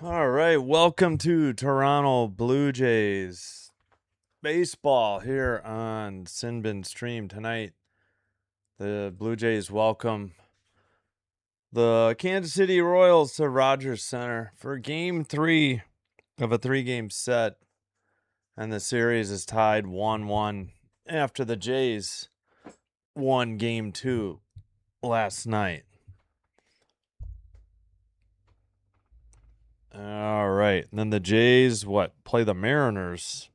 All right, welcome to Toronto Blue Jays baseball here on Sinbin Stream tonight. The Blue Jays welcome the Kansas City Royals to Rogers Center for Game 3 of a 3-game set, and the series is tied 1-1 after the Jays won Game 2 last night. All right, and then the Jays play the Mariners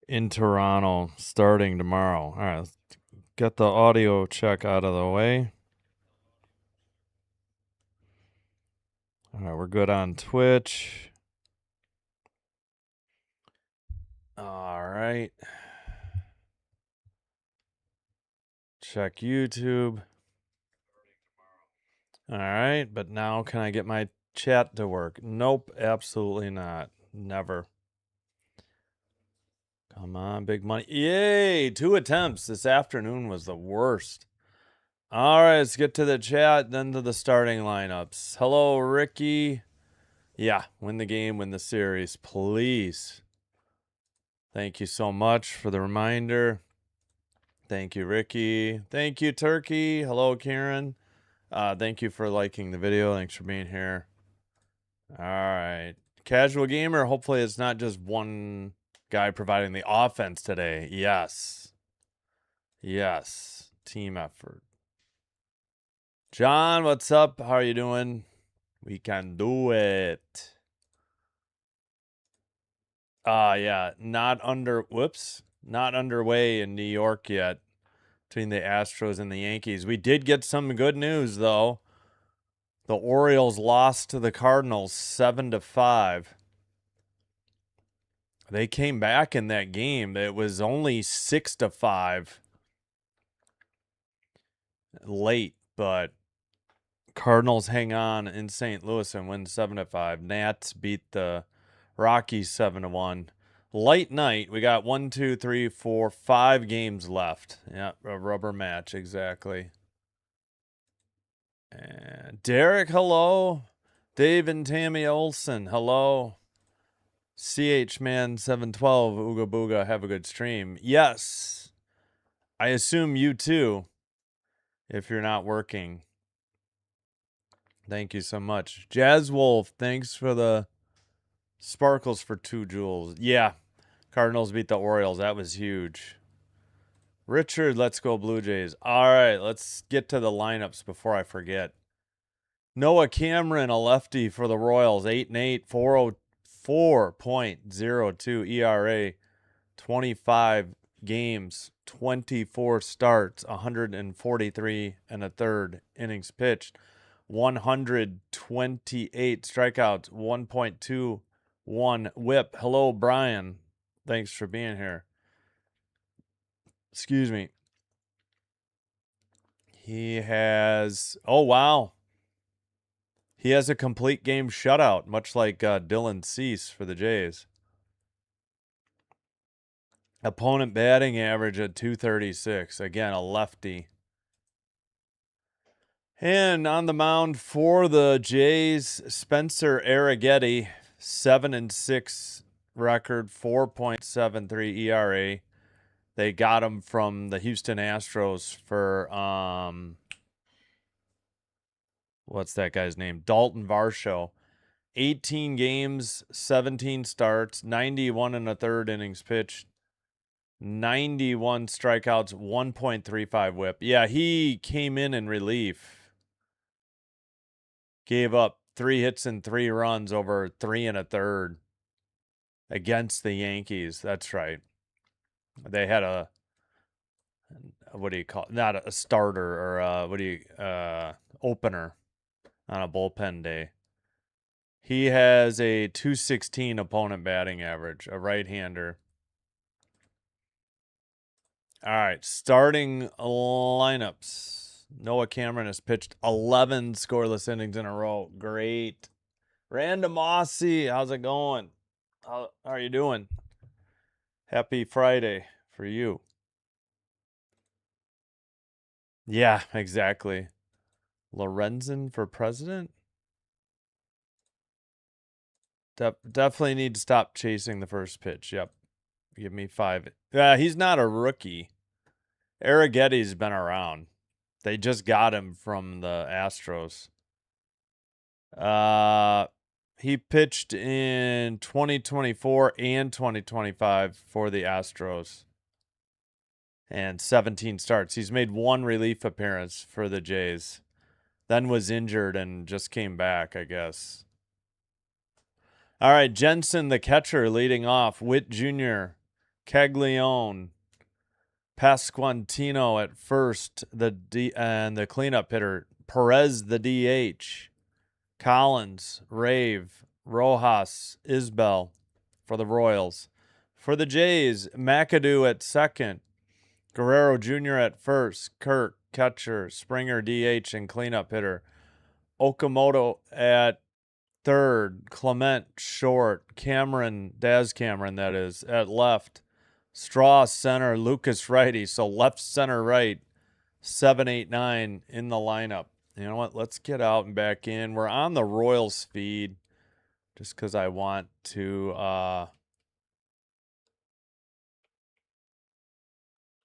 in Toronto starting tomorrow. All right, let's get the audio check out of the way. All right, we're good on Twitch. All right. Check YouTube. All right, but now can I get my chat to work? Nope, absolutely not. Never. Come on, big money. Yay, 2 attempts. This afternoon was the worst. All right, let's get to the chat, then to the starting lineups. Hello, Ricky. Yeah, win the game, win the series, please. Thank you so much for the reminder. Thank you, Ricky. Thank you, Turkey. Hello, Karen. Thank you for liking the video. Thanks for being here. All right. Casual gamer, hopefully it's not just one guy providing the offense today. Yes. Yes. Team effort. John, what's up? How are you doing? We can do it. Yeah, not underway in New York yet between the Astros and the Yankees. We did get some good news though. The Orioles lost to the Cardinals 7-5. They came back in that game. It was only 6-5 late, but Cardinals hang on in St. Louis and win 7-5. Nats beat the Rockies 7-1. Light night. We got 5 games left. Yeah, a rubber match, exactly. And Derek, hello. Dave and Tammy Olson, hello. CHman 712, Ooga Booga, have a good stream. Yes. I assume you too, if you're not working. Thank you so much. Jazz Wolf, thanks for the sparkles for 2 jewels. Yeah, Cardinals beat the Orioles. That was huge. Richard, let's go Blue Jays. All right, let's get to the lineups before I forget. Noah Cameron, a lefty for the Royals, 8-8, 4.02 ERA, 25 games, 24 starts, 143 and a third innings pitched, 128 strikeouts, 1.21 whip. Hello, Brian. Thanks for being here. Excuse me. He has, oh, wow. He has a complete game shutout, much like Dylan Cease for the Jays. Opponent batting average at 236. Again, a lefty. And on the mound for the Jays, Spencer Arrighetti, 7-6 record, 4.73 ERA. They got him from the Houston Astros for what's that guy's name? Dalton Varsho. 18 games, 17 starts, 91 and a third innings pitched, 91 strikeouts, 1.35 whip. Yeah, he came in relief. Gave up 3 hits and 3 runs over 3 and a third against the Yankees. That's right. They had a, what do you call it? Not a starter or opener on a bullpen day. He has a 216 opponent batting average, a right-hander. All right, starting lineups. Noah Cameron has pitched 11 scoreless innings in a row. Great. Random Aussie, how's it going? How are you doing? Happy Friday for you. Yeah, exactly. Lorenzen for president? Definitely need to stop chasing the first pitch. Yep. Give me 5. Yeah, he's not a rookie. Arrigetti's been around. They just got him from the Astros. He pitched in 2024 and 2025 for the Astros. And 17 starts. He's made 1 relief appearance for the Jays. Then was injured and just came back, I guess. All right, Jensen, the catcher, leading off. Witt Jr., Caglione, Pasquantino at first, and the cleanup hitter. Perez, the DH. Collins, Rave, Rojas, Isbell for the Royals. For the Jays, McAdoo at second. Guerrero Jr. at first. Kirk, catcher. Springer, DH, and cleanup hitter. Okamoto at third. Clement, short. Cameron, Daz Cameron, that is, at left. Straw, center. Lucas, righty. So left, center, right. 7, 8, 9 in the lineup. You know what? Let's get out and back in. We're on the Royals feed just because I want to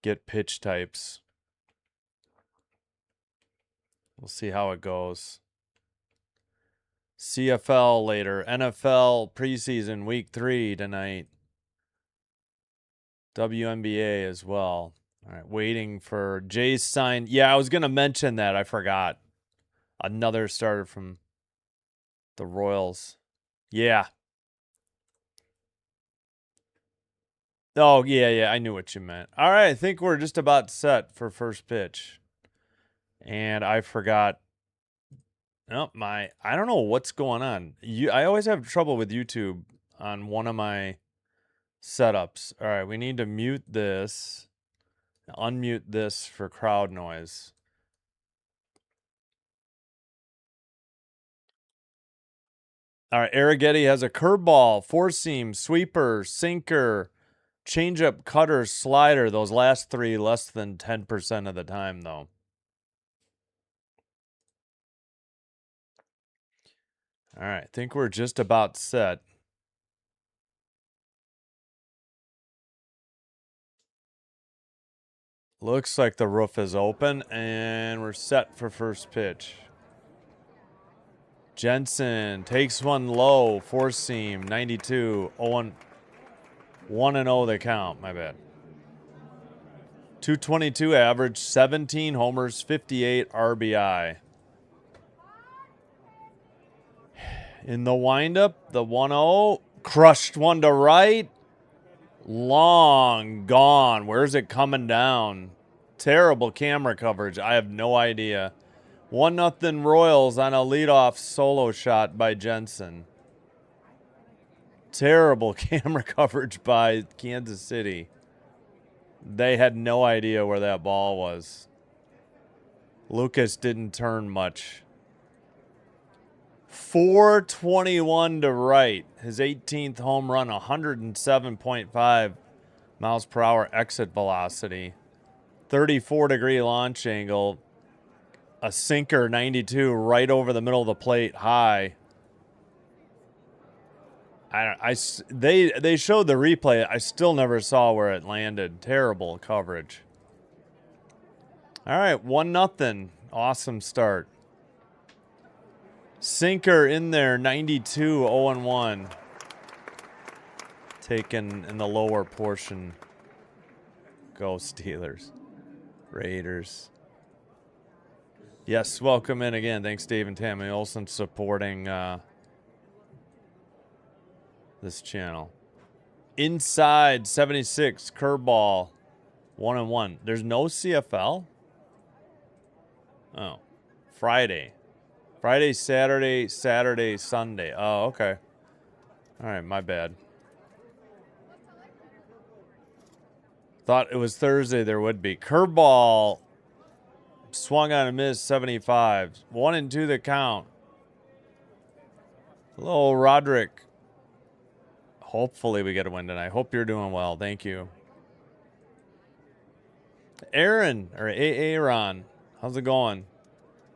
get pitch types. We'll see how it goes. CFL later. NFL preseason week 3 tonight. WNBA as well. All right, waiting for Jay's sign. Yeah, I was going to mention that. I forgot. Another starter from the Royals. Yeah. Oh, yeah. I knew what you meant. All right, I think we're just about set for first pitch. And I forgot. Oh, I don't know what's going on. I always have trouble with YouTube on one of my setups. All right, we need to mute this. Unmute this for crowd noise. All right, Arrigetti has a curveball, 4-seam, sweeper, sinker, changeup, cutter, slider. Those last 3 less than 10% of the time, though. All right, I think we're just about set. Looks like the roof is open, and we're set for first pitch. Jensen takes one low, 4-seam, 92, 1-0 the count, my bad. 222 average, 17 homers, 58 RBI. In the windup, the 1-0, crushed one to right. Long gone. Where's it coming down? Terrible camera coverage. I have no idea. 1-0 Royals on a leadoff solo shot by Jensen. Terrible camera coverage by Kansas City. They had no idea where that ball was. Lucas didn't turn much. 421 to right. His 18th home run, 107.5 miles per hour exit velocity. 34-degree launch angle. A sinker, 92, right over the middle of the plate, high. They showed the replay. I still never saw where it landed. Terrible coverage. All right, 1-0. Awesome start. Sinker in there, 92, 0-1. Taken in the lower portion. Go Steelers. Raiders. Yes, welcome in again. Thanks, Dave and Tammy Olsen, supporting this channel. Inside, 76, curveball, 1-1. There's no CFL? Oh, Friday. Friday, Saturday, Sunday. Oh, okay. All right, my bad. Thought it was Thursday there would be. Curveball, swung on a miss, 75. 1-2 the count. Hello, Roderick. Hopefully we get a win tonight. Hope you're doing well. Thank you. Aaron, or Aaron, how's it going?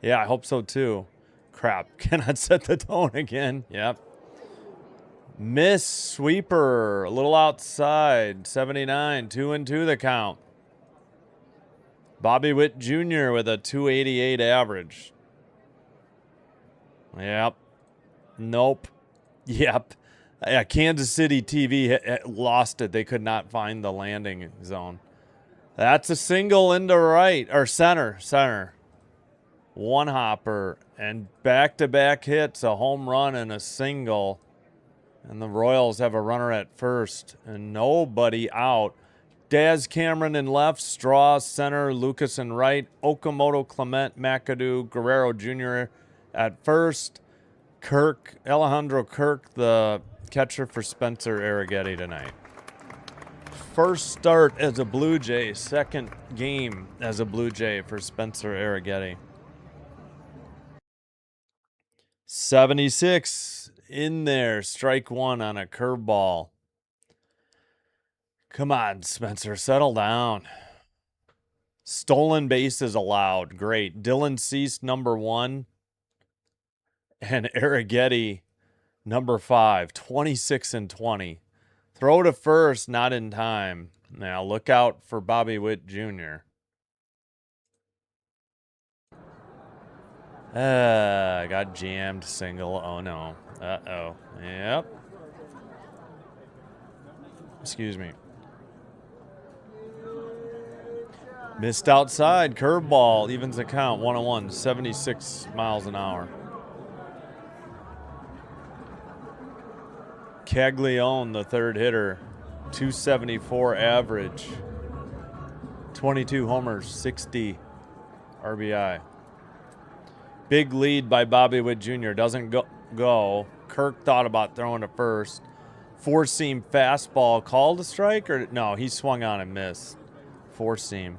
Yeah, I hope so too. Crap, cannot set the tone again. Yep. Miss sweeper, a little outside. 79, 2-2 the count. Bobby Witt Jr. with a 288 average. Yep. Nope. Yep. Yeah, Kansas City TV lost it. They could not find the landing zone. That's a single into right, or center. One hopper and back-to-back hits, a home run and a single. And the Royals have a runner at first and nobody out. Daz Cameron in left, Straw center, Lucas in right, Okamoto, Clement, McAdoo, Guerrero Jr. at first. Alejandro Kirk, the catcher for Spencer Arrighetti tonight. First start as a Blue Jay, second game as a Blue Jay for Spencer Arrighetti. 76 in there, strike one on a curveball. Come on, Spencer, settle down. Stolen bases allowed, great. Dylan Cease, number 1. And Arrighetti, number 5, 26 and 20. Throw to first, not in time. Now look out for Bobby Witt Jr. Got jammed, single. Oh no. Uh-oh. Yep. Excuse me. Missed outside, curveball, evens the count, 1-1, 76 miles an hour. Caglione, the third hitter, 274 average, 22 homers, 60 RBI. Big lead by Bobby Witt Jr. Doesn't go. Kirk thought about throwing to first. Four-seam fastball, called a strike? Or no, he swung on and missed. Four-seam.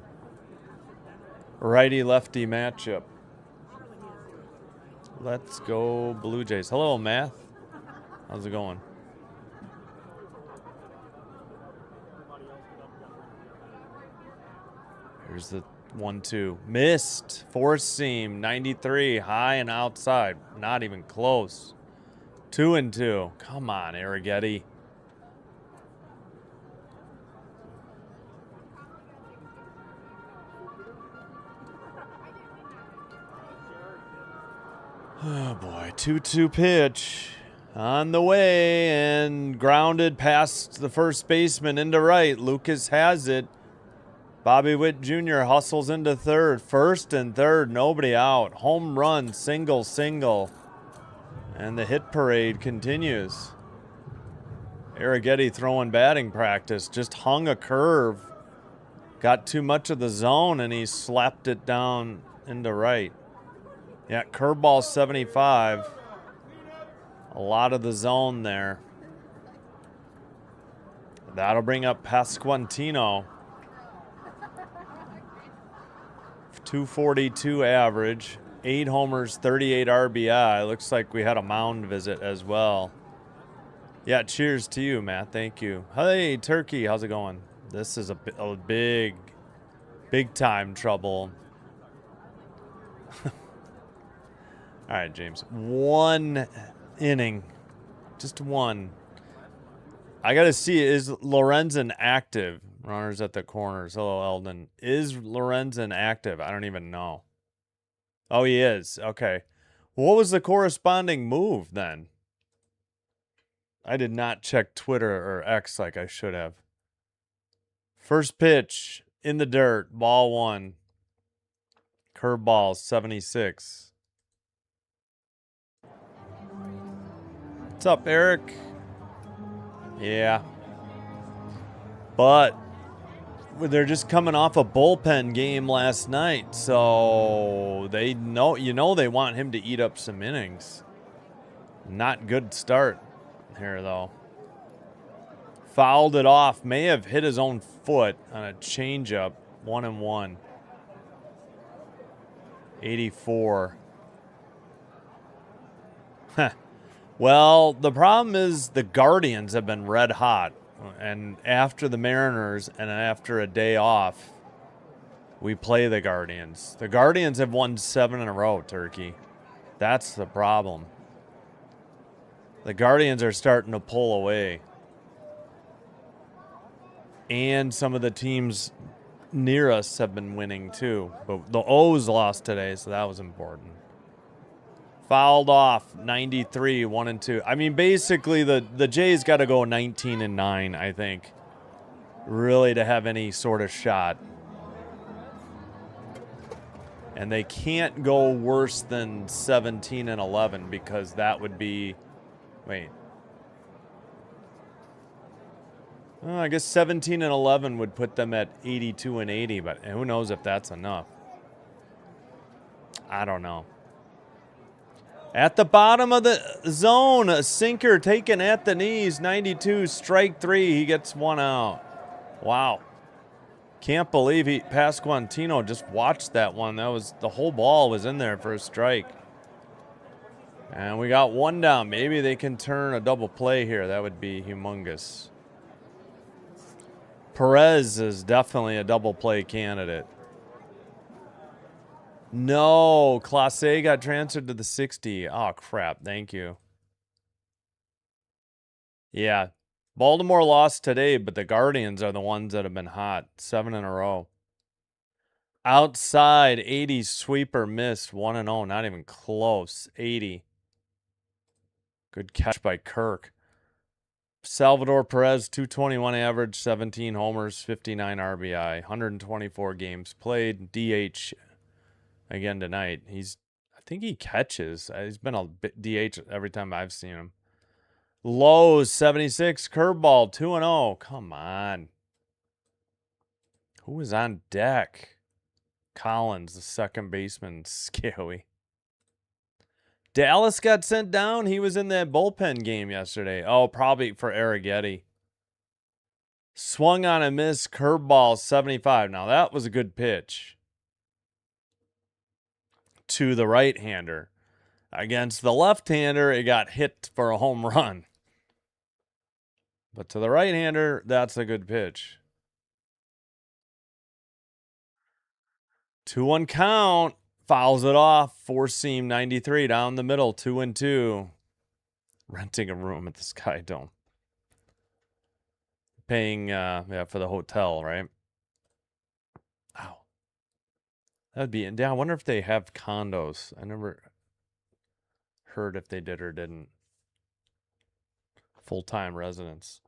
Righty-lefty matchup. Let's go Blue Jays. Hello, Math. How's it going? Here's the 1-2. Missed. Four-seam, 93, high and outside. Not even close. 2-2. Come on, Arrighetti. Oh boy, 2-2 pitch on the way and grounded past the first baseman into right. Lucas has it. Bobby Witt Jr. hustles into third. First and third, nobody out. Home run, single. And the hit parade continues. Arrighetti throwing batting practice. Just hung a curve. Got too much of the zone and he slapped it down into right. Yeah, curveball 75. A lot of the zone there. That'll bring up Pasquantino. 242 average, 8 homers, 38 RBI. Looks like we had a mound visit as well. Yeah, cheers to you, Matt. Thank you. Hey, Turkey, how's it going? This is a big time trouble. All right, James. 1 inning. Just 1. I got to see, is Lorenzen active? Runners at the corners. Hello, Eldon. Is Lorenzen active? I don't even know. Oh, he is. Okay. What was the corresponding move then? I did not check Twitter or X like I should have. First pitch in the dirt. Ball 1. Curveball 76. What's up, Eric? Yeah. But they're just coming off a bullpen game last night, so they know, they want him to eat up some innings. Not good start here, though. Fouled it off. May have hit his own foot on a changeup. 1-1. 84. Huh. Well, the problem is the Guardians have been red hot. And after the Mariners and after a day off, we play the Guardians. The Guardians have won 7 in a row, Turkey. That's the problem. The Guardians are starting to pull away. And some of the teams near us have been winning too. But the O's lost today, so that was important. Fouled off, 93, 1-2. I mean, basically, the Jays got to go 19-9, I think, really to have any sort of shot. And they can't go worse than 17-11 because that would be, wait. Well, I guess 17-11 would put them at 82-80, but who knows if that's enough. I don't know. At the bottom of the zone, a sinker taken at the knees, 92, strike 3. He gets one out. Wow. Can't believe Pasquantino just watched that one. That was, the whole ball was in there for a strike. And we got one down. Maybe they can turn a double play here. That would be humongous. Perez is definitely a double play candidate. No, Clase got transferred to the 60. Oh, crap. Thank you. Yeah. Baltimore lost today, but the Guardians are the ones that have been hot. 7 in a row. Outside, 80 sweeper missed. 1-0. Not even close. 80. Good catch by Kirk. Salvador Perez, 221 average, 17 homers, 59 RBI, 124 games played. DH again tonight. I think he catches. He's been a DH every time I've seen him. Lowe's, 76, curveball, 2-0. Come on. Who was on deck? Collins, the second baseman, scary. Dallas got sent down. He was in that bullpen game yesterday. Oh, probably for Arrighetti. Swung on a miss, curveball, 75. Now, that was a good pitch to the right-hander. Against the left-hander, it got hit for a home run. But to the right-hander, that's a good pitch. 2-1 count. Fouls it off. Four-seam, 93 down the middle, 2-2. Renting a room at the Sky Dome. Paying for the hotel, right? Ow. That'd be, yeah, I wonder if they have condos. I never heard if they did or didn't. Full-time residents.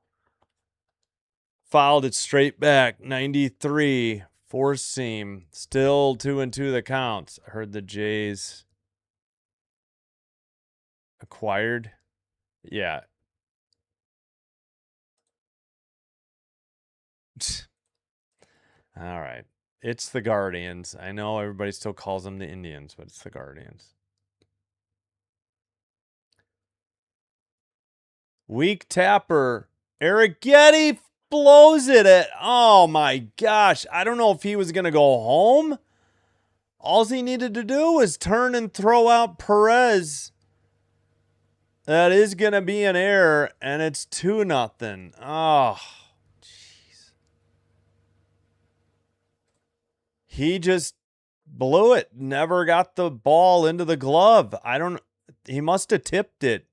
Fouled it straight back, 93. Four-seam, still 2-2 the counts. I heard the Jays acquired. Yeah. All right. It's the Guardians. I know everybody still calls them the Indians, but it's the Guardians. Weak tapper. Arrighetti blows it at, oh my gosh. I don't know if he was going to go home. All he needed to do was turn and throw out Perez. That is going to be an error, and it's 2-0. Oh, jeez. He just blew it. Never got the ball into the glove. He must have tipped it.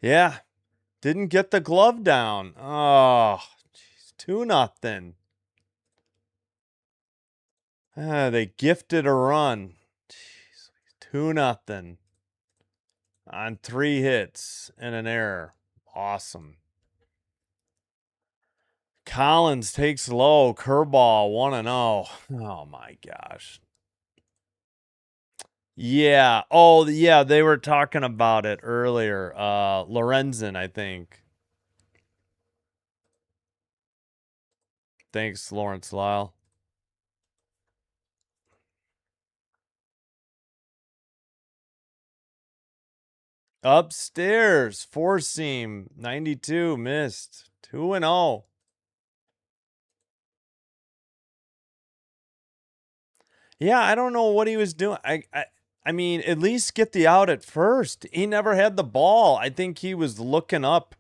Yeah. Didn't get the glove down. Oh, jeez. 2-0. They gifted a run. Jeez. 2-0. On 3 hits and an error. Awesome. Collins takes low. Curveball, 1-0. Oh, my gosh. Yeah. Oh, yeah, they were talking about it earlier. Lorenzen, I think. Thanks, Lawrence Lyle. Upstairs, four-seam, 92, missed. 2-0. Yeah, I don't know what he was doing. I mean, at least get the out at first. He never had the ball. I think he was looking up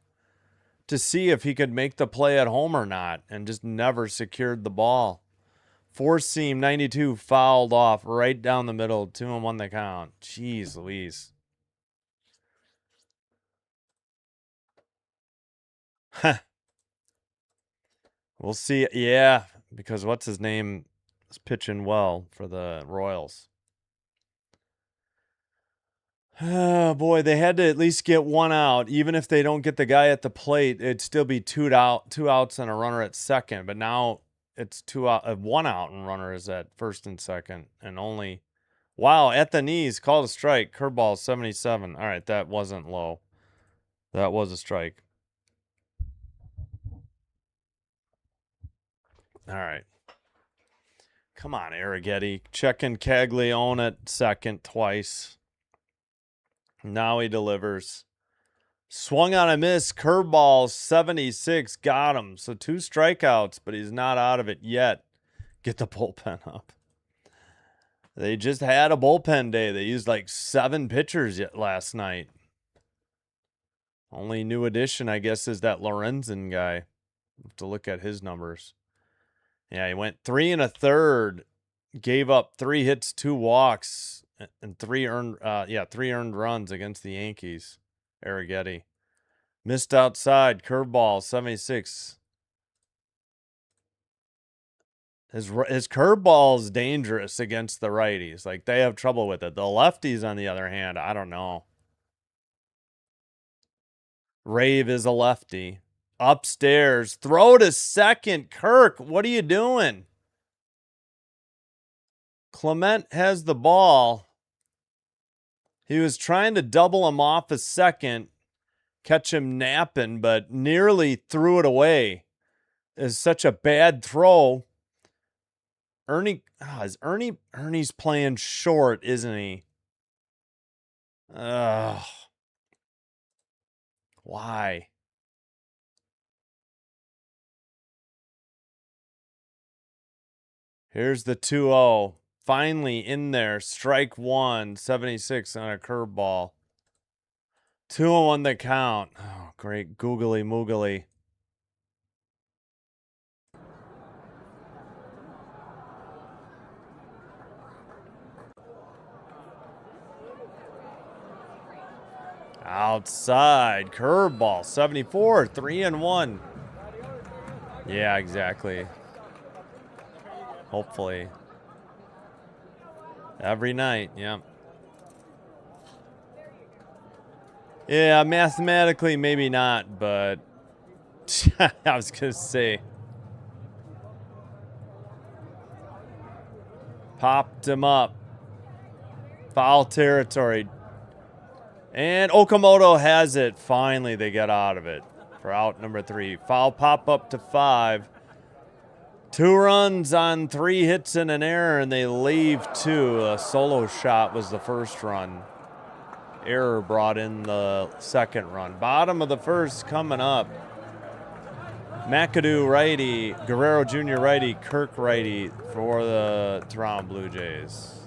to see if he could make the play at home or not, and just never secured the ball. Four-seam, 92, fouled off right down the middle. 2-1 the count. Jeez Louise. We'll see. Yeah, because what's his name is pitching well for the Royals. Oh boy, they had to at least get one out. Even if they don't get the guy at the plate, it'd still be two outs and a runner at second. But now it's 1 out and runner is at first and second, and only. Wow, at the knees, called a strike. Curveball 77. All right, that wasn't low. That was a strike. All right. Come on, Arrighetti. Checking Caglione at second twice. Now he delivers. Swung on a miss. Curveball 76. Got him. So 2 strikeouts, but he's not out of it yet. Get the bullpen up. They just had a bullpen day. They used like 7 pitchers last night. Only new addition, I guess, is that Lorenzen guy. Have to look at his numbers. Yeah, he went 3 1/3, gave up 3 hits, 2 walks, and 3 earned runs against the Yankees. Arrighetti missed outside, curveball 76. His curveball is dangerous against the righties. Like, they have trouble with it. The lefties, on the other hand, I don't know. Rave is a lefty. Upstairs, throw to second. Kirk, what are you doing? Clement has the ball. He was trying to double him off a second, catch him napping, but nearly threw it away. It's such a bad throw. Ernie's playing short, isn't he? Ugh. Why? Here's the 2-0. Finally in there. Strike 1, 76 on a curveball. 2-1 the count. Oh, great googly moogly. Outside. Curveball. 74. 3-1. Yeah, exactly. Hopefully. Every night, yeah. Yeah, mathematically, maybe not, but I was going to say. Popped him up. Foul territory. And Okamoto has it. Finally, they get out of it for out number 3. Foul pop up to 5. 2 runs on 3 hits and an error, and they leave 2. A solo shot was the first run. Error brought in the second run. Bottom of the first coming up. McAdoo righty, Guerrero Jr. righty, Kirk righty for the Toronto Blue Jays.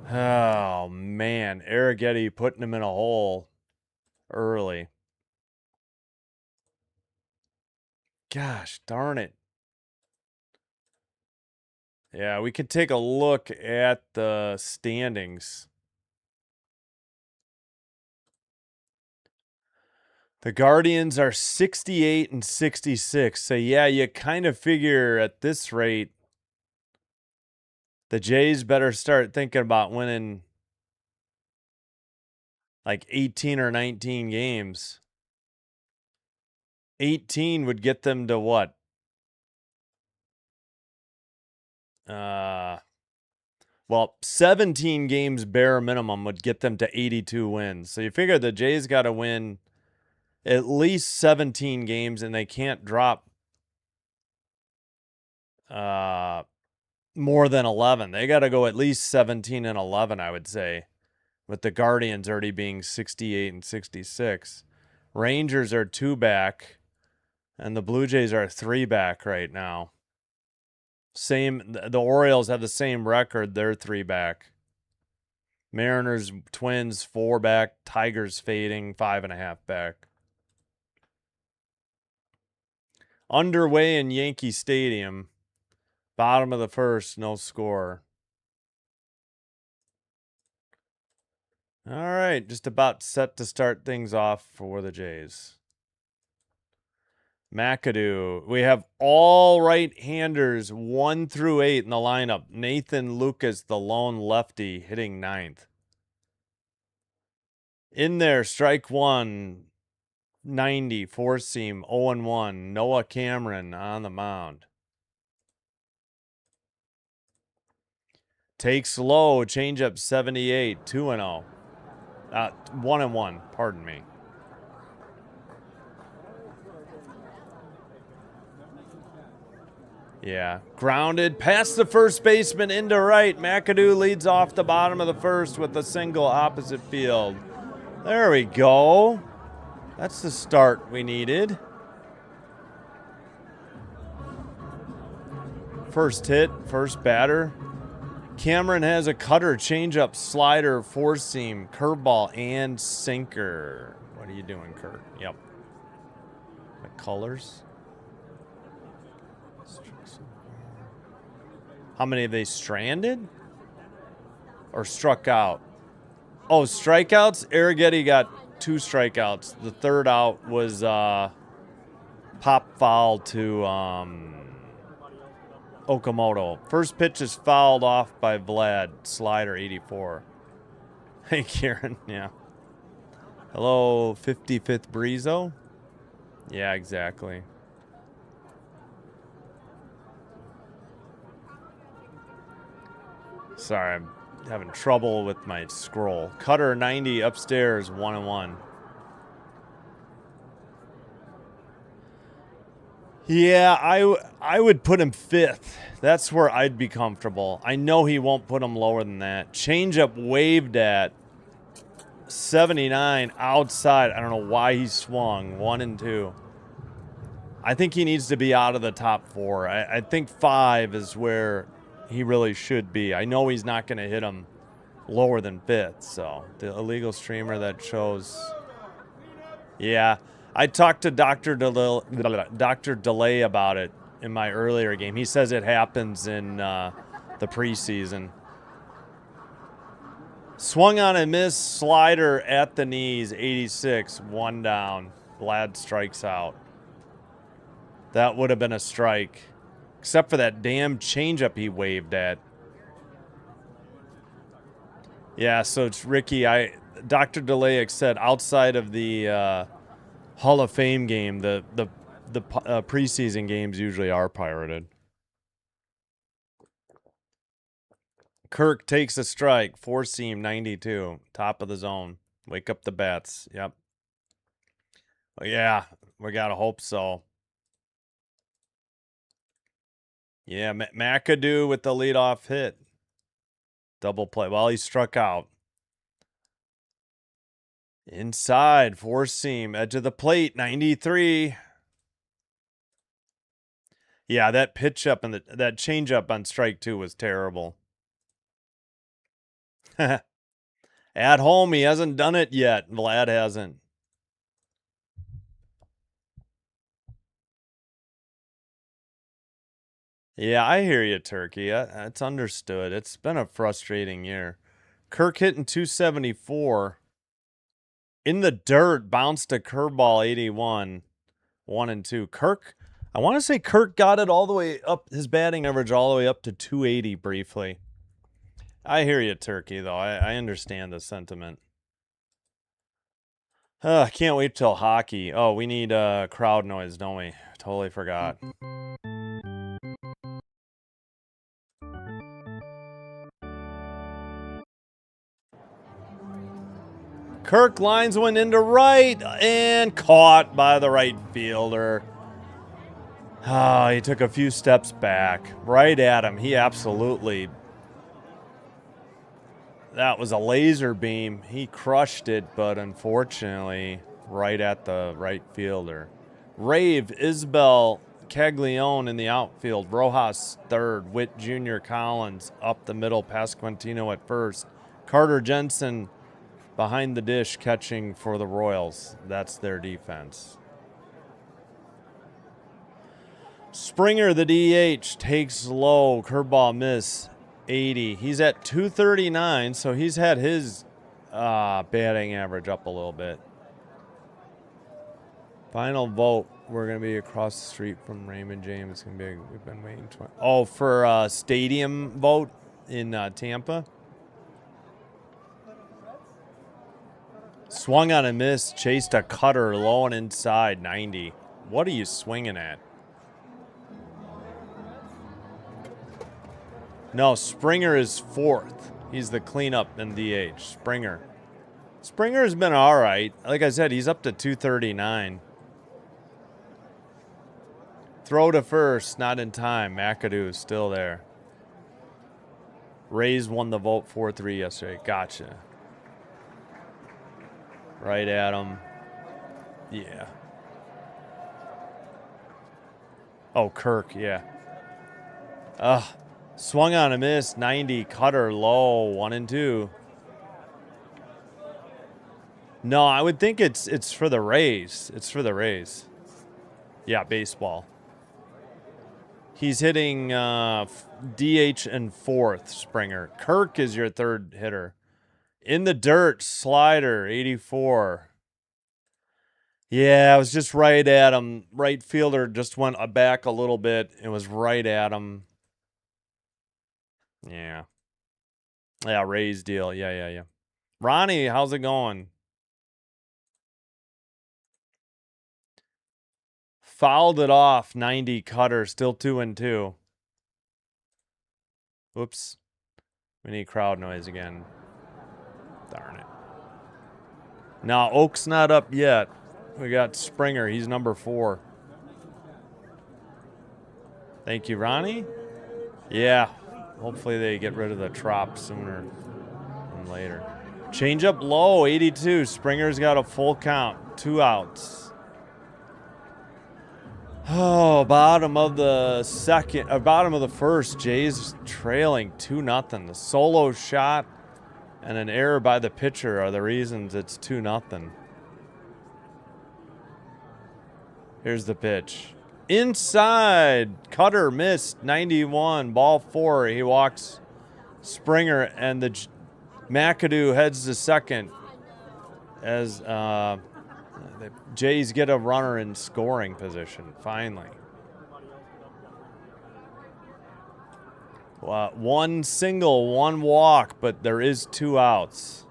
Oh, man. Arrighetti putting him in a hole early. Gosh, darn it. Yeah, we could take a look at the standings. The Guardians are 68 and 66. So, yeah, you kind of figure at this rate, the Jays better start thinking about winning like 18 or 19 games. 18 would get them to what? Well, 17 games bare minimum would get them to 82 wins. So you figure the Jays got to win at least 17 games, and they can't drop more than 11. They got to go at least 17 and 11, I would say, with the Guardians already being 68 and 66. Rangers are 2 back, and the Blue Jays are 3 back right now. The Orioles have the same record. They're 3 back. Mariners, Twins, 4 back. Tigers fading, 5.5 back. Underway in Yankee Stadium. Bottom of the first, no score. All right, just about set to start things off for the Jays. McAdoo. We have all right-handers 1 through 8 in the lineup. Nathan Lucas, the lone lefty, hitting 9th. In there, strike 1, 90, four-seam, 0-1. Noah Cameron on the mound. Takes low, changeup 78, 2-0. 1-1, pardon me. Yeah, grounded past the first baseman into right. McAdoo leads off the bottom of the first with a single opposite field. There we go. That's the start we needed. First hit, first batter. Cameron has a cutter, changeup, slider, four-seam, curveball, and sinker. What are you doing, Kurt? Yep. The colors. How many have they stranded? Or struck out? Oh, strikeouts? Arrighetti got 2 strikeouts. The third out was pop foul to Okamoto. First pitch is fouled off by Vlad. Slider 84. Hey, Kieran. Yeah. Hello, 55th Breezo? Yeah, exactly. Sorry, I'm having trouble with my scroll. Cutter 90 upstairs, 1-1. Yeah, I would put him 5th. That's where I'd be comfortable. I know he won't put him lower than that. Changeup waved at 79 outside. I don't know why he swung. 1 and 2. I think he needs to be out of the top 4. I think 5 is where he really should be. I know he's not going to hit him lower than 5th. So the illegal streamer that shows. Yeah, I talked to Dr. Delay about it in my earlier game. He says it happens in the preseason. Swung on a miss, slider at the knees, 86, 1 down. Vlad strikes out. That would have been a strike. Except for that damn changeup he waved at. Yeah, so it's Ricky. Dr. Delayek said outside of the Hall of Fame game, the preseason games usually are pirated. Kirk takes a strike. Four-seam, 92. Top of the zone. Wake up the bats. Yep. Well, yeah, we got to hope so. Yeah, McAdoo with the leadoff hit. Double play. Well, he struck out. Inside, four-seam, edge of the plate, 93. Yeah, that pitch up and that change up on strike 2 was terrible. At home, he hasn't done it yet. Vlad hasn't. Yeah, I hear you, Turkey. It's understood. It's been a frustrating year. Kirk hitting 274. In the dirt, bounced a curveball, 81. 1 and 2. Kirk, I want to say Kirk got it all the way up, his batting average all the way up to 280 briefly. I hear you, Turkey, though. I understand the sentiment. I can't wait till hockey. Oh, we need crowd noise, don't we? Totally forgot. Kirk lines one into right and caught by the right fielder. Oh, he took a few steps back. Right at him. He absolutely... That was a laser beam. He crushed it, but unfortunately, right at the right fielder. Rave, Isbell, Caglione in the outfield. Rojas third. Witt Jr. Collins up the middle. Pasquantino at first. Carter Jensen behind the dish catching for the Royals. That's their defense. Springer, the DH, takes low. Curveball miss. 80. He's at 239, so he's had his batting average up a little bit. Final vote. We're going to be across the street from Raymond James. It's going to be, we've been waiting. Oh, for stadium vote in Tampa. Swung on a miss, chased a cutter low and inside, 90. What are you swinging at? No, Springer is fourth. He's the cleanup in DH. Springer. Springer's been all right. Like I said, he's up to 239. Throw to first, not in time. McAdoo is still there. Rays won the vote 4-3 yesterday. Gotcha. Right at him. Yeah. Oh, Kirk, yeah. Swung on a miss, 90, cutter low, 1 and 2. No, I would think it's for the Rays. It's for the Rays. Yeah, baseball. He's hitting DH and fourth, Springer. Kirk is your third hitter. In the dirt, slider, 84. Yeah, I was just right at him. Right fielder just went back a little bit. It was right at him. Yeah. Yeah, Rays deal. Yeah. Ronnie, how's it going? Fouled it off, 90 cutter, still 2 and 2. Whoops. We need crowd noise again. Darn it. Now, Oak's not up yet. We got Springer. He's number 4. Thank you, Ronnie. Yeah. Hopefully they get rid of the trop sooner than later. Change up low, 82. Springer's got a full count. 2 outs. Oh, bottom of the first. Jays trailing 2-0. The solo shot and an error by the pitcher are the reasons it's 2-0. Here's the pitch. Inside. Cutter missed. 91. Ball 4. He walks Springer, and the McAdoo heads to second as the Jays get a runner in scoring position, finally. One single, 1 walk, but there is 2 outs.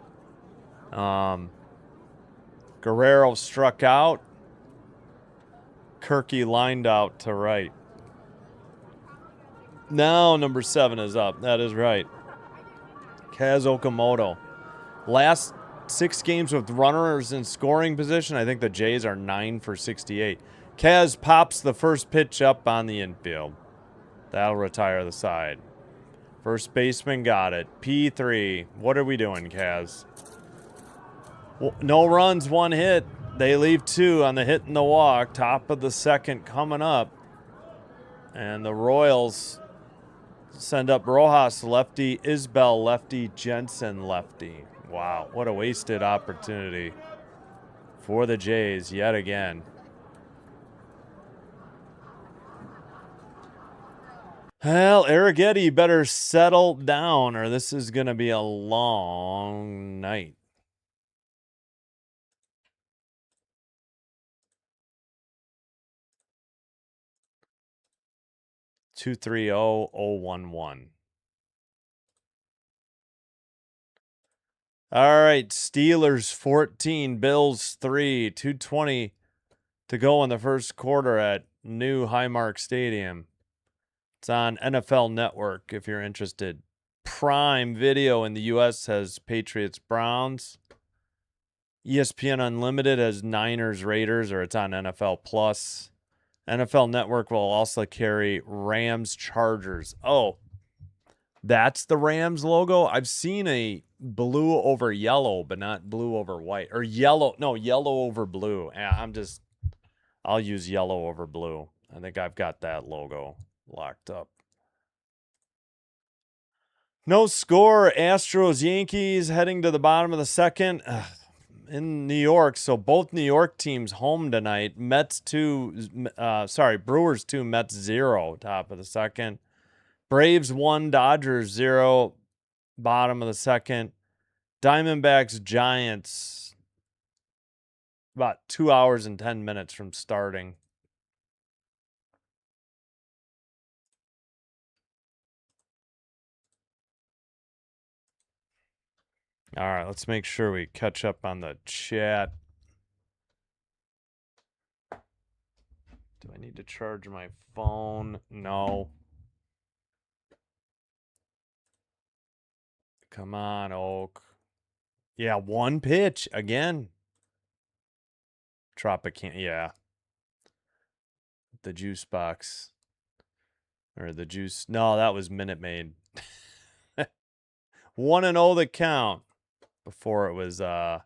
Guerrero struck out. Kirky lined out to right. Now number 7 is up. That is right. Kaz Okamoto. Last 6 games with runners in scoring position, I think the Jays are 9 for 68. Kaz pops the first pitch up on the infield. That'll retire the side. First baseman got it. P3. What are we doing, Kaz? Well, no runs, 1 hit. They leave 2 on the hit and the walk. Top of the second coming up. And the Royals send up Rojas lefty, Isbell lefty, Jensen lefty. Wow, what a wasted opportunity for the Jays yet again. Well, Arrighetti better settle down or this is going to be a long night. Two 2-3-0-0-1-1. All right, Steelers 14, Bills 3, 2:20 to go in the first quarter at new Highmark Stadium. It's on NFL Network if you're interested. Prime Video in the U.S. has Patriots Browns. ESPN Unlimited has Niners Raiders, or it's on NFL Plus. NFL Network will also carry Rams Chargers. Oh, that's the Rams logo? I've seen a blue over yellow, but not blue over white. Or yellow. No, yellow over blue. Yeah, I'll use yellow over blue. I think I've got that logo locked up. No score. Astros, Yankees heading to the bottom of the second. In New York, so both New York teams home tonight. Brewers 2, Mets 0, top of the second. Braves 1, Dodgers 0, bottom of the second. Diamondbacks, Giants. About 2 hours and 10 minutes from starting. All right, let's make sure we catch up on the chat. Do I need to charge my phone? No. Come on, Oak. Yeah, one pitch again. Tropicana, yeah. The juice box. Or the juice. No, that was Minute Maid. 1-0 the count. Before it was, what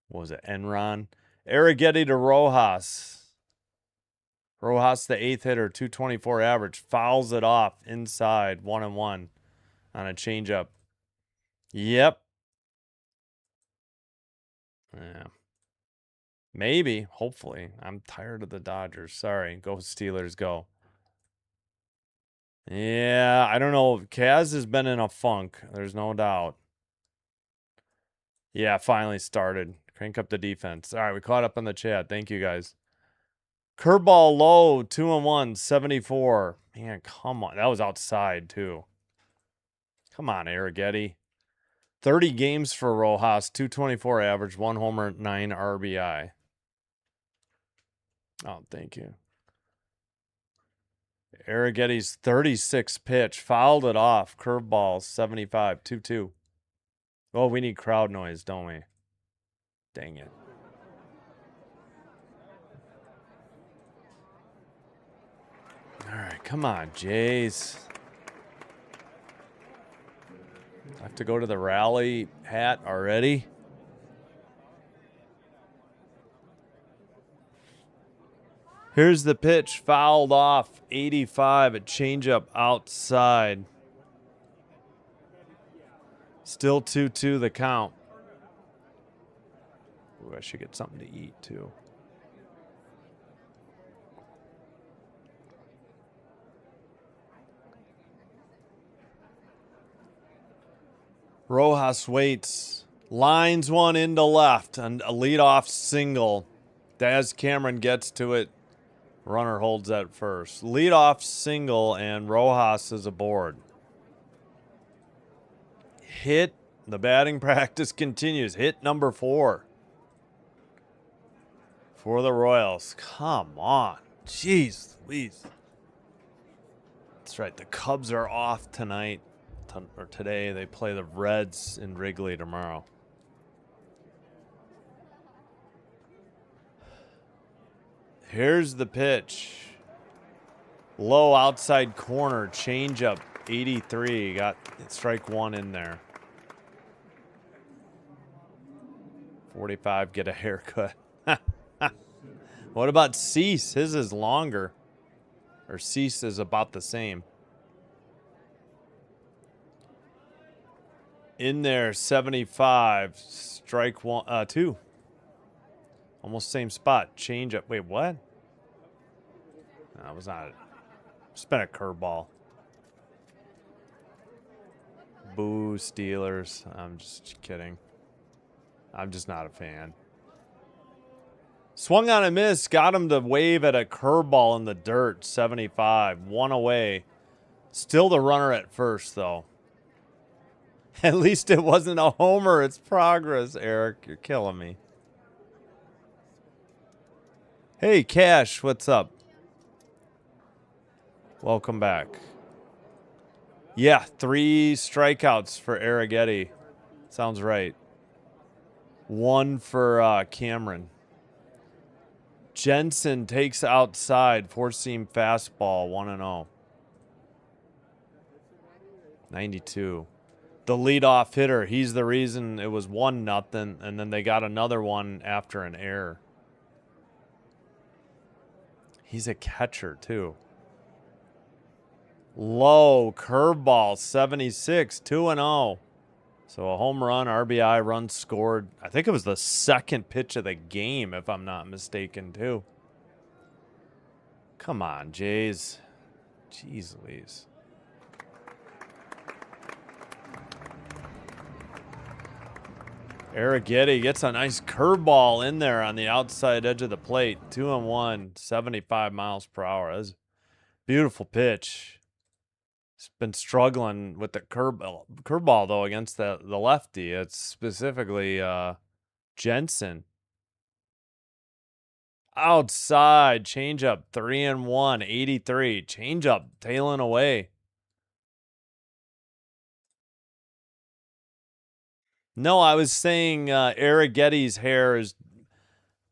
was it, Enron? Arrighetti to Rojas. Rojas, the 8th hitter, 224 average. Fouls it off inside, 1-1 on a changeup. Yep. Yeah. Maybe, hopefully. I'm tired of the Dodgers. Sorry. Go Steelers, go. Yeah, I don't know. Kaz has been in a funk. There's no doubt. Yeah, finally started. Crank up the defense. All right, we caught up on the chat. Thank you, guys. Curveball low, 2-1, 74. Man, come on. That was outside, too. Come on, Arrighetti. 30 games for Rojas, 224 average, 1 homer, 9 RBI. Oh, thank you. Arrighetti's 36 pitch, fouled it off. Curveball, 75, 2-2. Oh, we need crowd noise, don't we? Dang it. All right, come on, Jays. I have to go to the rally hat already. Here's the pitch, fouled off, 85, a changeup outside. Still 2-2 the count. Ooh, I should get something to eat too. Rojas waits, lines one into left, and a leadoff single. Daz Cameron gets to it. Runner holds at first. Leadoff single, and Rojas is aboard. Hit. The batting practice continues. Hit number 4 for the Royals. Come on. Jeez Louise. That's right. The Cubs are off tonight. Or today. They play the Reds in Wrigley tomorrow. Here's the pitch. Low outside corner. Changeup. 83. Got strike 1 in there. 45. Get a haircut. What about Cease? His is longer. Or Cease is about the same. In there, 75. Strike 2. Almost same spot. Change up. Wait, what? No, it was not. It's been a curveball. Boo, Steelers. I'm just kidding. I'm just not a fan. Swung on a miss. Got him to wave at a curveball in the dirt. 75. 1 away. Still the runner at first, though. At least it wasn't a homer. It's progress, Eric. You're killing me. Hey, Cash. What's up? Welcome back. Yeah, 3 strikeouts for Arrighetti. Sounds right. 1 for Cameron. Jensen takes outside. 4-seam fastball. 1-0. 92. The leadoff hitter. He's the reason it was 1-0, and then they got another one after an error. He's a catcher, too. Low curveball, 76, 2-0. So a home run, RBI, run scored. I think it was the second pitch of the game, if I'm not mistaken, too. Come on, Jays. Jeez Louise. Arrighetti gets a nice curveball in there on the outside edge of the plate. 2-1, 75 miles per hour. That's a beautiful pitch. He's been struggling with the curveball though against the lefty. It's specifically Jensen. Outside changeup, 3-1, 83. Changeup tailing away. No, I was saying Arrighetti's hair is.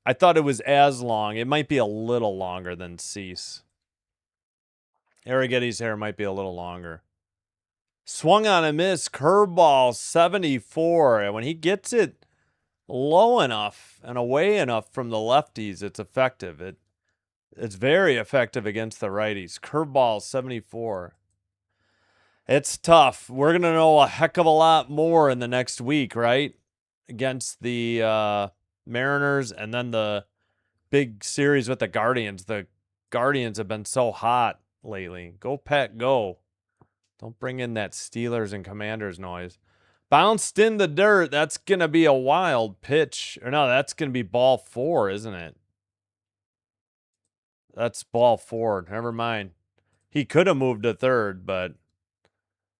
I thought it was as long. It might be a little longer than Cease. Arrighetti's hair might be a little longer. Swung on a miss, curveball, 74. And when he gets it low enough and away enough from the lefties, it's effective. It's very effective against the righties. Curveball, 74. It's tough. We're going to know a heck of a lot more in the next week, right? Against the Mariners and then the big series with the Guardians. The Guardians have been so hot lately. Go, Pet, go. Don't bring in that Steelers and Commanders noise. Bounced in the dirt. That's going to be a wild pitch. Or no, that's going to be ball 4, isn't it? That's ball 4. Never mind. He could have moved to third, but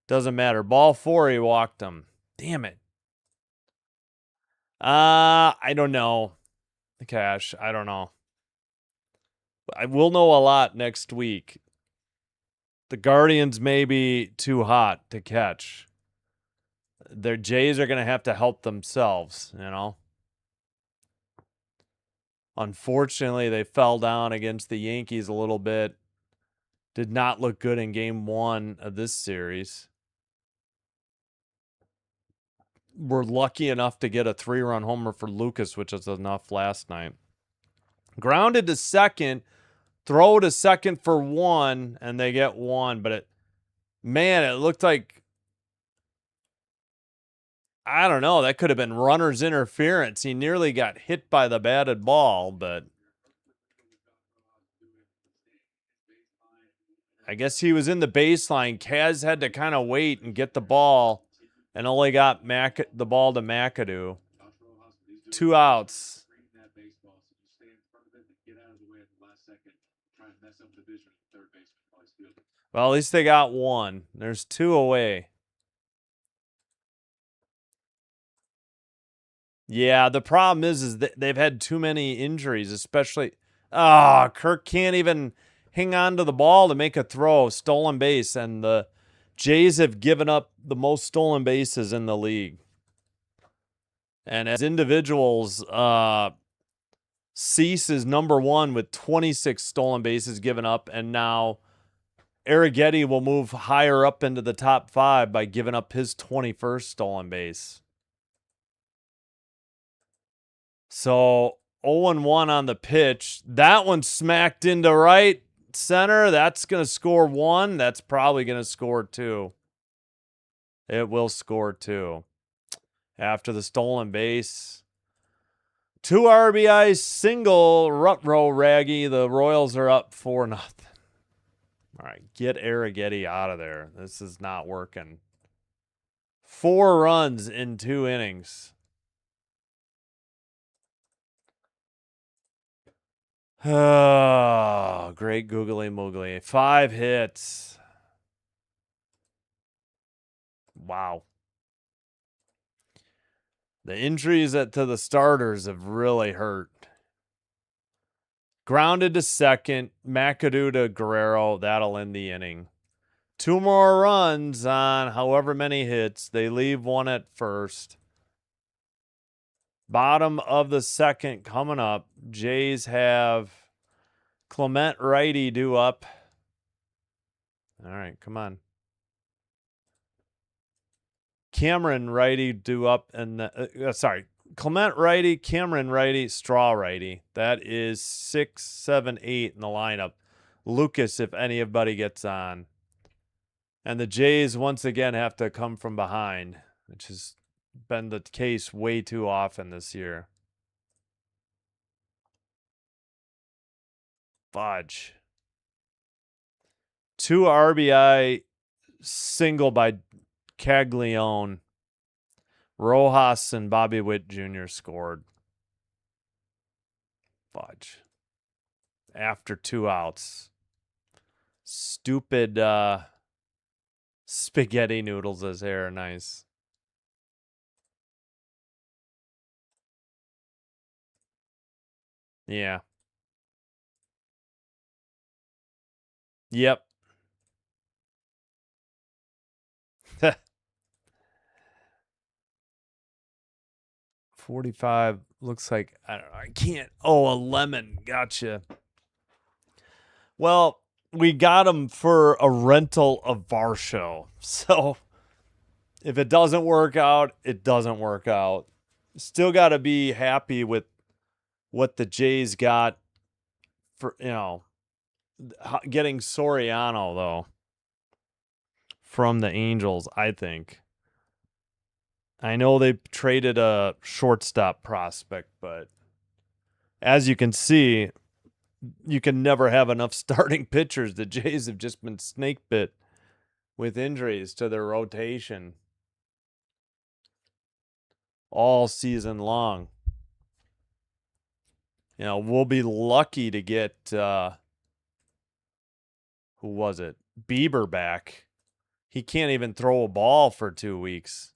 doesn't matter. Ball 4, he walked him. Damn it. I don't know. Cash, I don't know. I will know a lot next week. The Guardians may be too hot to catch. Their Jays are going to have to help themselves, you know. Unfortunately, they fell down against the Yankees a little bit. Did not look good in game 1 of this series. We're lucky enough to get a 3-run homer for Lucas, which is enough last night. Grounded to second, throw to second for 1, and they get 1. But it looked like, I don't know, that could have been runner's interference. He nearly got hit by the batted ball, but I guess he was in the baseline. Kaz had to kind of wait and get the ball and only got the ball to McAdoo. 2 outs. Well, at least they got 1. There's 2 away. Yeah, the problem is that they've had too many injuries, especially. Kirk can't even hang on to the ball to make a throw, stolen base, and the Jays have given up the most stolen bases in the league. And as individuals, Cease is number 1 with 26 stolen bases given up, and now Arrighetti will move higher up into the top 5 by giving up his 21st stolen base. So 0-1 on the pitch. That one smacked into right center. That's going to score 1. That's probably going to score 2. It will score 2. After the stolen base. 2 RBIs, single, Rutrow Raggy. The Royals are up 4-0. All right, get Arrighetti out of there. This is not working. 4 runs in 2 innings. Oh, great googly moogly. 5 hits. Wow. The injuries to the starters have really hurt. Grounded to second. McAdoo to Guerrero. That'll end the inning. 2 more runs on however many hits. They leave 1 at first. Bottom of the second coming up. Jays have Clement righty due up. All right, come on. Cameron righty due up, and Clement righty, Cameron righty, Straw righty. That is 6, 7, 8 in the lineup. Lucas, if anybody gets on. And the Jays once again have to come from behind, which has been the case way too often this year. Fudge. 2 RBI single by Caglione. Rojas and Bobby Witt Jr. scored. Fudge. After 2 outs. Stupid spaghetti noodles as hair. Nice. Yeah. Yep. 45 looks like, I don't know, I can't. Oh, a lemon. Gotcha. Well, we got him for a rental of our show. So if it doesn't work out, it doesn't work out. Still got to be happy with what the Jays got for, getting Soriano, though, from the Angels, I think. I know they traded a shortstop prospect, but as you can see, you can never have enough starting pitchers. The Jays have just been snake bit with injuries to their rotation all season long. We'll be lucky to get, who was it? Bieber back. He can't even throw a ball for 2 weeks.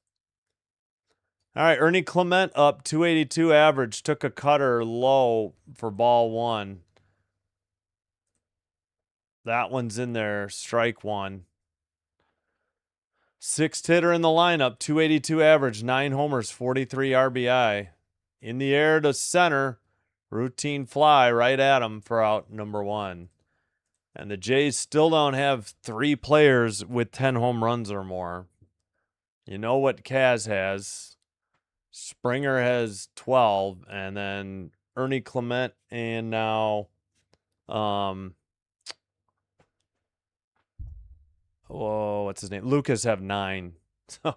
All right, Ernie Clement up 282 average, took a cutter low for ball 1. That one's in there, strike 1. 6th hitter in the lineup, 282 average, 9 homers, 43 RBI. In the air to center, routine fly right at him for out number 1. And the Jays still don't have 3 players with 10 home runs or more. You know what Kaz has. Springer has 12, and then Ernie Clement and now what's his name? Lucas have 9. So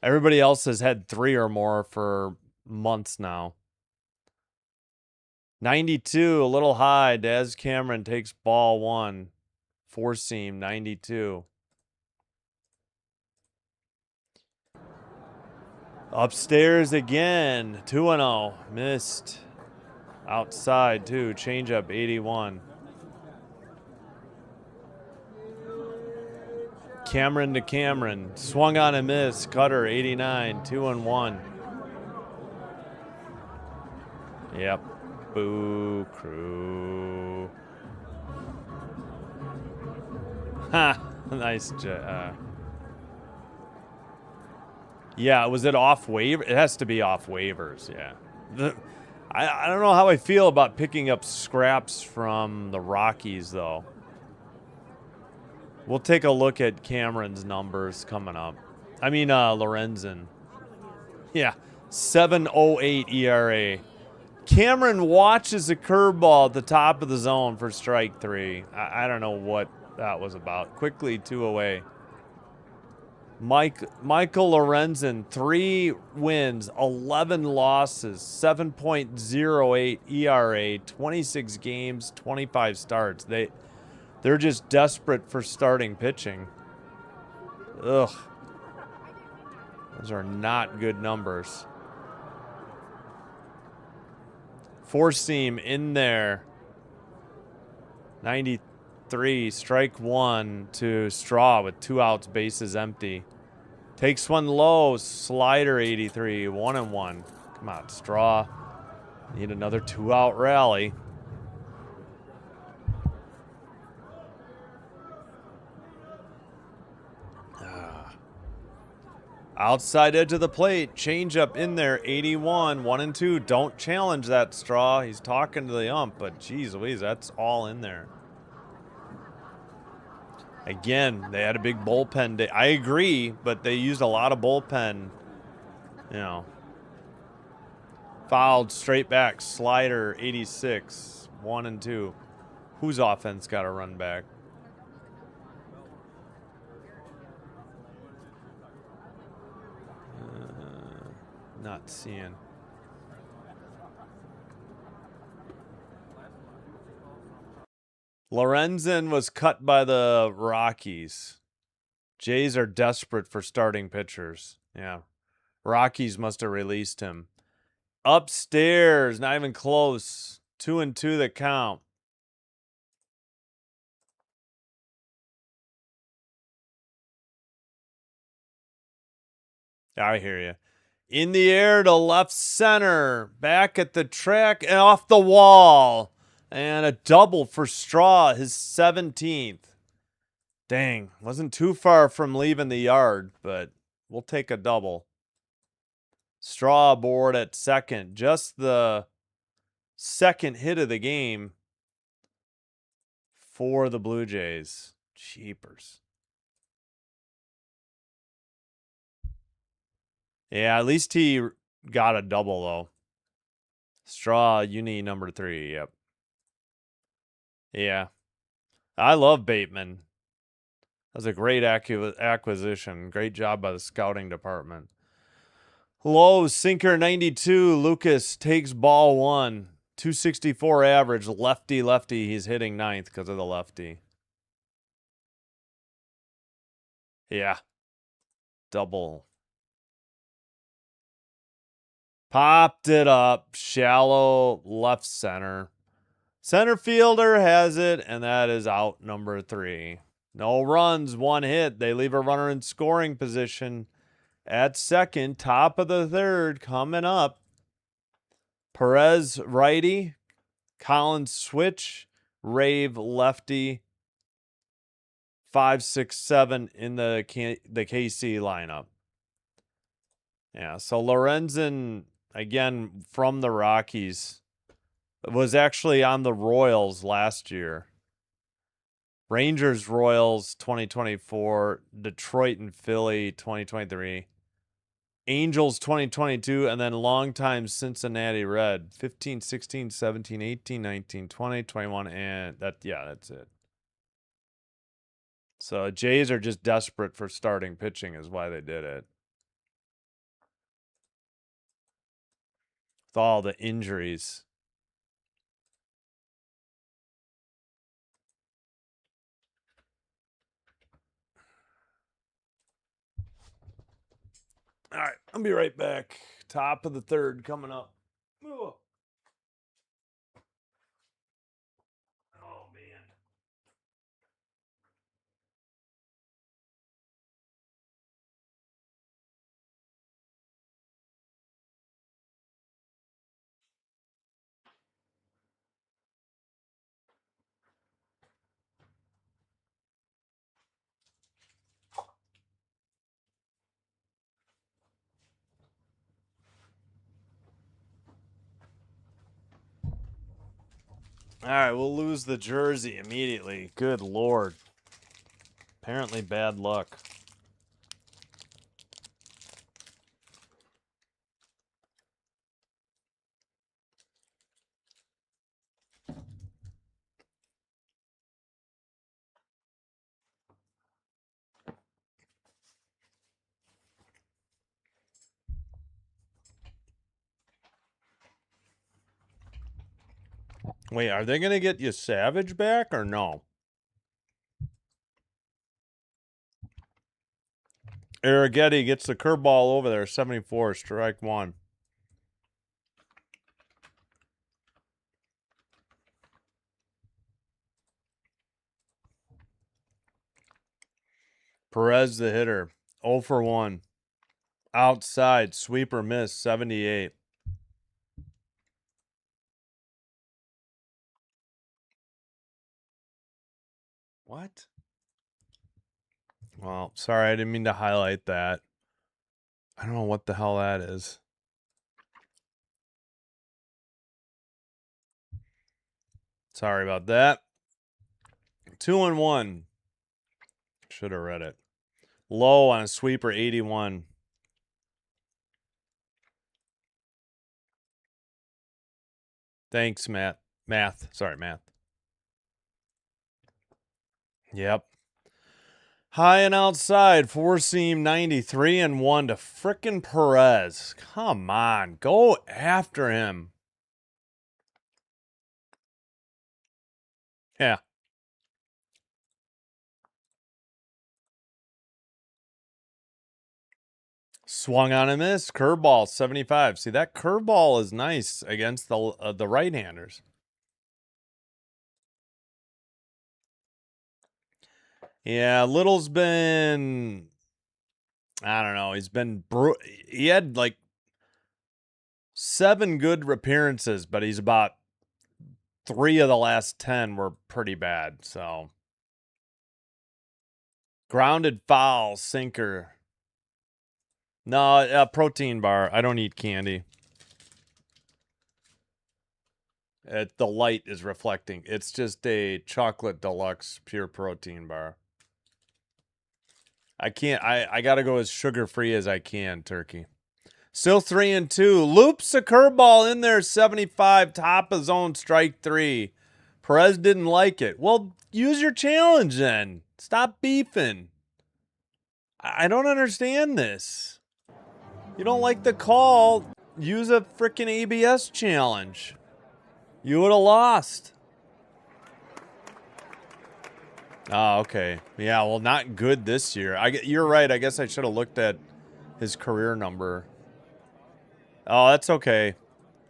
everybody else has had 3 or more for months now. 92, a little high. Daz Cameron takes ball 1. 4-seam, 92. Upstairs again. 2-0. Missed. Outside, too. Changeup, 81. Cameron to Cameron. Swung on a miss. Cutter, 89. 2-1. Yep. Boo, crew. Ha! Nice. Yeah, was it off waiver? It has to be off waivers, yeah. I don't know how I feel about picking up scraps from the Rockies, though. We'll take a look at Cameron's numbers coming up. I mean, Lorenzen. Yeah, 7.08 ERA. Cameron watches a curveball at the top of the zone for strike 3. I don't know what that was about. Quickly, 2 away. Michael Lorenzen, 3 wins, 11 losses, 7.08 ERA, 26 games, 25 starts. They're just desperate for starting pitching. Ugh. Those are not good numbers. 4-seam in there. 93, strike 1 to Straw with 2 outs, bases empty. Takes one low, slider 83, 1-1. Come on, Straw. Need another 2-out rally. Outside edge of the plate, changeup in there, 81, 1-2. Don't challenge that, Straw. He's talking to the ump, but geez Louise, that's all in there. Again, they had a big bullpen day. I agree, but they used a lot of bullpen. Fouled straight back, slider, 86, 1-2. Whose offense got a run back? Not seeing. Lorenzen was cut by the Rockies. Jays are desperate for starting pitchers. Yeah. Rockies must have released him. Upstairs, not even close. 2-2 the count. I hear you. In the air to left center. Back at the track and off the wall. And a double for Straw, his 17th. Dang, wasn't too far from leaving the yard, but we'll take a double. Straw aboard at second. Just the second hit of the game for the Blue Jays. Cheapers. Yeah, at least he got a double, though. Straw, uni number 3. Yep. Yeah. I love Bateman. That's a great acquisition. Great job by the scouting department. Low sinker 92. Lucas takes ball 1. 264 average. Lefty. He's hitting 9th because of the lefty. Yeah. Double. Popped it up. Shallow left center. Center fielder has it, and that is out number 3. No runs, 1 hit. They leave a runner in scoring position at second. Top of the third coming up. Perez righty. Collins switch. Rave lefty. 5, 6, 7 in the KC lineup. Yeah, so Lorenzen, again, from the Rockies, was actually on the Royals last year. Rangers, Royals, 2024. Detroit and Philly, 2023. Angels, 2022. And then longtime Cincinnati Red, 15, 16, 17, 18, 19, 20, 21. And that's it. So Jays are just desperate for starting pitching is why they did it. With all the injuries. All right, I'll be right back. Top of the third coming up. Oh, man. All right, we'll lose the jersey immediately. Good Lord. Apparently bad luck. Wait, are they going to get you Savage back or no? Arrighetti gets the curveball over there. 74, strike 1. Perez the hitter. 0 for 1. Outside, sweeper miss, 78. What? Well, sorry, I didn't mean to highlight that. I don't know what the hell that is. Sorry about that. 2-1. Should have read it. Low on a sweeper, 81. Thanks, Matt. Sorry, Math. Yep. High and outside, 4-seam 93-1 to frickin' Perez. Come on, go after him. Yeah. Swung on a miss. Curveball, 75. See, that curveball is nice against the right-handers. Yeah, Little's been... I don't know. He had like 7 good appearances, but he's about 3 of the last 10 were pretty bad, so... Grounded foul, sinker. No, protein bar. I don't eat candy. The light is reflecting. It's just a chocolate deluxe pure protein bar. I can't. I gotta go as sugar free as I can. Turkey. Still 3-2. Loops a curveball in there. 75 top of zone. Strike 3. Perez didn't like it. Well, use your challenge then. Stop beefing. I don't understand this. You don't like the call. Use a freaking ABS challenge. You would have lost. Oh, okay. Yeah, well, not good this year. You're right. I guess I should have looked at his career number. Oh, that's okay.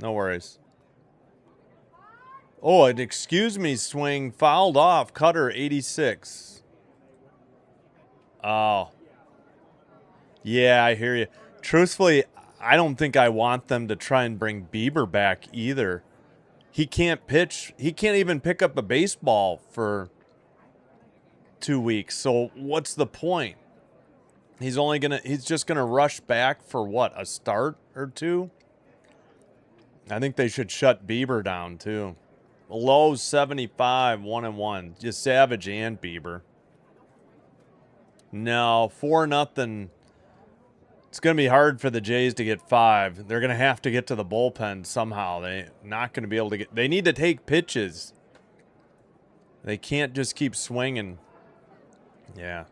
No worries. Oh, an excuse me swing fouled off. Cutter, 86. Oh. Yeah, I hear you. Truthfully, I don't think I want them to try and bring Bieber back either. He can't pitch. He can't even pick up a baseball for 2 weeks. So what's the point? He's just gonna rush back for what, a start or two? I think they should shut Bieber down too. Low 75, 1-1. Just Savage and Bieber. No, 4-0. It's gonna be hard for the Jays to get 5. They're gonna have to get to the bullpen somehow. They're not gonna be able to get. They need to take pitches. They can't just keep swinging. Yeah.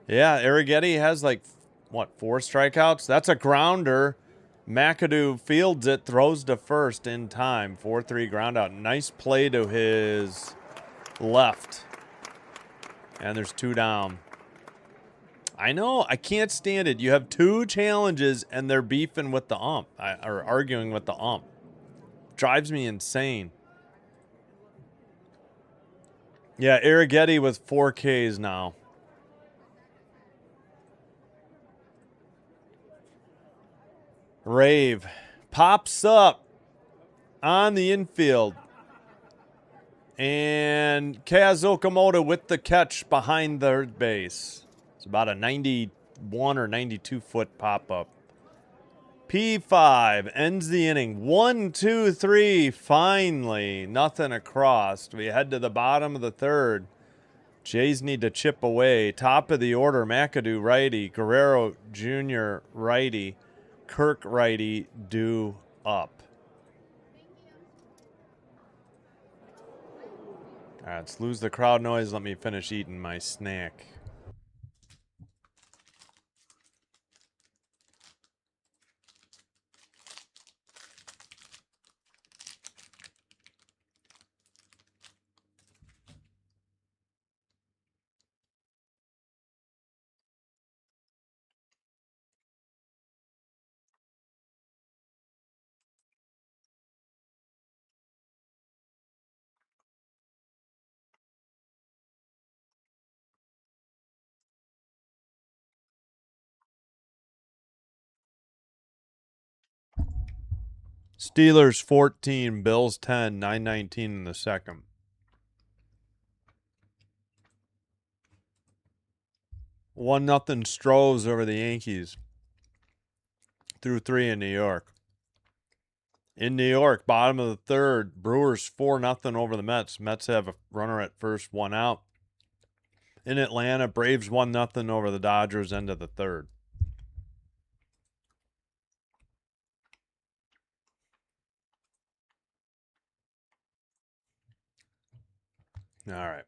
Yeah, Arrighetti has like, what, 4 strikeouts? That's a grounder. McAdoo fields it, throws to first in time. 4-3 ground out. Nice play to his left. And there's 2 down. I know, I can't stand it. You have 2 challenges and they're beefing with the ump, or arguing with the ump. Drives me insane. Yeah, Arrighetti with 4 Ks now. Rave pops up on the infield. And Kaz Okamoto with the catch behind third base. It's about a 91 or 92 foot pop up. P5 ends the inning. 1, 2, 3. Finally, nothing across. We head to the bottom of the third. Jays need to chip away. Top of the order, McAdoo righty, Guerrero Jr. righty, Kirk righty, due up. All right, let's lose the crowd noise. Let me finish eating my snack. Steelers 14, Bills 10, 9:19 in the second. 1-0 Stros over the Yankees. Through 3 in New York. In New York, bottom of the third, Brewers 4-0 over the Mets. Mets have a runner at first, 1 out. In Atlanta, Braves 1-0 over the Dodgers, end of the third. All right.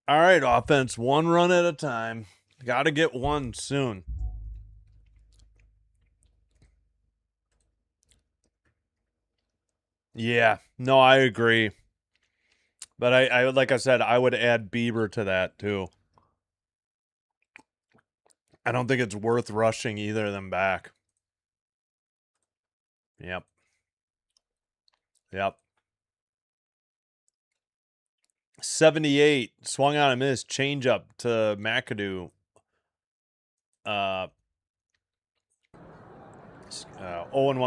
All right, offense, 1 run at a time. Got to get 1 soon. Yeah, no, I agree. But I like I said, I would add Bieber to that too. I don't think it's worth rushing either of them back. Yep. Yep. 78. Swung on a miss. Change up to McAdoo. 0-1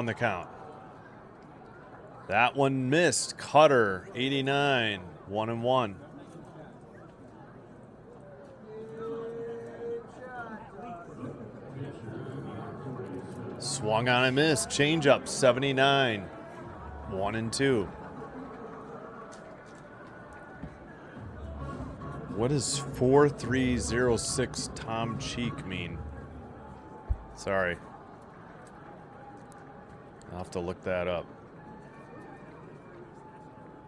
the count. That one missed. Cutter, 89. 1-1. Swung on a miss. Change up, 79. 1-2. What does 4306 Tom Cheek mean? Sorry. I'll have to look that up.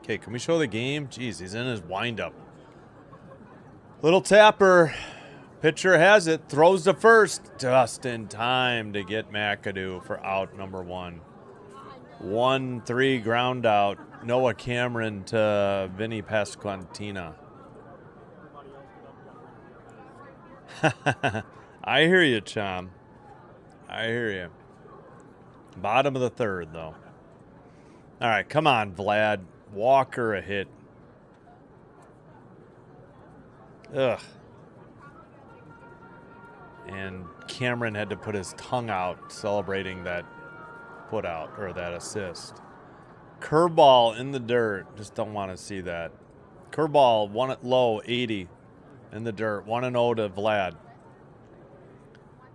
Okay, can we show the game? Jeez, he's in his windup. Little tapper. Pitcher has it. Throws to first. Just in time to get McAdoo for out number 1. 1-3 ground out. Noah Cameron to Vinny Pasquantina. I hear you, Chom. I hear you. Bottom of the third, though. All right, come on, Vlad. Walker a hit. Ugh. And Cameron had to put his tongue out celebrating that put out, or that assist. Curveball in the dirt. Just don't want to see that. Curveball, one at low, 80 in the dirt. 1-0 to Vlad.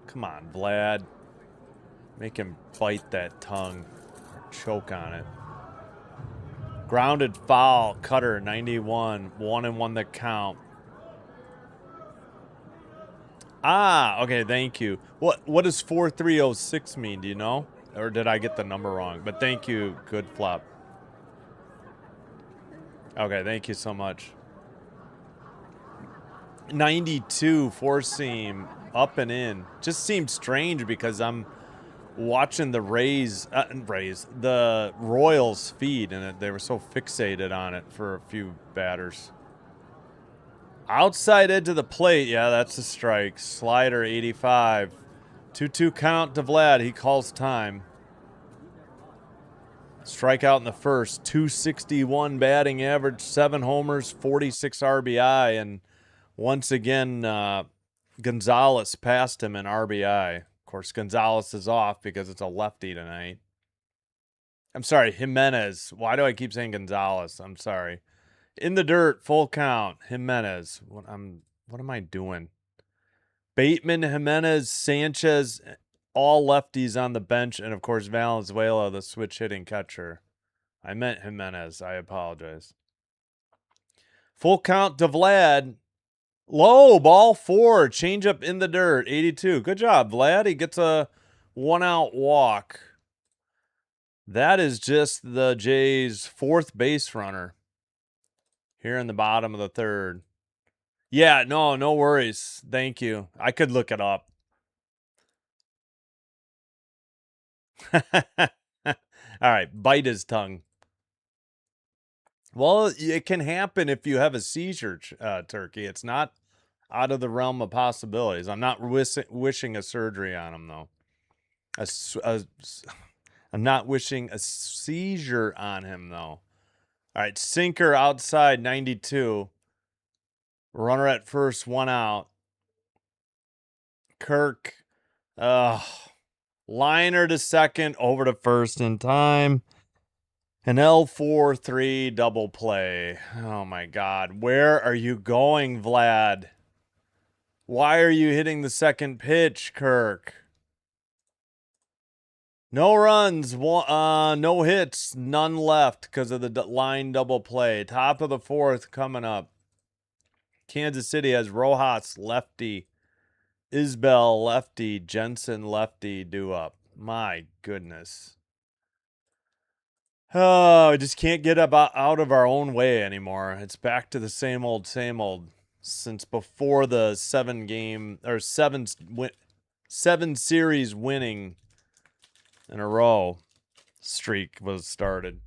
Come on, Vlad. Make him bite that tongue or choke on it. Grounded foul. Cutter, 91. 1-1 the count. Ah, okay, thank you. What does 4306 mean? Do you know? Or did I get the number wrong? But thank you, good flop. Okay, thank you so much. 92 four seam up and in. Just seemed strange because I'm watching the the Royals feed, and they were so fixated on it for a few batters. Outside edge of the plate. Yeah, that's a strike. Slider, 85. 2-2 count to Vlad. He calls time. Strikeout in the first. 261 batting average. 7 homers, 46 RBI. And once again, Gonzalez passed him in RBI. Of course, Gonzalez is off because it's a lefty tonight. I'm sorry, Jimenez. Why do I keep saying Gonzalez? I'm sorry. In the dirt, full count. Jimenez. What am I doing? Bateman, Jimenez, Sanchez, all lefties on the bench, and of course Valenzuela, the switch hitting catcher. I meant Jimenez. I apologize. Full count to Vlad. Low, ball 4. Change up in the dirt. 82. Good job, Vlad. He gets a 1-out walk. That is just the Jays' 4th base runner here in the bottom of the 3rd. Yeah, no worries. Thank you. I could look it up. All right, bite his tongue. Well, it can happen if you have a seizure, Turkey. It's not out of the realm of possibilities. I'm not wishing a surgery on him, though. I'm not wishing a seizure on him, though. All right, sinker outside, 92. Runner at first, 1 out. Kirk, liner to second, over to first in time. An L4-3 double play. Oh my God. Where are you going, Vlad? Why are you hitting the second pitch, Kirk? No runs, no hits, none left because of the line double play. Top of the 4th coming up. Kansas City has Rojas lefty, Isbell lefty, Jensen lefty due up. My goodness. Oh, I just can't get out of our own way anymore. It's back to the same old since before the 7 series winning in a row streak was started.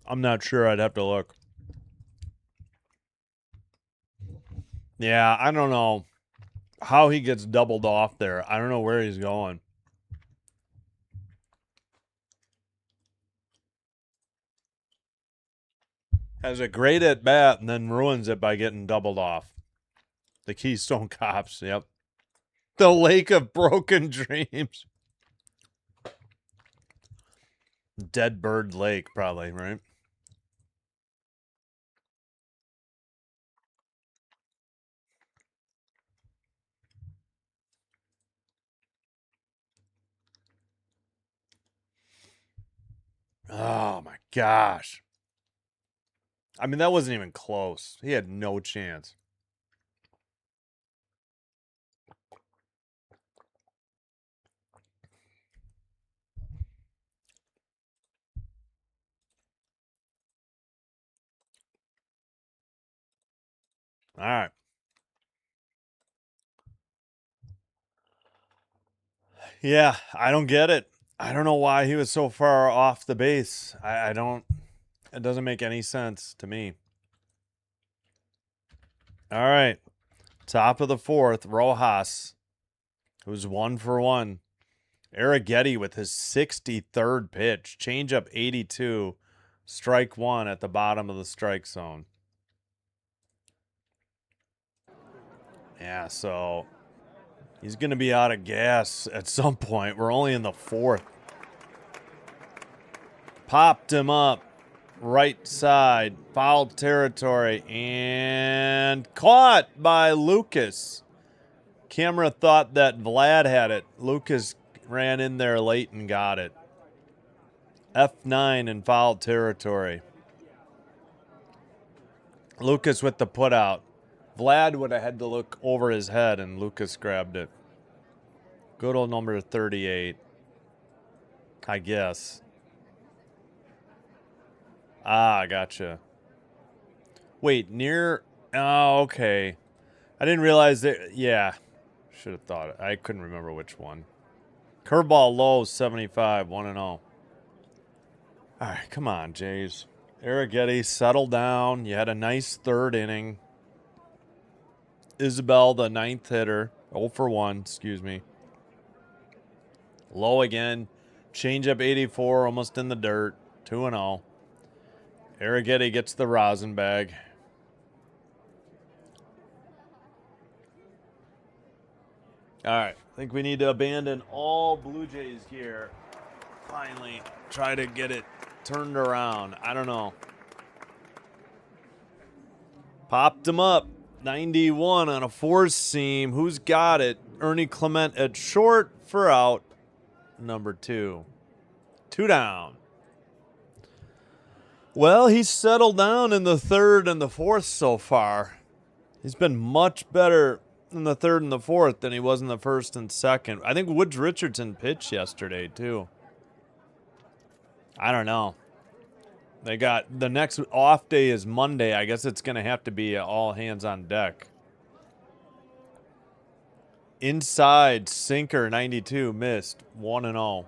I'm not sure. I'd have to look. Yeah, I don't know how he gets doubled off there. I don't know where he's going. Has a great at bat and then ruins it by getting doubled off. The Keystone Cops. Yep. The Lake of Broken Dreams. Dead Bird Lake, probably, right? Oh my gosh. I mean, that wasn't even close. He had no chance. All right. Yeah, I don't get it. I don't know why he was so far off the base. I don't. It doesn't make any sense to me. All right. Top of the fourth, Rojas, who's 1 for 1. Arrighetti with his 63rd pitch. Changeup 82. Strike 1 at the bottom of the strike zone. Yeah, so he's going to be out of gas at some point. We're only in the fourth. Popped him up. Right side. Foul territory. And caught by Lucas. Camera thought that Vlad had it. Lucas ran in there late and got it. F9 in foul territory. Lucas with the putout. Vlad would have had to look over his head, and Lucas grabbed it. Good old number 38. I guess. Ah, gotcha. Wait, near... Oh, okay. I didn't realize that... Yeah. Should have thought it. I couldn't remember which one. Curveball low, 75, 1-0. All right, come on, Jays. Arrighetti, settle down. You had a nice third inning. Isabel, the ninth hitter. 0 for 1, excuse me. Low again. Changeup 84, almost in the dirt. 2-0. Arrighetti gets the rosin bag. All right. I think we need to abandon all Blue Jays gear. Finally, try to get it turned around. I don't know. Popped him up. 91 on a four seam. Who's got it? Ernie Clement at short for out. Number 2. 2 down. Well, he's settled down in the third and the fourth so far. He's been much better in the third and the fourth than he was in the first and second. I think Woods Richardson pitched yesterday, too. I don't know. They got the next off day is Monday. I guess it's going to have to be all hands on deck. Inside sinker 92 missed 1-0.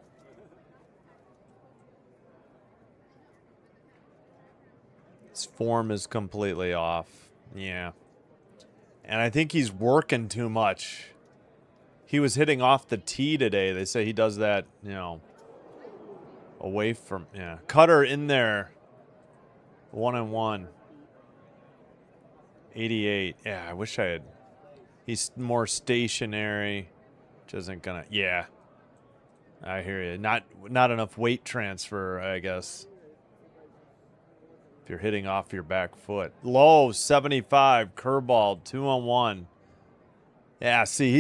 His form is completely off. Yeah. And I think he's working too much. He was hitting off the tee today. They say he does that, you know, away from, yeah. Cutter in there. 1-1. 88. Yeah, I wish I had. He's more stationary. Which isn't gonna. Yeah. I hear you. Not enough weight transfer, I guess. If you're hitting off your back foot. Low 75. Curveball 2-1. Yeah, see,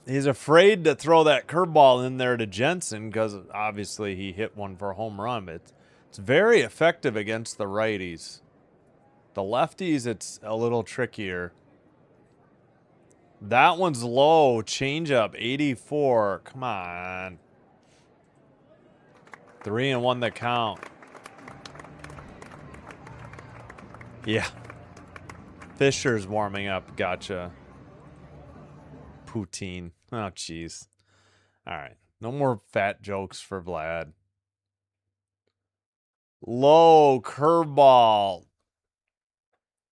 he's afraid to throw that curveball in there to Jensen because obviously he hit one for a home run. But it's very effective against the righties. The lefties, it's a little trickier. That one's low. Changeup, 84. Come on. 3-1 the count. Yeah. Fisher's warming up. Gotcha. Poutine. Oh, jeez. All right. No more fat jokes for Vlad. Low curveball.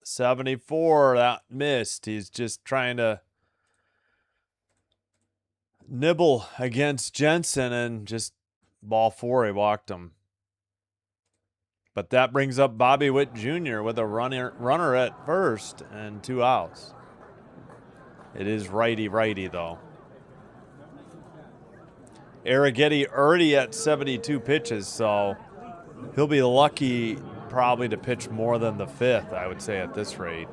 74. That missed. He's just trying to nibble against Jensen and just ball 4. He walked him. But that brings up Bobby Witt Jr. with a runner at first and 2 outs. It is righty-righty, though. Arrighetti already at 72 pitches, so he'll be lucky probably to pitch more than the 5th, I would say, at this rate.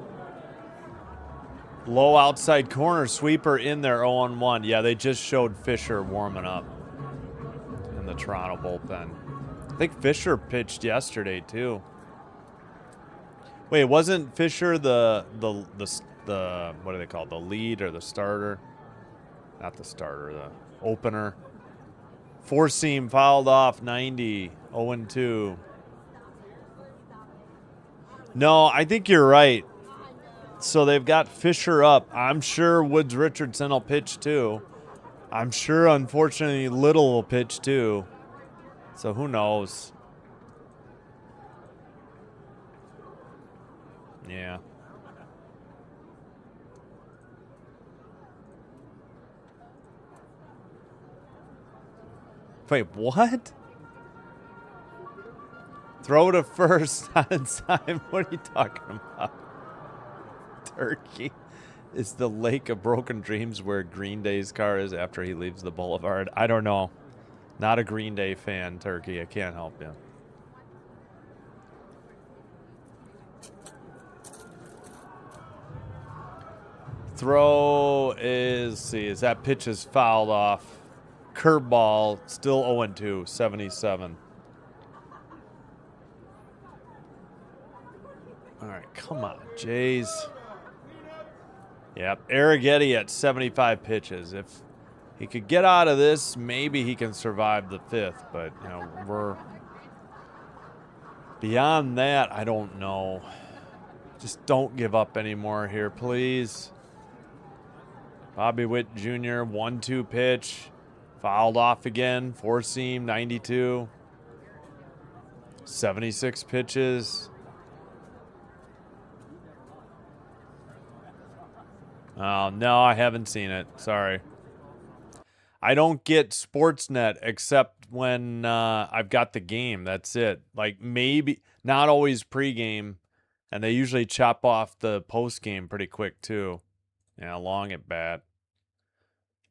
Low outside corner, sweeper in there, 0-1. Yeah, they just showed Fisher warming up in the Toronto bullpen. I think Fisher pitched yesterday, too. Wait, wasn't Fisher the what do they call it? The lead or the starter? Not the starter, the opener. 4-seam fouled off, 90, 0-2. No, I think you're right. So they've got Fisher up. I'm sure Woods Richardson will pitch too. I'm sure, unfortunately, Little will pitch too. So who knows? Yeah. Wait, what? Throw to first, not in time. What are you talking about? Turkey is the lake of broken dreams where Green Day's car is after he leaves the boulevard. I don't know. Not a Green Day fan, Turkey. I can't help you. Throw is, see, is that pitch is fouled off. Curveball, still 0-2, 77. All right, come on, Jays. Yep, Arrighetti at 75 pitches. If he could get out of this, maybe he can survive the 5th. But, you know, we're beyond that, I don't know. Just don't give up anymore here, please. Bobby Witt Jr., 1-2 pitch. Fouled off again, 4-seam, 92. 76 pitches. Oh, no, I haven't seen it. Sorry. I don't get Sportsnet except when I've got the game. That's it. Like, maybe, not always pregame. And they usually chop off the postgame pretty quick, too. Yeah, long at bat.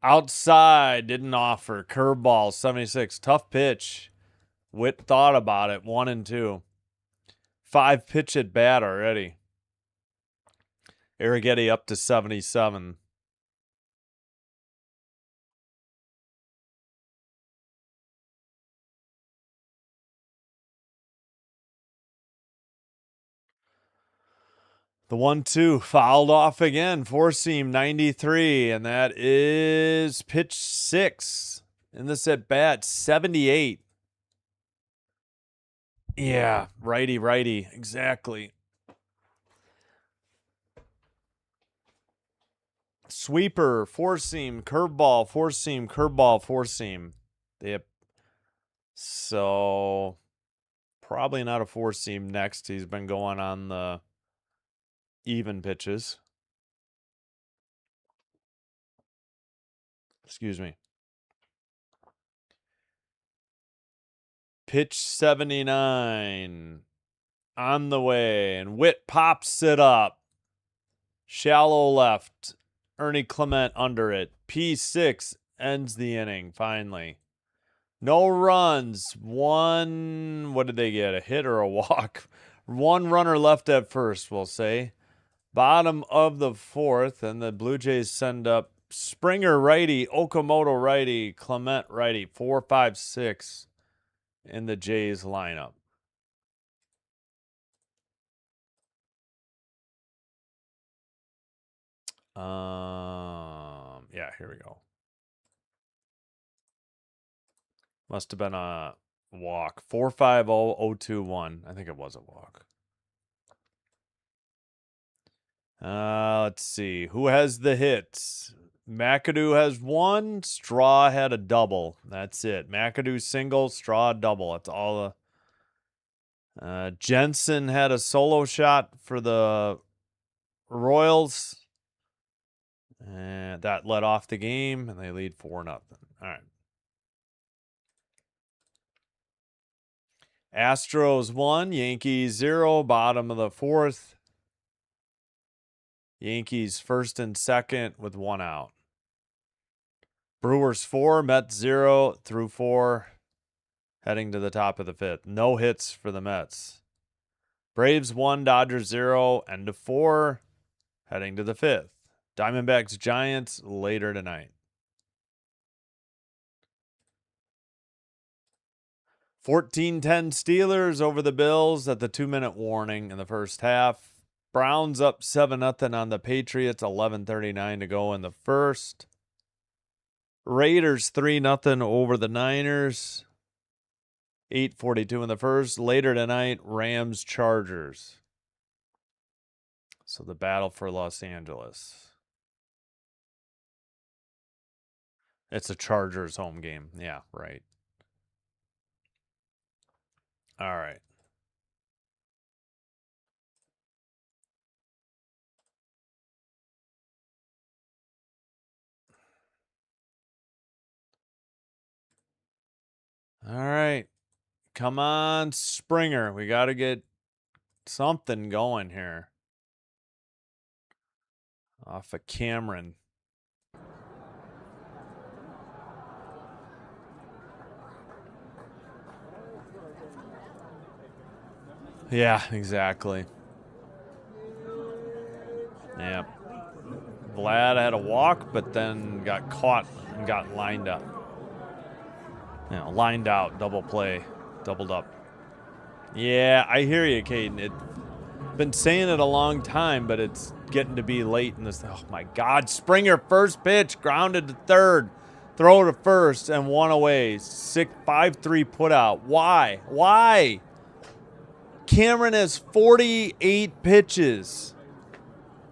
Outside, didn't offer. Curveball, 76. Tough pitch. Witt thought about it. 1-2. 5 pitch at bat already. Arrighetti up to 77. The 1-2 fouled off again. 4-seam, 93. And that is pitch 6 in this at bat, 78. Yeah, righty. Exactly. Sweeper, 4-seam, curveball, 4-seam, curveball, 4-seam. So probably not a 4-seam next. He's been going on the even pitches. Excuse me. Pitch 79 on the way, and Witt pops it up. Shallow left. Ernie Clement under it. P6 ends the inning, finally. No runs. What did they get? A hit or a walk? 1 runner left at first, we'll say. Bottom of the 4th, and the Blue Jays send up Springer righty, Okamoto righty, Clement righty. 4, 5, 6 in the Jays lineup. Yeah, here we go. Must have been a walk. 4-5-0-0-2-1. I think it was a walk. Let's see. Who has the hits? McAdoo has 1. Straw had a double. That's it. McAdoo single, Straw double. That's all Jensen had a solo shot for the Royals. And that led off the game, and they lead 4-0. All right. Astros 1, Yankees 0, bottom of the 4th. Yankees first and second with 1 out. Brewers 4, Mets 0 through 4, heading to the top of the 5th. No hits for the Mets. Braves 1, Dodgers 0, end of 4, heading to the 5th. Diamondbacks Giants later tonight. 14-10 Steelers over the Bills at the 2-minute warning in the first half. Browns up 7-0 on the Patriots, 11:39 to go in the first. Raiders 3-0 over the Niners, 8:42 in the first. Later tonight, Rams Chargers. So the battle for Los Angeles. It's a Chargers home game. Yeah, right. All right. All right. Come on, Springer. We got to get something going here. Off of Cameron. Yeah, exactly. Yeah. Vlad had a walk, but then got caught and got lined up. Lined out, double play, doubled up. Yeah, I hear you, Caden. Been saying it a long time, but it's getting to be late in this. Oh my God! Springer first pitch, grounded to third, throw to first, and 1 away. 5-3 put out. Why? Why? Cameron has 48 pitches.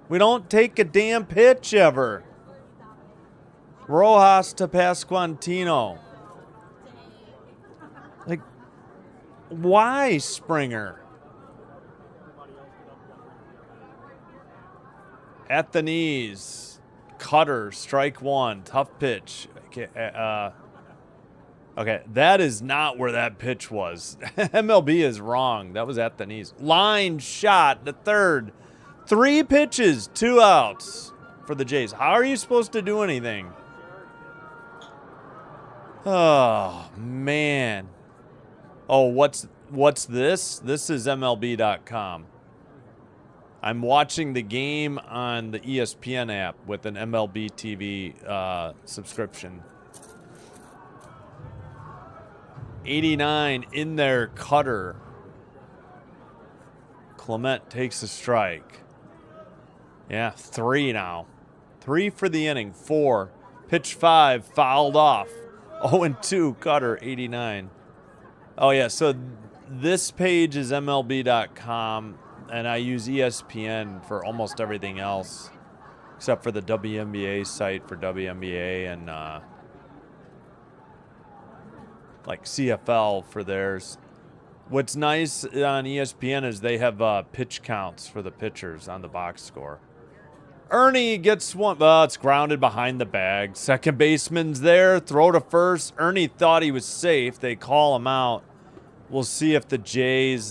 We don't take a damn pitch ever. Rojas to Pasquantino. Like, why, Springer? At the knees. Cutter, strike 1. Tough pitch. Okay, that is not where that pitch was. MLB is wrong. That was at the knees. Line shot to third. 3 pitches, 2 outs for the Jays. How are you supposed to do anything? Oh, man. Oh, what's this? This is MLB.com. I'm watching the game on the ESPN app with an MLB TV subscription. 89 in there, Cutter. Clement takes a strike. Yeah, 3 now. 3 for the inning, 4. Pitch 5, fouled off. 0-2, Cutter, 89. Oh, yeah, so this page is MLB.com, and I use ESPN for almost everything else, except for the WNBA site for WNBA and like CFL for theirs. What's nice on ESPN is they have pitch counts for the pitchers on the box score. Ernie gets one. It's grounded behind the bag. Second baseman's there. Throw to first. Ernie thought he was safe. They call him out. We'll see if the Jays,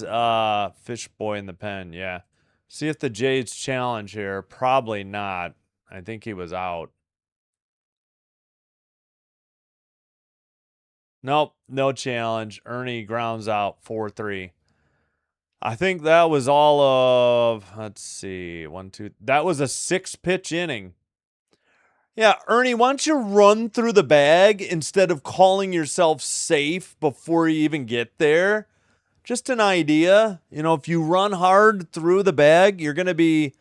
fish boy in the pen, yeah. See if the Jays challenge here. Probably not. I think he was out. Nope, no challenge. Ernie grounds out 4-3. I think that was all of, let's see, 1, 2. That was a 6-pitch inning. Yeah, Ernie, why don't you run through the bag instead of calling yourself safe before you even get there? Just an idea. If you run hard through the bag, you're going to be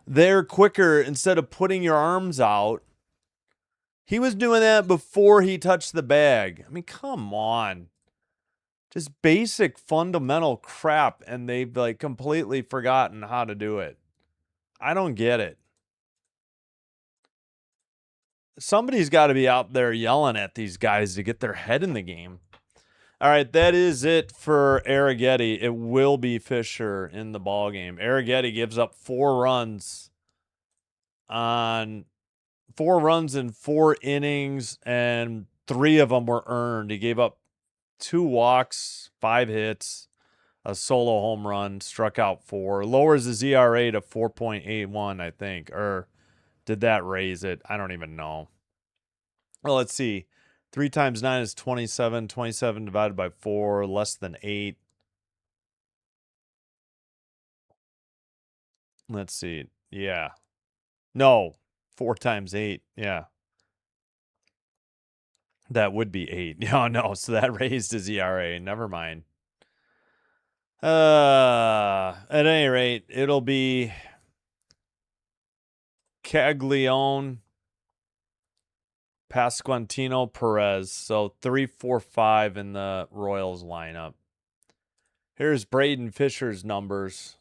there quicker instead of putting your arms out. He was doing that before he touched the bag. I mean, come on. Just basic fundamental crap, and they've completely forgotten how to do it. I don't get it. Somebody's got to be out there yelling at these guys to get their head in the game. All right, that is it for Arrighetti. It will be Fisher in the ball game. Arrighetti gives up 4 runs in 4 innings, and 3 of them were earned. He gave up 2 walks, 5 hits, a solo home run, struck out 4. Lowers his ERA to 4.81, I think. Or did that raise it? I don't even know. Well, let's see. 3 times 9 is 27. 27 divided by 4, less than 8. Let's see. Yeah. No. 4 times 8. Yeah. That would be 8. Oh, no. So that raised his ERA. Never mind. At any rate, it'll be Caglione, Pasquantino, Perez. So 3, 4, 5 in the Royals lineup. Here's Braden Fisher's numbers.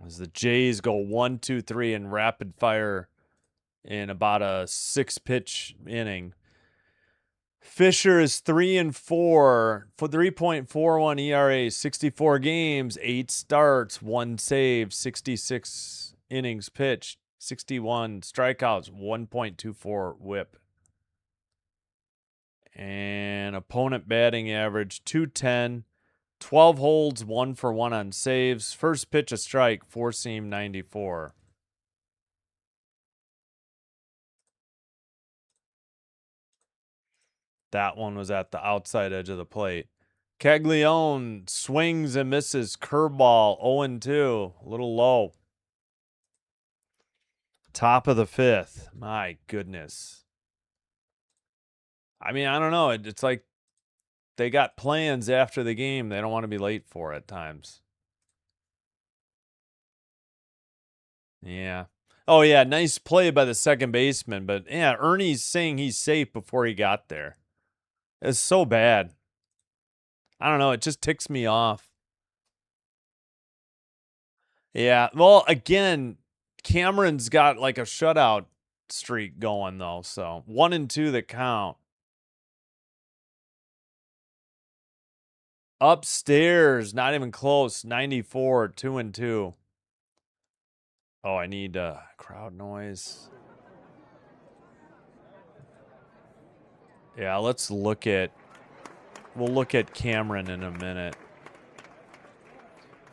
As the Jays go 1, 2, 3 in rapid fire in about a 6-pitch inning. Fisher is 3 and 4 for 3.41 ERA, 64 games, 8 starts, 1 save, 66 innings pitched, 61 strikeouts, 1.24 WHIP. And opponent batting average 210, 12 holds, 1 for 1 on saves. First pitch a strike, 4-seam 94. That one was at the outside edge of the plate. Caglione swings and misses. Curveball, 0-2. A little low. Top of the 5th. My goodness. I mean, I don't know. It's like they got plans after the game they don't want to be late for at times. Yeah. Oh, yeah. Nice play by the second baseman. But, yeah, Ernie's saying he's safe before he got there. It's so bad. I don't know. It just ticks me off. Yeah. Well, again, Cameron's got like a shutout streak going, though. So 1 and 2 that count. Upstairs, not even close. 94, 2 and 2. Oh, I need crowd noise. Yeah, we'll look at Cameron in a minute.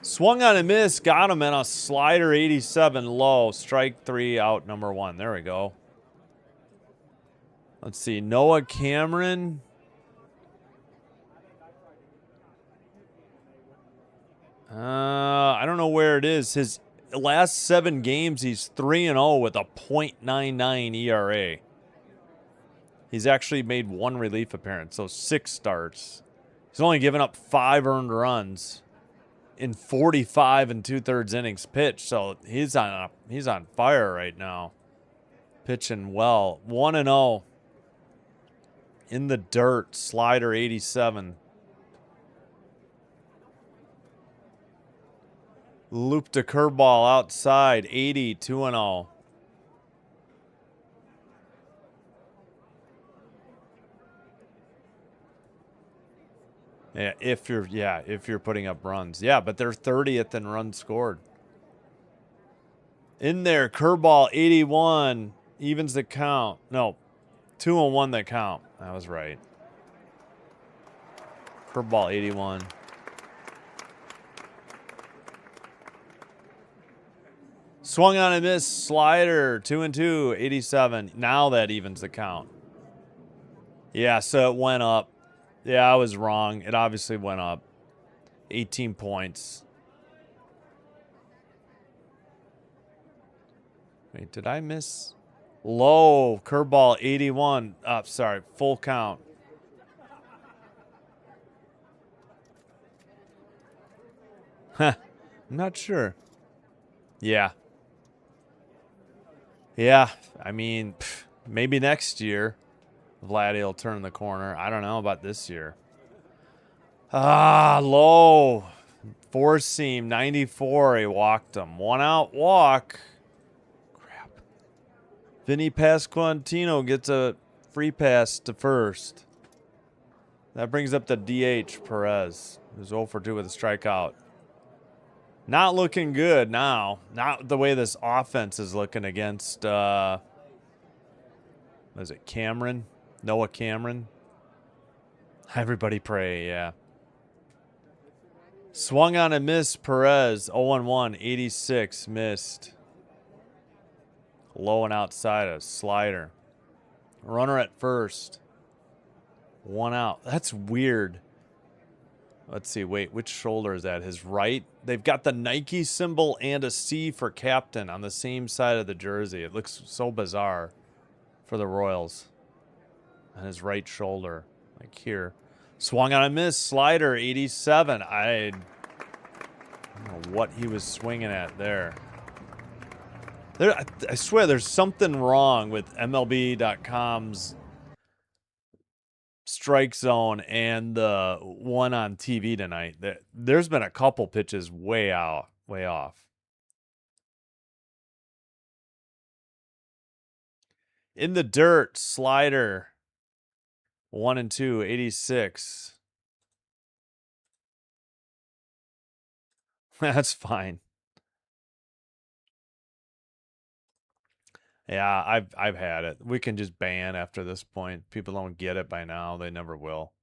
Swung on a miss, got him in a slider 87 low. Strike 3, out number 1. There we go. Let's see. Noah Cameron. I don't know where it is. His last 7 games, he's 3-0 with a .99 ERA. He's actually made 1 relief appearance, so 6 starts. He's only given up 5 earned runs in 45 and 2/3 innings pitched, so he's on fire right now. Pitching well. 1-0 in the dirt. Slider 87. Looped a curveball outside. 80, 2-0. Yeah, if you're putting up runs. Yeah, but they're 30th in runs scored. In there, curveball 81 evens the count. No, 2-1 that count. I was right. Curveball 81. Swung on a miss, slider 2-2, 87. Now that evens the count. Yeah, so it went up. Yeah, I was wrong. It obviously went up. 18 points. Wait, did I miss? Low. Curveball 81. Sorry. Full count. Huh. I'm not sure. Yeah. Yeah. I mean, maybe next year Vladdy will turn the corner. I don't know about this year. Low. 4-seam, 94. He walked him. 1 out walk. Crap. Vinny Pasquantino gets a free pass to first. That brings up the DH, Perez, who's 0 for 2 with a strikeout. Not looking good now. Not the way this offense is looking against, what is it, Cameron? Noah Cameron? Everybody pray, yeah. Swung on a miss, Perez, 0-1, 86, missed. Low and outside, a slider. Runner at first. 1 out. That's weird. Let's see, wait, which shoulder is that? His right? They've got the Nike symbol and a C for captain on the same side of the jersey. It looks so bizarre for the Royals. On his right shoulder, like here. Swung on a miss, slider, 87. I don't know what he was swinging at there. I swear there's something wrong with MLB.com's strike zone and the one on TV tonight. There's been a couple pitches way off. In the dirt, slider, 1-2, 86. That's fine. Yeah, I've had it. We can just ban after this point. People don't get it by now. They never will.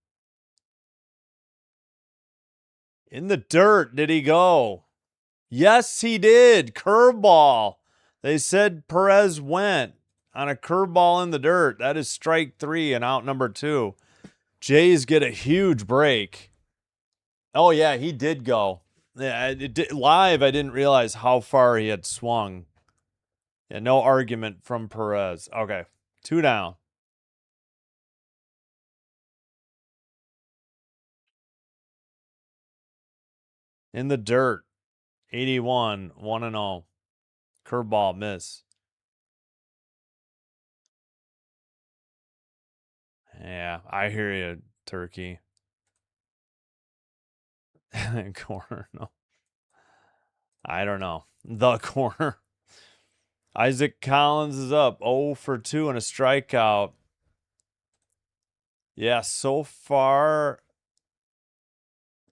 In the dirt, did he go? Yes, he did. Curveball. They said Perez went on a curveball in the dirt. That is strike 3 and out number 2. Jays get a huge break. Oh, yeah, he did go. Yeah, live, I didn't realize how far he had swung. Yeah, no argument from Perez. Okay, 2 down. In the dirt, 81, 1-0. Curveball, miss. Yeah, I hear you, Turkey. Corner, no. I don't know. The corner. Isaac Collins is up 0 for 2 and a strikeout. Yeah, so far,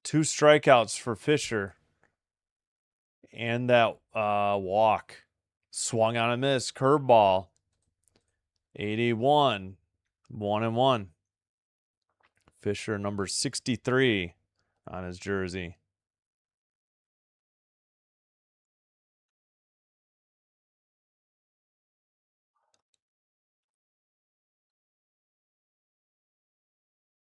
2 strikeouts for Fisher. And that walk. Swung on a miss. Curveball. 81. 1-1. Fisher, number 63 on his jersey.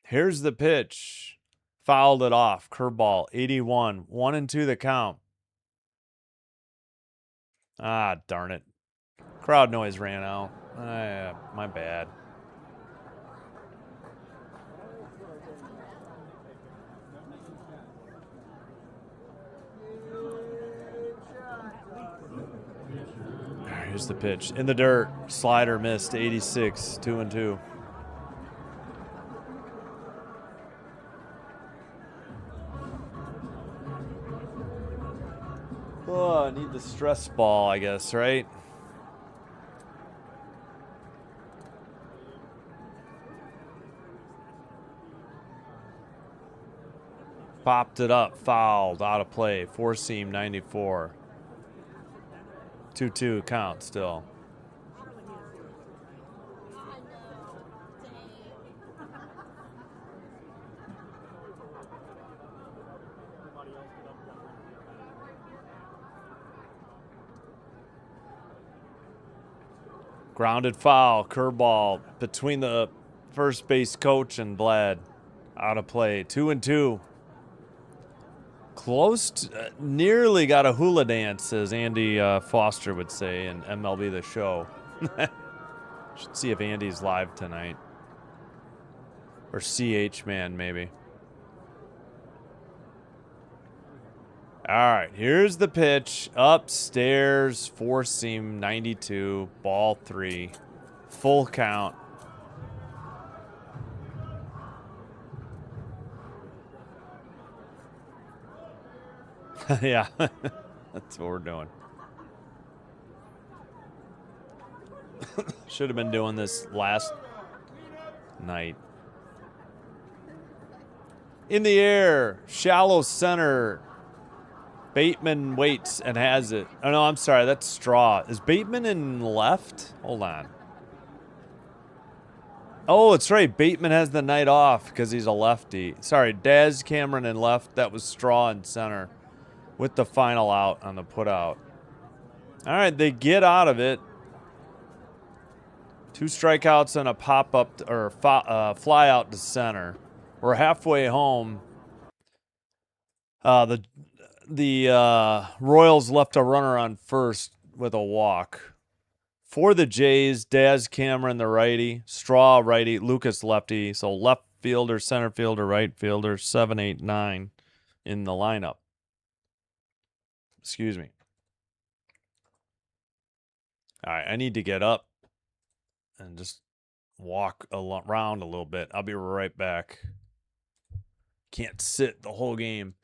Here's the pitch. Fouled it off. Curveball. 81. 1-2 the count. Ah, darn it. Crowd noise ran out. My bad. Here's the pitch. In the dirt. Slider missed. 86. 2-2. Oh, I need the stress ball, I guess, right? Popped it up, fouled, out of play. 4-seam, 94. 2-2 count still. Grounded foul, curveball between the first base coach and Vlad. Out of play. 2-2. Close to, nearly got a hula dance, as Andy Foster would say in MLB The Show. Should see if Andy's live tonight. Or CH Man, maybe. All right, here's the pitch. Upstairs, 4-seam, 92, ball 3. Full count. Yeah, that's what we're doing. Should have been doing this last night. In the air, shallow center. Bateman waits and has it. Oh, no, I'm sorry. That's Straw. Is Bateman in left? Hold on. Oh, it's right. Bateman has the night off because he's a lefty. Sorry, Daz Cameron in left. That was Straw in center with the final out on the put out. All right, they get out of it. 2 strikeouts and a pop-up or fly out to center. We're halfway home. The Royals left a runner on first with a walk. For the Jays, Daz Cameron, the righty, Straw, righty, Lucas, lefty. So left fielder, center fielder, right fielder, 7, 8, 9 in the lineup. Excuse me. All right, I need to get up and just walk around a little bit. I'll be right back. Can't sit the whole game.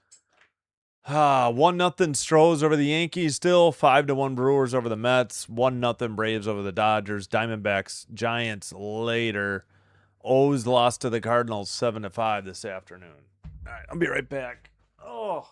1-0 Stros over the Yankees still. 5-1 Brewers over the Mets. 1-0 Braves over the Dodgers. Diamondbacks, Giants later. O's lost to the Cardinals 7-5 this afternoon. All right, I'll be right back. Oh.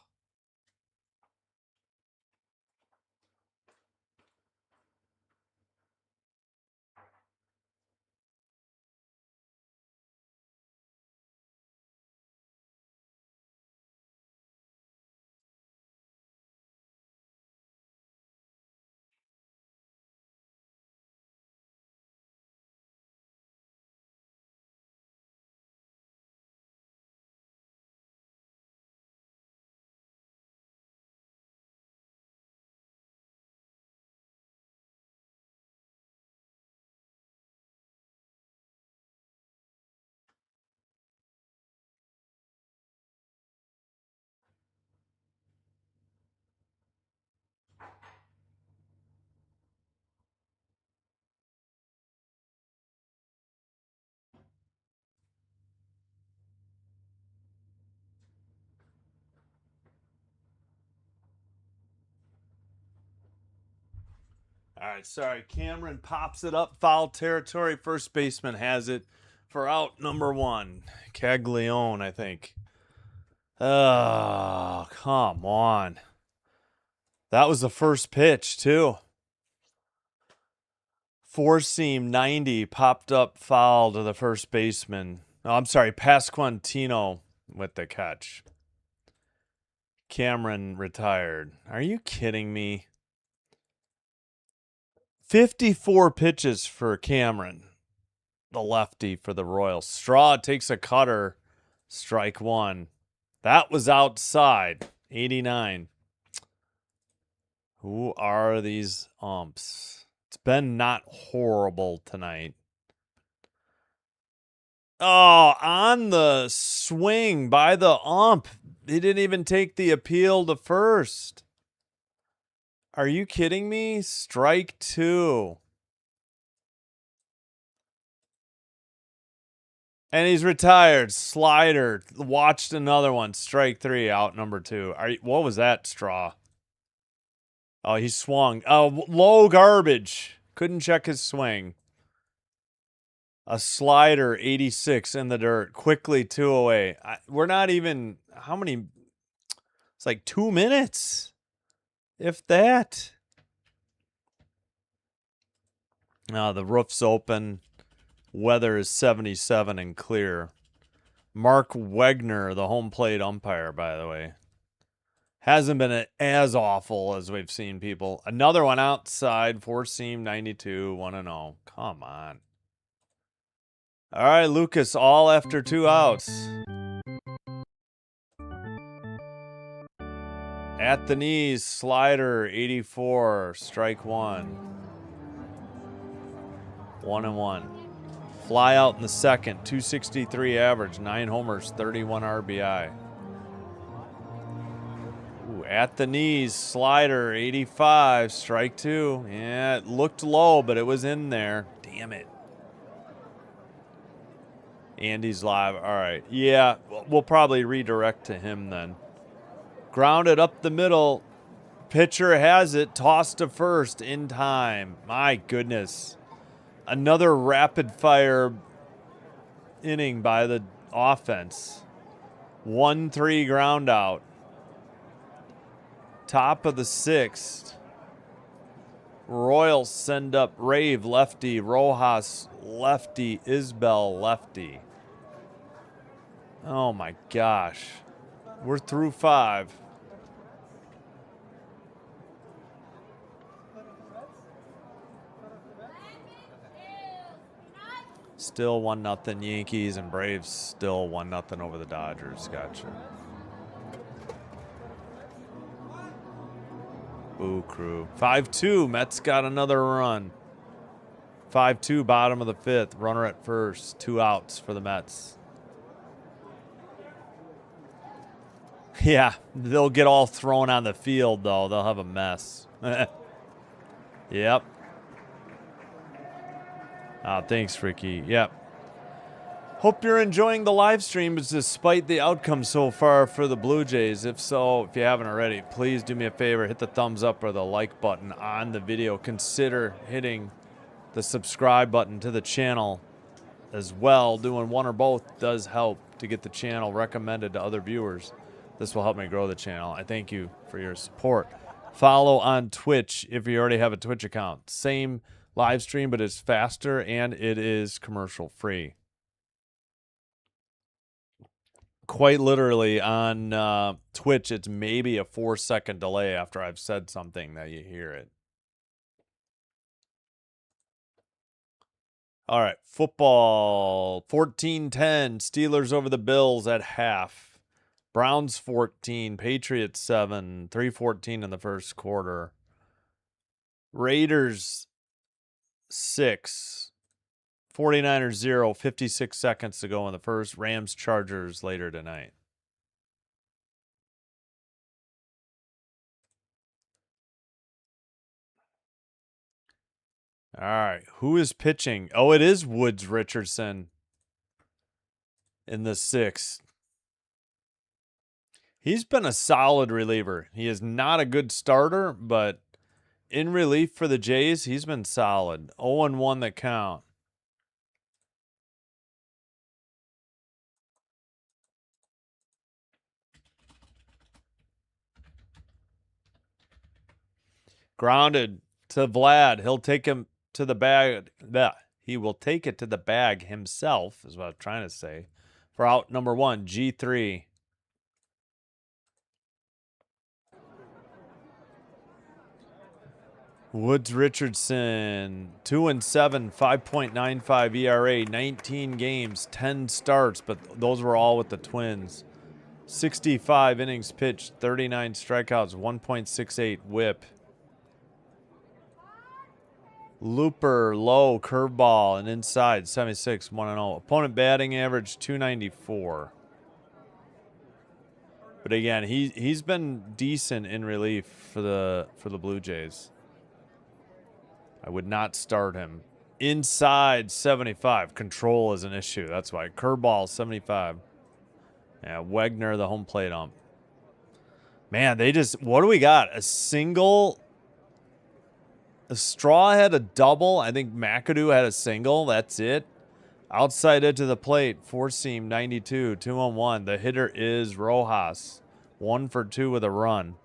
All right, sorry. Cameron pops it up. Foul territory. First baseman has it for out number 1. Caglione, I think. Oh, come on. That was the first pitch, too. 4-seam 90 popped up foul to the first baseman. Oh, I'm sorry. Pasquantino with the catch. Cameron retired. Are you kidding me? 54 pitches for Cameron, the lefty for the Royals. Straw takes a cutter, strike 1. That was outside, 89. Who are these umps? It's been not horrible tonight. Oh, on the swing by the ump. He didn't even take the appeal to first. Are you kidding me? Strike 2. And he's retired. Slider. Watched another one. Strike 3, out number 2. What was that, Straw? Oh, he swung. Oh, low garbage. Couldn't check his swing. A slider, 86 in the dirt. Quickly 2 away. We're not even... How many... It's like 2 minutes. If that. The roof's open. Weather is 77 and clear. Mark Wegner, the home plate umpire, by the way. Hasn't been as awful as we've seen people. Another one outside. 4-seam, 92, 1-0. Come on. All right, Lucas, all after 2 outs. At the knees, slider, 84, strike 1. 1-1. Fly out in the second, 263 average, 9 homers, 31 RBI. Ooh, at the knees, slider, 85, strike 2. Yeah, it looked low, but it was in there. Damn it. Andy's live. All right. Yeah, we'll probably redirect to him then. Grounded up the middle. Pitcher has it. Tossed to first in time. My goodness. Another rapid fire inning by the offense. 1-3 ground out. Top of the 6th. Royals send up Rave, lefty. Rojas, lefty. Isbell, lefty. Oh my gosh. We're through 5. Still 1-0 Yankees, and Braves still 1-0 over the Dodgers. Gotcha. Boo crew. 5-2. Mets got another run. 5-2, bottom of the 5th. Runner at first. 2 outs for the Mets. Yeah, they'll get all thrown on the field, though. They'll have a mess. Yep. Thanks, Ricky. Yep. Hope you're enjoying the live streams despite the outcome so far for the Blue Jays. If so, if you haven't already, please do me a favor. Hit the thumbs up or the like button on the video. Consider hitting the subscribe button to the channel as well. Doing one or both does help to get the channel recommended to other viewers. This will help me grow the channel. I thank you for your support. Follow on Twitch if you already have a Twitch account. Same live stream, but it's faster and it is commercial free. Quite literally on Twitch, it's maybe a 4-second delay after I've said something that you hear it. All right, football, 14-10, Steelers over the Bills at half. Browns 14, Patriots 7, 3-14 in the first quarter. Raiders 6, 49ers 0, 56 seconds to go in the first. Rams Chargers later tonight. All right, who is pitching? Oh, it is Woods Richardson in the 6th. He's been a solid reliever. He is not a good starter, but in relief for the Jays, he's been solid. 0-1 the count. Grounded to Vlad. He'll take him to the bag. He will take it to the bag himself, is what I'm trying to say. For out number 1, G3. Woods Richardson, 2-7, 5.95 ERA, 19 games, 10 starts, but those were all with the Twins. 65 innings pitched, 39 strikeouts, 1.68 whip. Looper, low, curveball, and inside, 76, 1-0. Opponent batting average, 294. But again, he's been decent in relief for the Blue Jays. I would not start him. Inside, 75. Control is an issue. That's why. Curveball, 75. Yeah, Wegner, the home plate ump. Man, they just... What do we got? A single... Straw had a double. I think McAdoo had a single. That's it. Outside edge of the plate. Four seam, 92. 2-1. The hitter is Rojas. 1 for 2 with a run.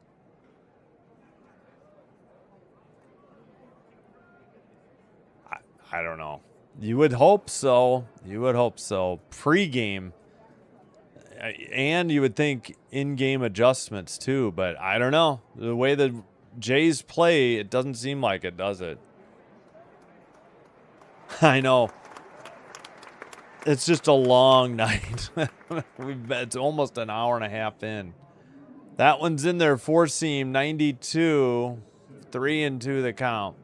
I don't know. You would hope so. You would hope so. Pre-game. And you would think in-game adjustments too. But I don't know. The way the Jays play, it doesn't seem like it, does it? I know. It's just a long night. It's almost an hour and a half in. That one's in there. Four seam, 92. 3-2 the count.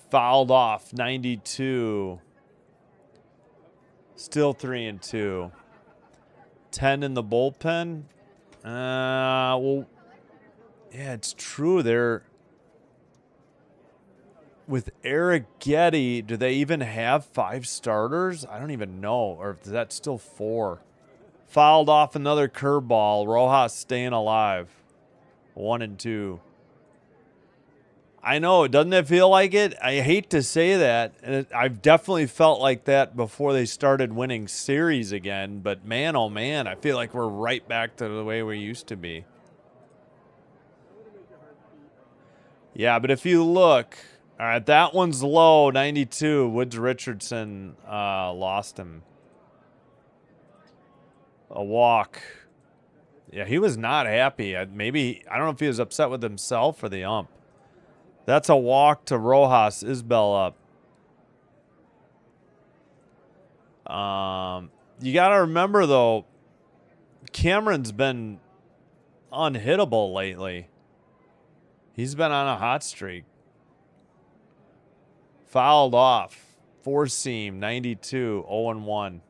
Fouled off, 92. Still 3-2. 10 in the bullpen. Well, yeah, it's true. They're with Eric Getty. Do they even have 5 starters? I don't even know. Or is that still 4? Fouled off another curveball. Rojas staying alive. 1-2. I know, doesn't it feel like it? I hate to say that. And I've definitely felt like that before they started winning series again. But man, oh man, I feel like we're right back to the way we used to be. Yeah, but if you look, all right, that one's low, 92. Woods Richardson lost him. A walk. Yeah, he was not happy. Maybe, I don't know if he was upset with himself or the ump. That's a walk to Rojas. Isbell up. You got to remember, though, Cameron's been unhittable lately. He's been on a hot streak. Fouled off. Four seam, 92, 0-1.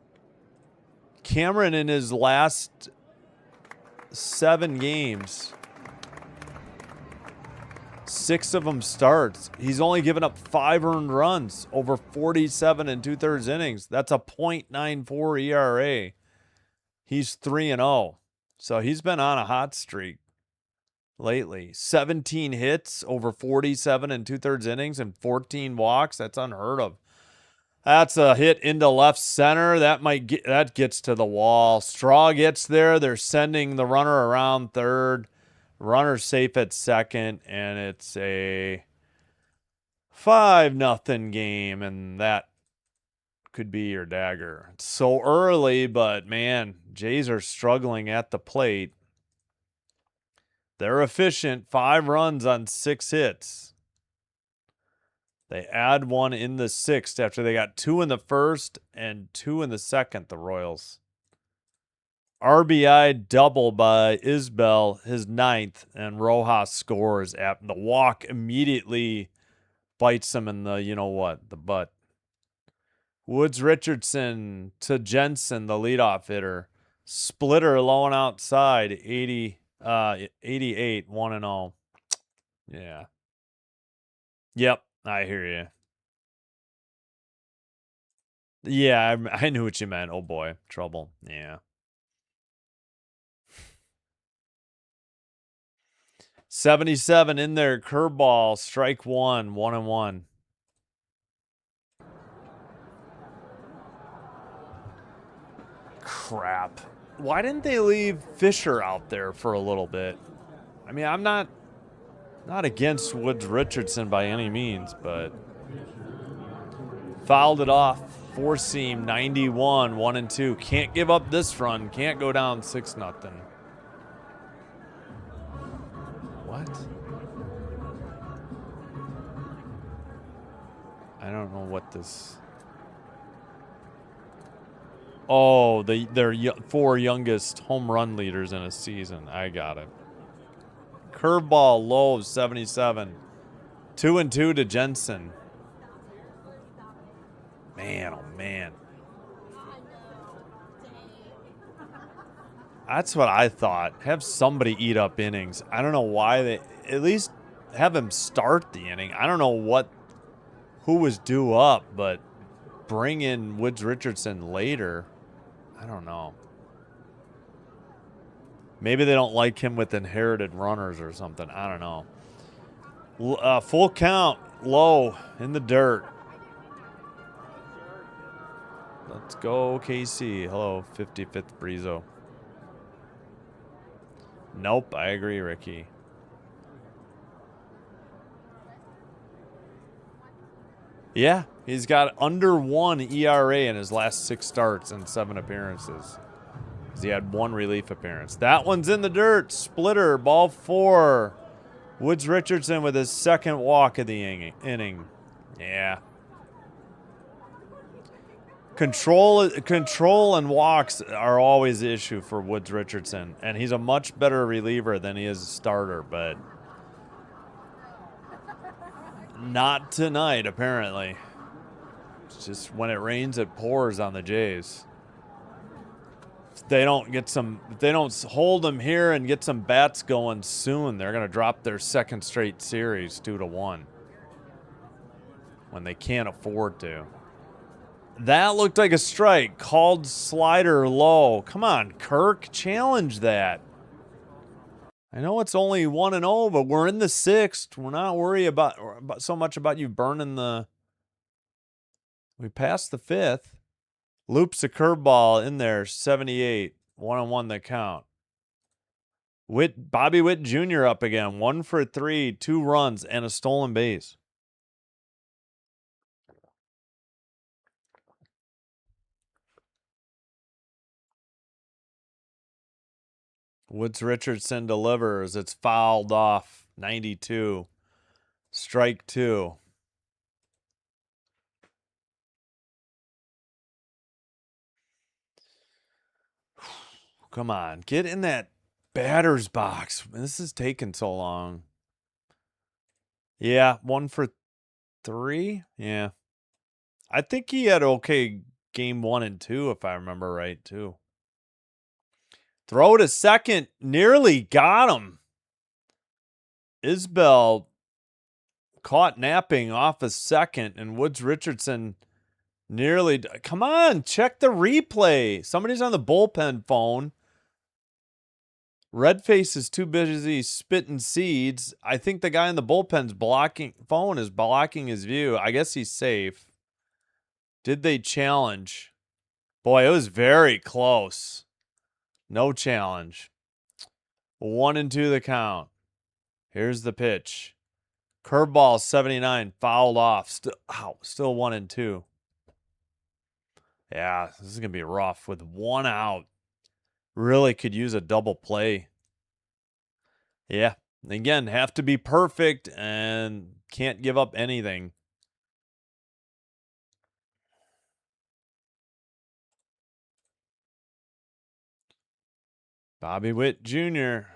Cameron in his last 7 games, 6 of them starts. He's only given up 5 earned runs over 47 2/3 innings. That's a .94 ERA. He's 3-0. So he's been on a hot streak lately. 17 hits over 47 2/3 innings and 14 walks. That's unheard of. That's a hit into left center. That gets to the wall. Straw gets there. They're sending the runner around third. Runner safe at second, and it's a 5-0 game, and that could be your dagger. It's so early, but man, Jays are struggling at the plate. They're efficient. 5 runs on 6 hits. They add 1 in the 6th after they got 2 in the 1st and 2 in the 2nd, the Royals. RBI double by Isbell, his 9th, and Rojas scores. The walk immediately bites him in the, the butt. Woods Richardson to Jensen, the leadoff hitter. Splitter low and outside, 88, 1-0. Yeah. Yep, I hear you. Yeah, I knew what you meant. Oh boy, trouble. Yeah. 77 in there, curveball, strike 1, 1-1. Crap. Why didn't they leave Fisher out there for a little bit? I mean, I'm not against Woods Richardson by any means, but fouled it off. 4-seam, 91, 1-2. Can't give up this run. Can't go down 6-0. What? I don't know what this... Oh, their 4 youngest home run leaders in a season. I got it. Curveball, low, 77. 2-2 to Jensen. Man, oh man. That's what I thought. Have somebody eat up innings. I don't know why they... At least have him start the inning. I don't know who was due up, but bring in Woods Richardson later. I don't know. Maybe they don't like him with inherited runners or something. I don't know. Full count, low, in the dirt. Let's go, KC. Hello, 55th Brizo. Nope, I agree, Ricky. Yeah, he's got under 1 ERA in his last 6 starts and 7 appearances. He had 1 relief appearance. That one's in the dirt. Splitter, ball 4. Woods Richardson with his 2nd walk of the inning. Yeah. Control and walks are always the issue for Woods Richardson, and he's a much better reliever than he is a starter, but not tonight, apparently. It's just when it rains, it pours on the Jays. If they don't hold them here and get some bats going soon, they're going to drop their 2nd straight series 2-1 when they can't afford to. That looked like a strike. Called slider low. Come on, Kirk. Challenge that. I know it's only 1-0, but we're in the 6th. We're not worried about so much about you burning the... We passed the 5th. Loops a curveball in there. 78. 1-1 the count. Bobby Witt Jr. up again. 1 for 3. 2 runs and a stolen base. Woods Richardson delivers. It's fouled off. 92. Strike 2. Come on. Get in that batter's box. This is taking so long. Yeah. 1 for 3. Yeah. I think he had okay game 1 and 2, if I remember right, too. Throw to second. Nearly got him. Isbell caught napping off a second, and Woods Richardson nearly... Come on, check the replay. Somebody's on the bullpen phone. Redface is too busy spitting seeds. I think the guy in the bullpen's phone is blocking his view. I guess he's safe. Did they challenge? Boy, it was very close. No challenge. 1-2 the count. Here's the pitch. Curveball 79, fouled off. Still 1-2. Yeah, this is going to be rough with 1 out. Really could use a double play. Yeah, again, have to be perfect and can't give up anything. Bobby Witt Jr.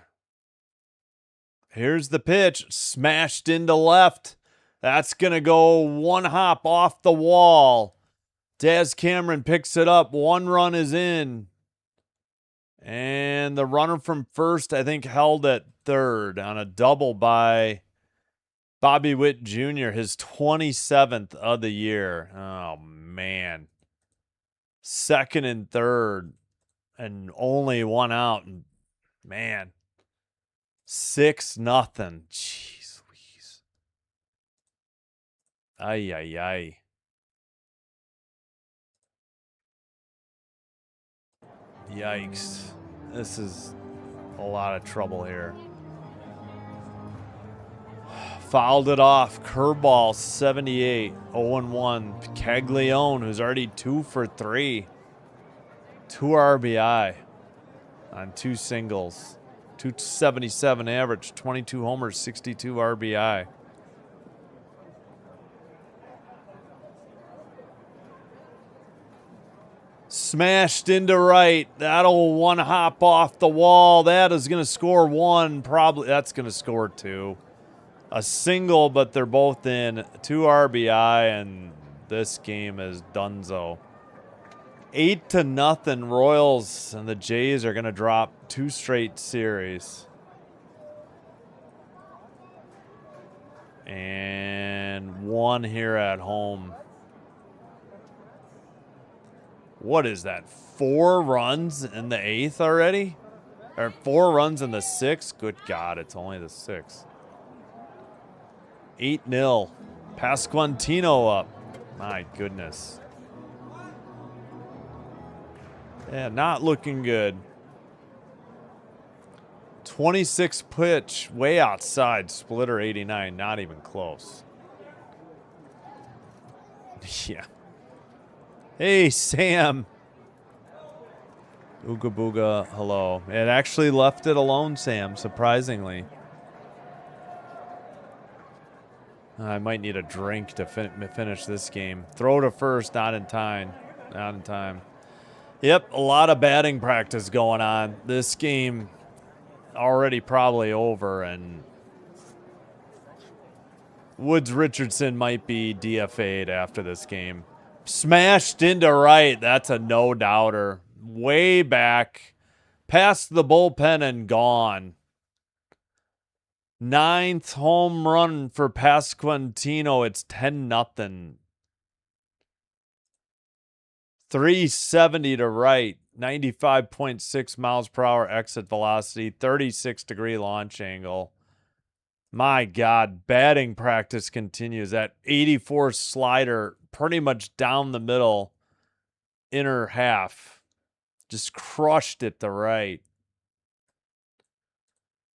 Here's the pitch. Smashed into left. That's going to go 1 hop off the wall. Daz Cameron picks it up. 1 run is in. And the runner from first, I think, held at third on a double by Bobby Witt Jr., his 27th of the year. Oh, man. Second and third, and only 1 out. And man, 6-0. Jeez Louise. Ay, ay, ay. Yikes. This is a lot of trouble here. Fouled it off. Curveball 78. 0-1. Caglione, who's already 2 for 3. 2 RBI on 2 singles. 277 average. 22 homers, 62 RBI. Smashed into right. That'll 1 hop off the wall. That is going to score 1. Probably that's going to score 2. A single, but they're both in. 2 RBI, and this game is donezo. 8-0 Royals, and the Jays are going to drop 2 straight series. And 1 here at home. What is that? 4 runs in the 8th already? Or 4 runs in the 6th? Good God, it's only the 6th. 8-0. Pasquantino up. My goodness. Yeah, not looking good. 26 pitch, way outside. Splitter 89, not even close. Yeah. Hey, Sam. Ooga booga, hello. It actually left it alone, Sam, surprisingly. I might need a drink to finish this game. Throw to first, not in time. Not in time. Yep, a lot of batting practice going on. This game already probably over, and Woods Richardson might be DFA'd after this game. Smashed into right. That's a no-doubter. Way back. Past the bullpen and gone. 9th home run for Pasquantino. It's 10-0. 370 to right, 95.6 miles per hour exit velocity, 36-degree launch angle. My God, batting practice continues. That 84 slider pretty much down the middle, inner half. Just crushed it to right.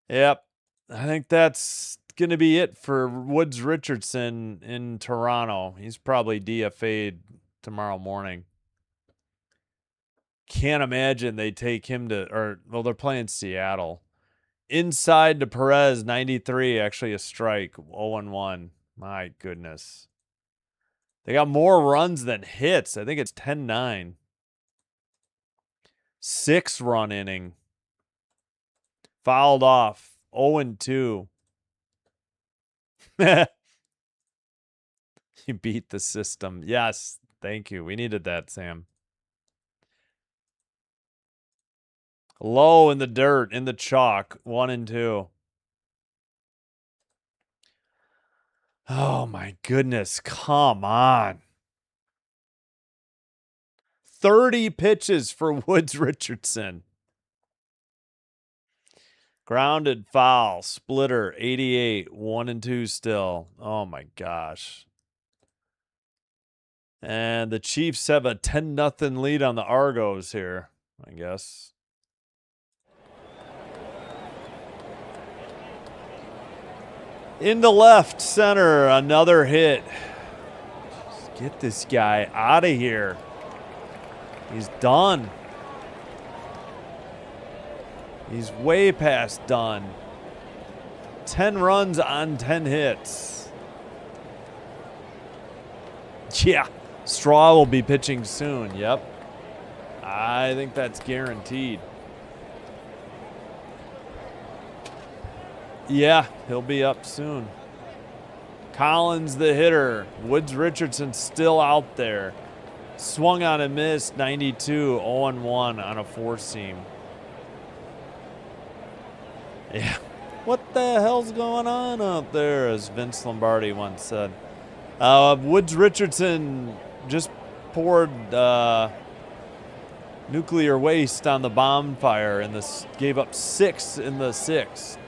Yep. I think that's going to be it for Woods Richardson in Toronto. He's probably DFA'd tomorrow morning. Can't imagine they take him to, they're playing Seattle. Inside to Perez, 93, actually a strike, 0-1. My goodness. They got more runs than hits. I think it's 10-9. 6-run inning. Fouled off, 0-2. You beat the system. Yes, thank you. We needed that, Sam. Low in the dirt, in the chalk, 1-2. Oh my goodness, come on. 30 pitches for Woods Richardson. Grounded foul, splitter, 88, 1-2 still. Oh my gosh. And the Chiefs have a 10-0 lead on the Argos here, I guess. Into left center, another hit. Just get this guy out of here. He's done. He's way past done. 10 runs on 10 hits. Yeah, Straw will be pitching soon. Yep. I think that's guaranteed. Yeah, he'll be up soon. Collins the hitter. Woods Richardson still out there. Swung on and missed, 92, 0-1 on a four-seam. Yeah. What the hell's going on out there, as Vince Lombardi once said. Woods Richardson just poured nuclear waste on the bonfire and gave up 6 in the 6th.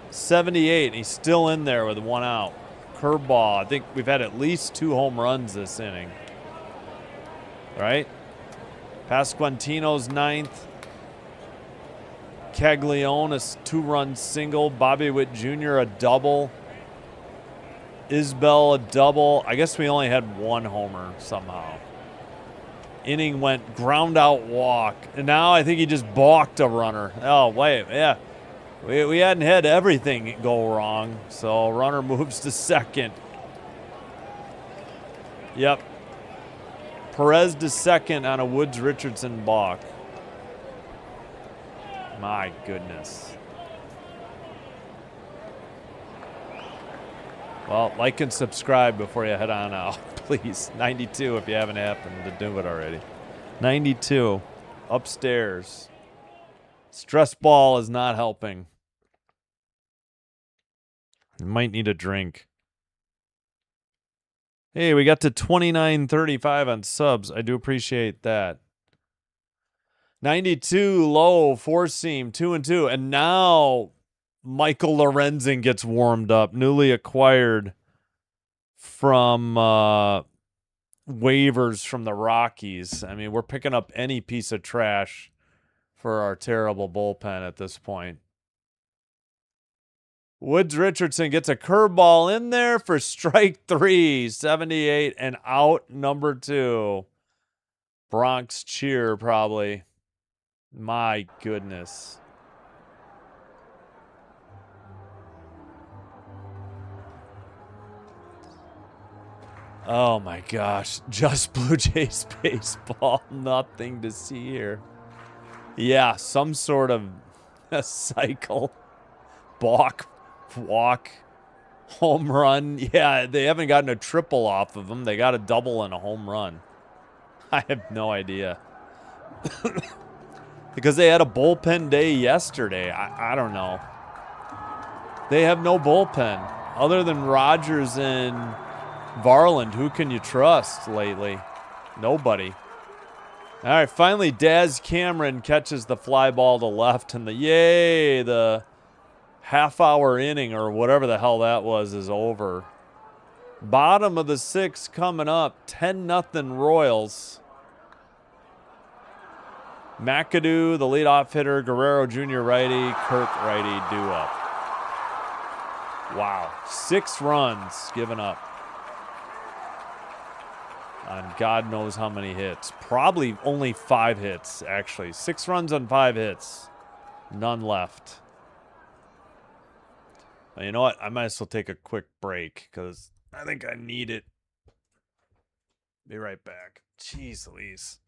78, he's still in there with 1 out. Curveball. I think we've had at least 2 home runs this inning. Right? Pasquantino's 9th. Caglione, a 2-run single. Bobby Witt Jr., a double. Isbell, a double. I guess we only had 1 homer somehow. Inning went ground out walk. And now I think he just balked a runner. Oh, wait, yeah. We hadn't had everything go wrong, so runner moves to second. Yep. Perez to second on a Woods Richardson balk. My goodness. Well, like and subscribe before you head on out, please. 92 if you haven't happened to do it already. 92. Upstairs. Stress ball is not helping. You might need a drink. Hey, we got to 29.35 on subs. I do appreciate that. 92 low, 4-seam, 2-2. And now Michael Lorenzen gets warmed up, newly acquired from waivers from the Rockies. I mean, we're picking up any piece of trash for our terrible bullpen at this point. Woods Richardson gets a curveball in there for strike 3, 78, and out number 2. Bronx cheer, probably. My goodness. Oh my gosh. Just Blue Jays baseball. Nothing to see here. Yeah, some sort of a cycle. Balk, walk, home run. Yeah, they haven't gotten a triple off of them. They got a double and a home run. I have no idea. Because they had a bullpen day yesterday. I don't know. They have no bullpen. Other than Rogers and Varland, who can you trust lately? Nobody. All right, finally, Daz Cameron catches the fly ball to left, and the half-hour inning or whatever the hell that was is over. Bottom of the sixth coming up, 10-0 Royals. McAdoo, the leadoff hitter, Guerrero Jr. righty, Kirk righty, due up. Wow, 6 runs given up on God knows how many hits. Probably only 5 hits, actually. 6 runs on 5 hits. None left. Well, you know what? I might as well take a quick break because I think I need it. Be right back. Jeez Louise.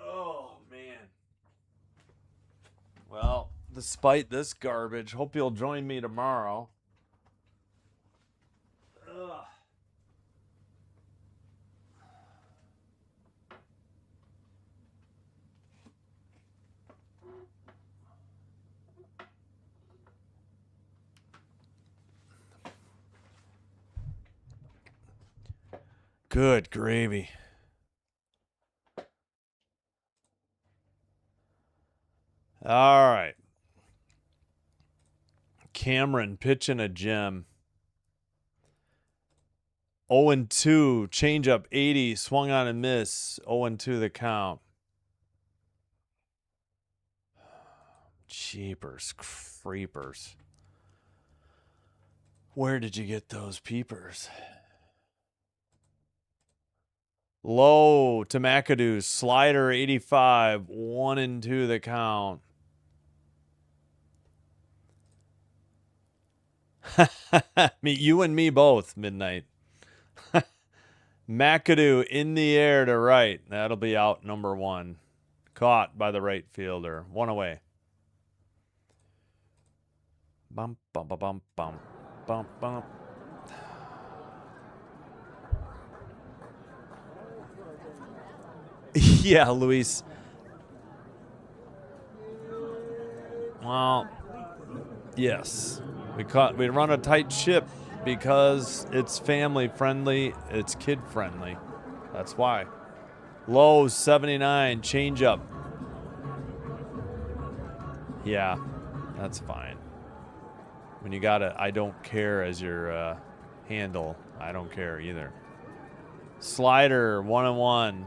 Oh, man. Well, despite this garbage, hope you'll join me tomorrow. Ugh. Good gravy. All right. Cameron pitching a gem. 0-2, changeup 80, swung on and miss. 0-2 the count. Jeepers creepers. Where did you get those peepers? Low to McAdoo, slider 85, 1-2 the count. You and me both, Midnight. McAdoo in the air to right. That'll be out number 1. Caught by the right fielder. 1 away. Bump, bump, bump, bump, bump, bump, bump. Yeah, Luis. Well, yes. We run a tight ship because it's family friendly, it's kid friendly. That's why. Low 79, changeup. Yeah, that's fine. When you got I don't care as your handle, I don't care either. Slider 1-1.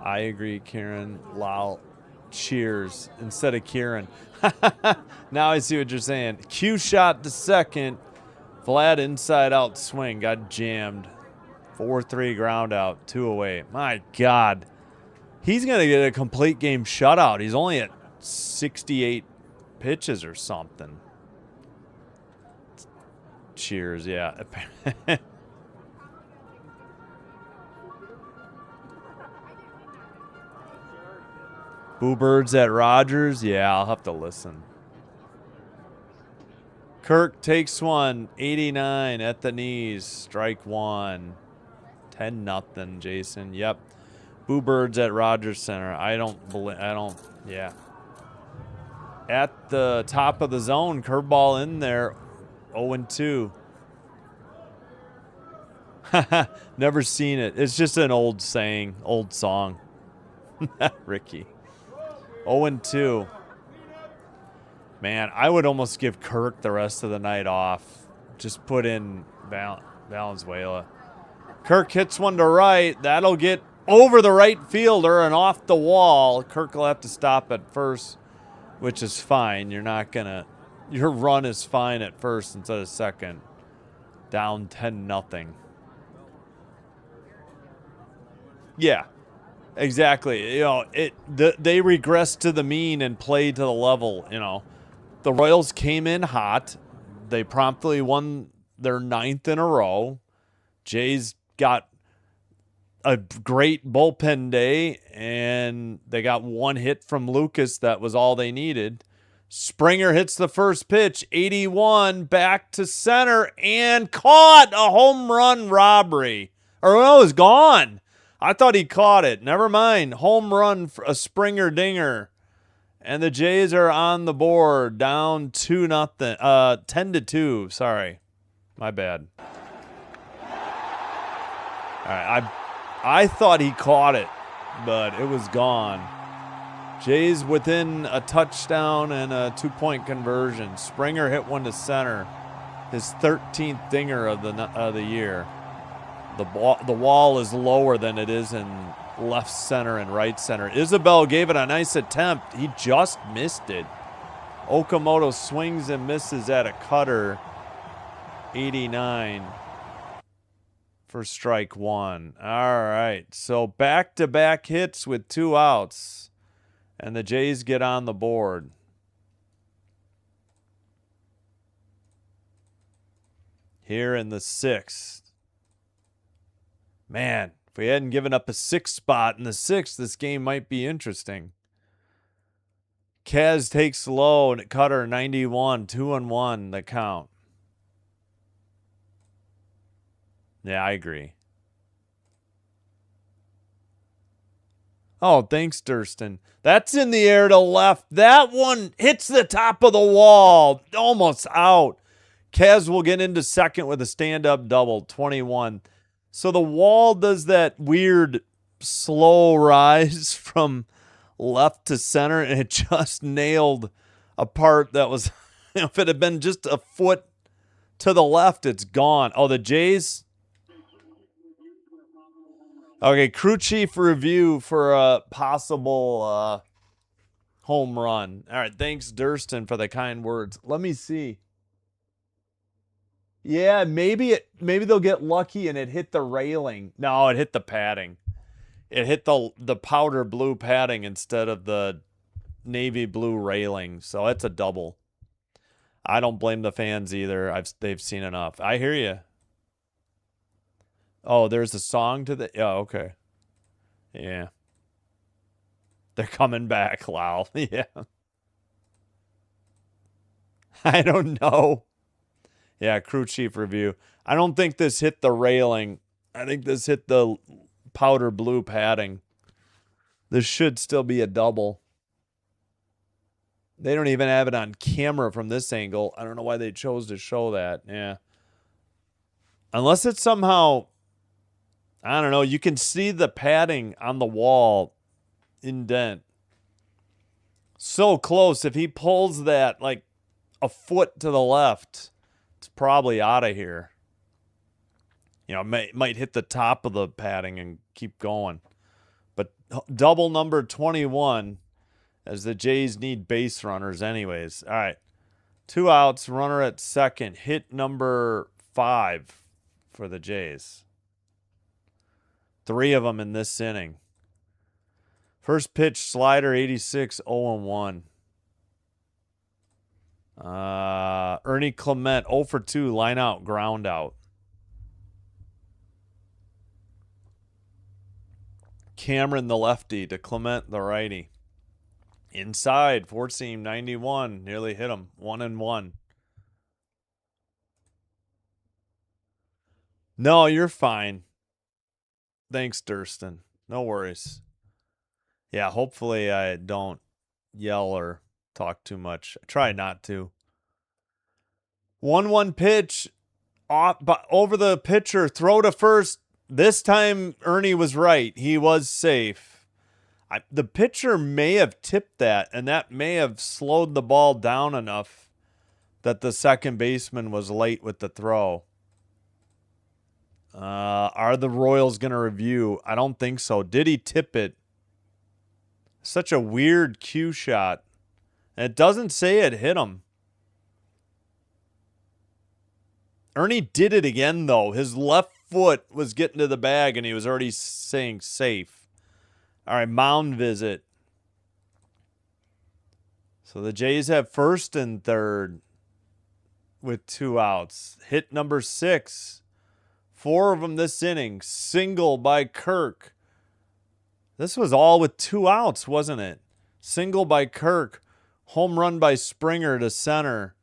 I agree, Kieran. Lol. Cheers instead of Kieran. Now I see what you're saying. Q shot to second. Flat inside out swing. Got jammed. 4-3 ground out. 2 away. My God. He's going to get a complete game shutout. He's only at 68 pitches or something. Cheers, yeah. Boo Birds at Rogers? Yeah, I'll have to listen. Kirk takes one. 89 at the knees. Strike 1. 10-0, Jason. Yep. Boo Birds at Rogers Center. Yeah. At the top of the zone. Curveball in there. 0-2. Never seen it. It's just an old saying. Old song. Ricky. 0-2. Man, I would almost give Kirk the rest of the night off. Just put in Valenzuela. Kirk hits one to right. That'll get over the right fielder and off the wall. Kirk will have to stop at first, which is fine. You're not going to... Your run is fine at first instead of second. Down 10-0. Yeah, exactly. You know, they regressed to the mean and played to the level, you know. The Royals came in hot. They promptly won their 9th in a row. Jays got a great bullpen day, and they got one hit from Lucas. That was all they needed. Springer hits the first pitch, 81, back to center, and caught a home run robbery. Or no, it was gone. I thought he caught it. Never mind. Home run, for a Springer dinger. And the Jays are on the board, down 2-0. 10-2. Sorry. My bad. All right. I thought he caught it, but it was gone. Jays within a touchdown and a 2-point conversion. Springer hit one to center. His 13th dinger of the year. The wall is lower than it is in left center and right center. Isabel gave it a nice attempt. He just missed it. Okamoto swings and misses at a cutter. 89 for strike one. All right. So back-to-back hits with 2 outs. And the Jays get on the board. Here in the 6th. Man, if we hadn't given up a 6th spot in the 6th, this game might be interesting. Kaz takes low and cutter 91, 2-1 the count. Yeah, I agree. Oh, thanks, Durston. That's in the air to left. That one hits the top of the wall. Almost out. Kaz will get into second with a stand-up double, 21. So the wall does that weird slow rise from left to center, and it just nailed a part that was, if it had been just a foot to the left, it's gone. Oh, the Jays... Okay, crew chief review for a possible home run. All right, thanks, Durston, for the kind words. Let me see. Yeah, maybe they'll get lucky and it hit the railing. No, it hit the padding. It hit the powder blue padding instead of the navy blue railing. So it's a double. I don't blame the fans either. They've seen enough. I hear you. Oh, there's a song to the... Oh, okay. Yeah. They're coming back, Lyle. Yeah. I don't know. Yeah, crew chief review. I don't think this hit the railing. I think this hit the powder blue padding. This should still be a double. They don't even have it on camera from this angle. I don't know why they chose to show that. Yeah. Unless it's somehow... I don't know. You can see the padding on the wall indent. So close. If he pulls that like a foot to the left, it's probably out of here. You know, might hit the top of the padding and keep going. But double number 21, as the Jays need base runners anyways. All right. 2 outs, runner at second. Hit number 5 for the Jays. 3 of them in this inning. First pitch, slider, 86, 0-1. Ernie Clement, 0 for 2, line out, ground out. Cameron, the lefty, to Clement, the righty. Inside, 4-seam, 91, nearly hit him, 1-1. No, you're fine. Thanks, Durston. No worries. Yeah, hopefully I don't yell or talk too much. I try not to. 1-1 pitch off, over the pitcher, throw to first. This time Ernie was right. He was safe. The pitcher may have tipped that, and that may have slowed the ball down enough that the second baseman was late with the throw. Are the Royals going to review? I don't think so. Did he tip it? Such a weird cue shot. And it doesn't say it hit him. Ernie did it again, though. His left foot was getting to the bag, and he was already saying safe. All right, mound visit. So the Jays have first and third with 2 outs. Hit number 6. 4 of them this inning. Single by Kirk. This was all with 2 outs, wasn't it? Single by Kirk. Home run by Springer to center.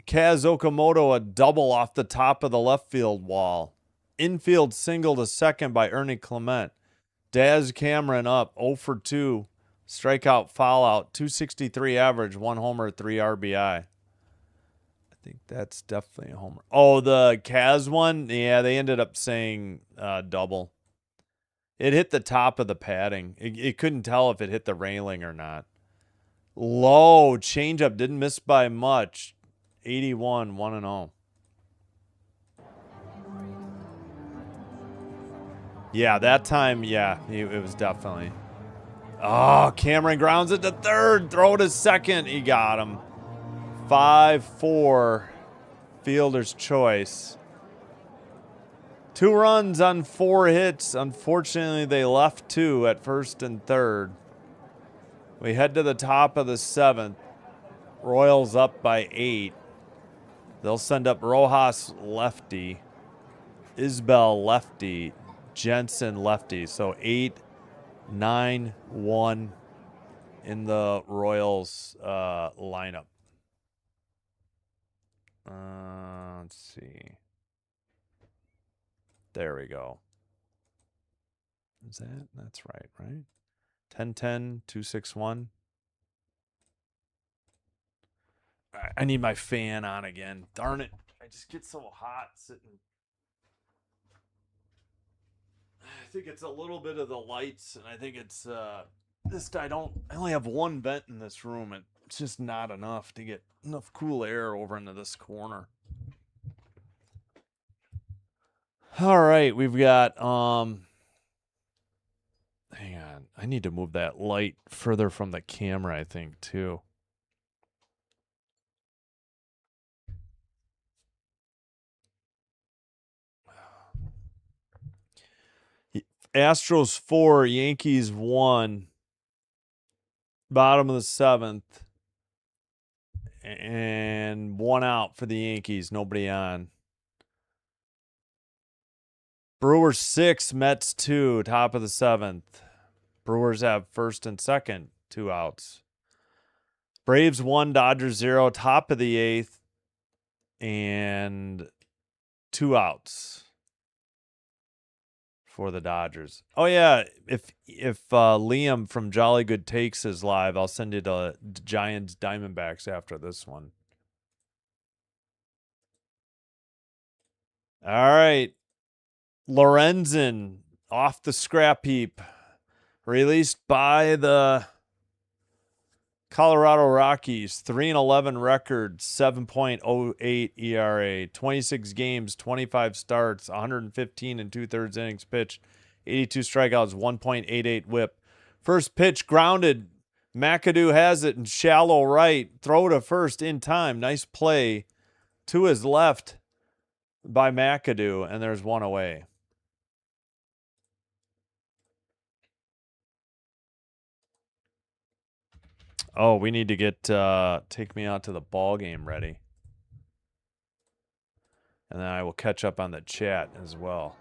Kaz Okamoto a double off the top of the left field wall. Infield single to second by Ernie Clement. Daz Cameron up 0 for 2. Strikeout, foul out. 263 average, 1 homer, 3 RBI. I think that's definitely a homer. Oh, the Kaz one? Yeah, they ended up saying double. It hit the top of the padding. It couldn't tell if it hit the railing or not. Low changeup, didn't miss by much. 81, 1-0. Yeah, that time, yeah, it was definitely. Oh, Cameron grounds it to third. Throw to second. He got him. 5-4. Fielder's choice. 2 runs on 4 hits. Unfortunately, they left 2 at first and third. We head to the top of the 7th. Royals up by 8. They'll send up Rojas lefty, Isbell lefty, Jensen lefty. So 8-9-1 in the Royals lineup. Let's see. There we go. Is that? That's right, right? 10-10, 2-6-1. I need my fan on again. Darn it. I just get so hot sitting. I think it's a little bit of the lights, and I think it's I only have 1 vent in this room. It's just not enough to get enough cool air over into this corner. All right, we've got hang on. I need to move that light further from the camera, I think, too. Astros 4, Yankees 1. Bottom of the 7th. And 1 out for the Yankees. Nobody on. Brewers 6, Mets 2. Top of the 7th. Brewers have first and second. 2 outs. Braves 1, Dodgers 0. Top of the 8th. And 2 outs for the Dodgers. Oh yeah, if Liam from Jolly Good Takes is live, I'll send you to Giants Diamondbacks after this one. All right. Lorenzen off the scrap heap. Released by the Colorado Rockies. 3-11 record, 7.08 ERA, 26 games, 25 starts, 115 and 2/3 innings pitched, 82 strikeouts, 1.88 whip. First pitch grounded. McAdoo has it in shallow right. Throw to first in time. Nice play to his left by McAdoo, and there's 1 away. Oh, we need to get Take Me Out to the Ball Game ready. And then I will catch up on the chat as well.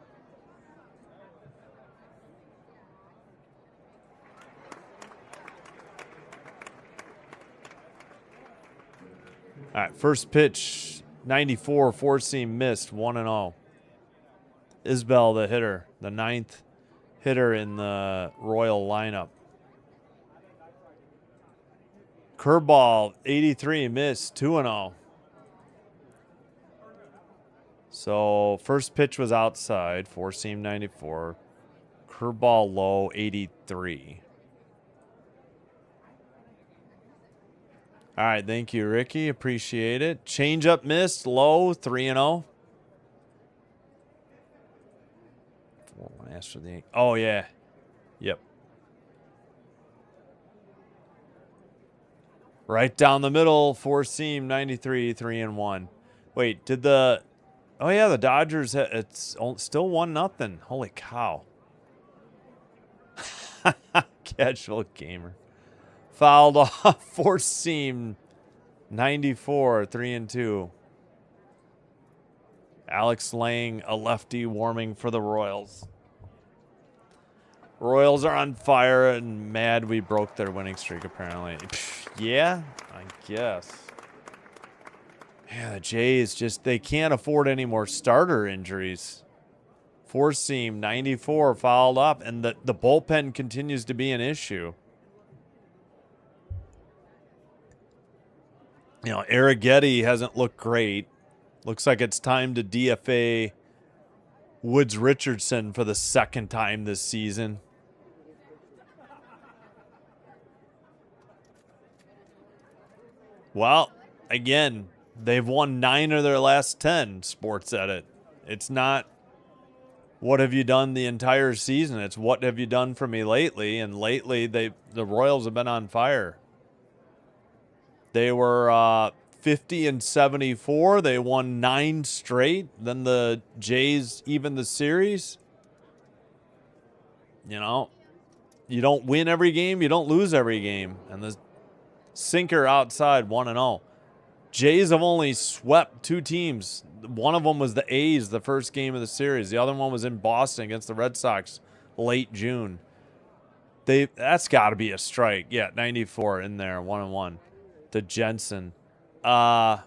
All right, first pitch, 94, 4-seam missed, 1-0. Isbell, the hitter, the 9th hitter in the Royal lineup. Curveball, 83, missed, 2-0. So first pitch was outside, 4-seam 94. Curveball low, 83. All right, thank you, Ricky. Appreciate it. Change up missed, low, 3-0. 4-1 after the. Oh yeah, yep. Right down the middle, four seam, 93, 3-1. Wait, did the? Oh yeah, the Dodgers. It's still 1-0. Holy cow! Casual gamer. Fouled off, four seam, 94, 3-2. Alex Lang, a lefty, warming for the Royals. Royals are on fire and mad we broke their winning streak, apparently. Yeah, I guess. Yeah, the Jays they can't afford any more starter injuries. Four seam, 94, fouled up, and the bullpen continues to be an issue. You know, Arrighetti hasn't looked great. Looks like it's time to DFA Woods Richardson for the second time this season. Well, again, they've won 9 of their last 10, Sports Edit. It's not what have you done the entire season. It's what have you done for me lately. And lately, the Royals have been on fire. They were 50-74. They won 9 straight. Then the Jays even the series. You know, you don't win every game. You don't lose every game. And the sinker outside 1-0. Jays have only swept 2 teams. One of them was the A's, the first game of the series. The other one was in Boston against the Red Sox late June. That's got to be a strike. Yeah, 94 in there, 1-1 to Jensen. What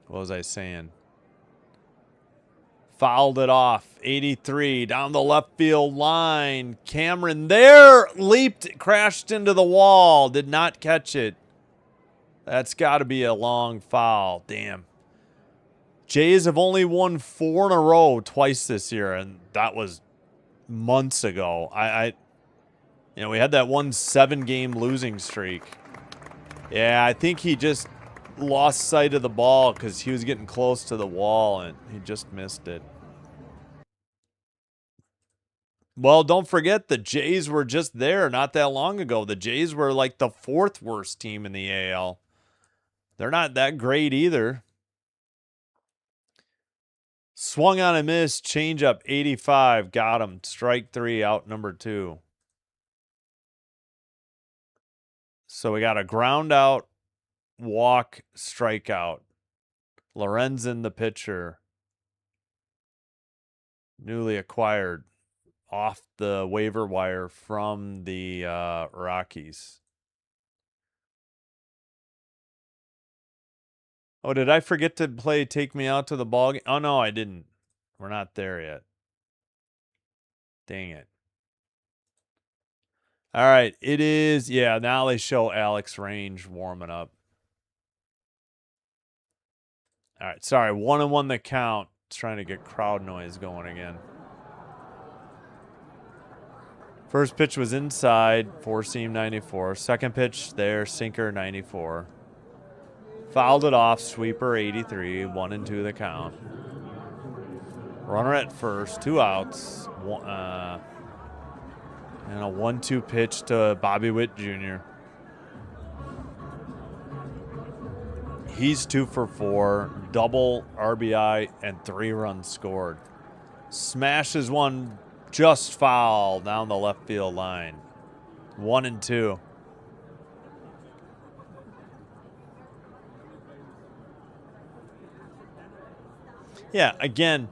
was I saying? Fouled it off. 83 down the left field line. Cameron there leaped, crashed into the wall. Did not catch it. That's got to be a long foul. Damn. Jays have only won 4 in a row twice this year, and that was months ago. We had that 7-game losing streak. Yeah, I think he just lost sight of the ball because he was getting close to the wall and he just missed it. Well, don't forget the Jays were just there not that long ago. The Jays were like the 4th worst team in the AL. They're not that great either. Swung on a miss, changeup, 85, got him. Strike 3, out number 2. So we got a ground out, walk, strikeout. Lorenzen, the pitcher, newly acquired off the waiver wire from the Rockies. Oh, did I forget to play Take Me Out to the Ball game? Oh, no, I didn't. We're not there yet. Dang it. All right, it is. Yeah, now they show Alex Range warming up. All right, sorry. 1-1 the count. Trying to get crowd noise going again. First pitch was inside, 4-seam 94. Second pitch there, sinker 94. Fouled it off, sweeper 83, 1-2 the count. Runner at first, 2 outs. And a 1-2 pitch to Bobby Witt Jr. He's 2 for 4, double RBI, and 3 runs scored. Smashes one just foul down the left field line. 1-2. Yeah, again,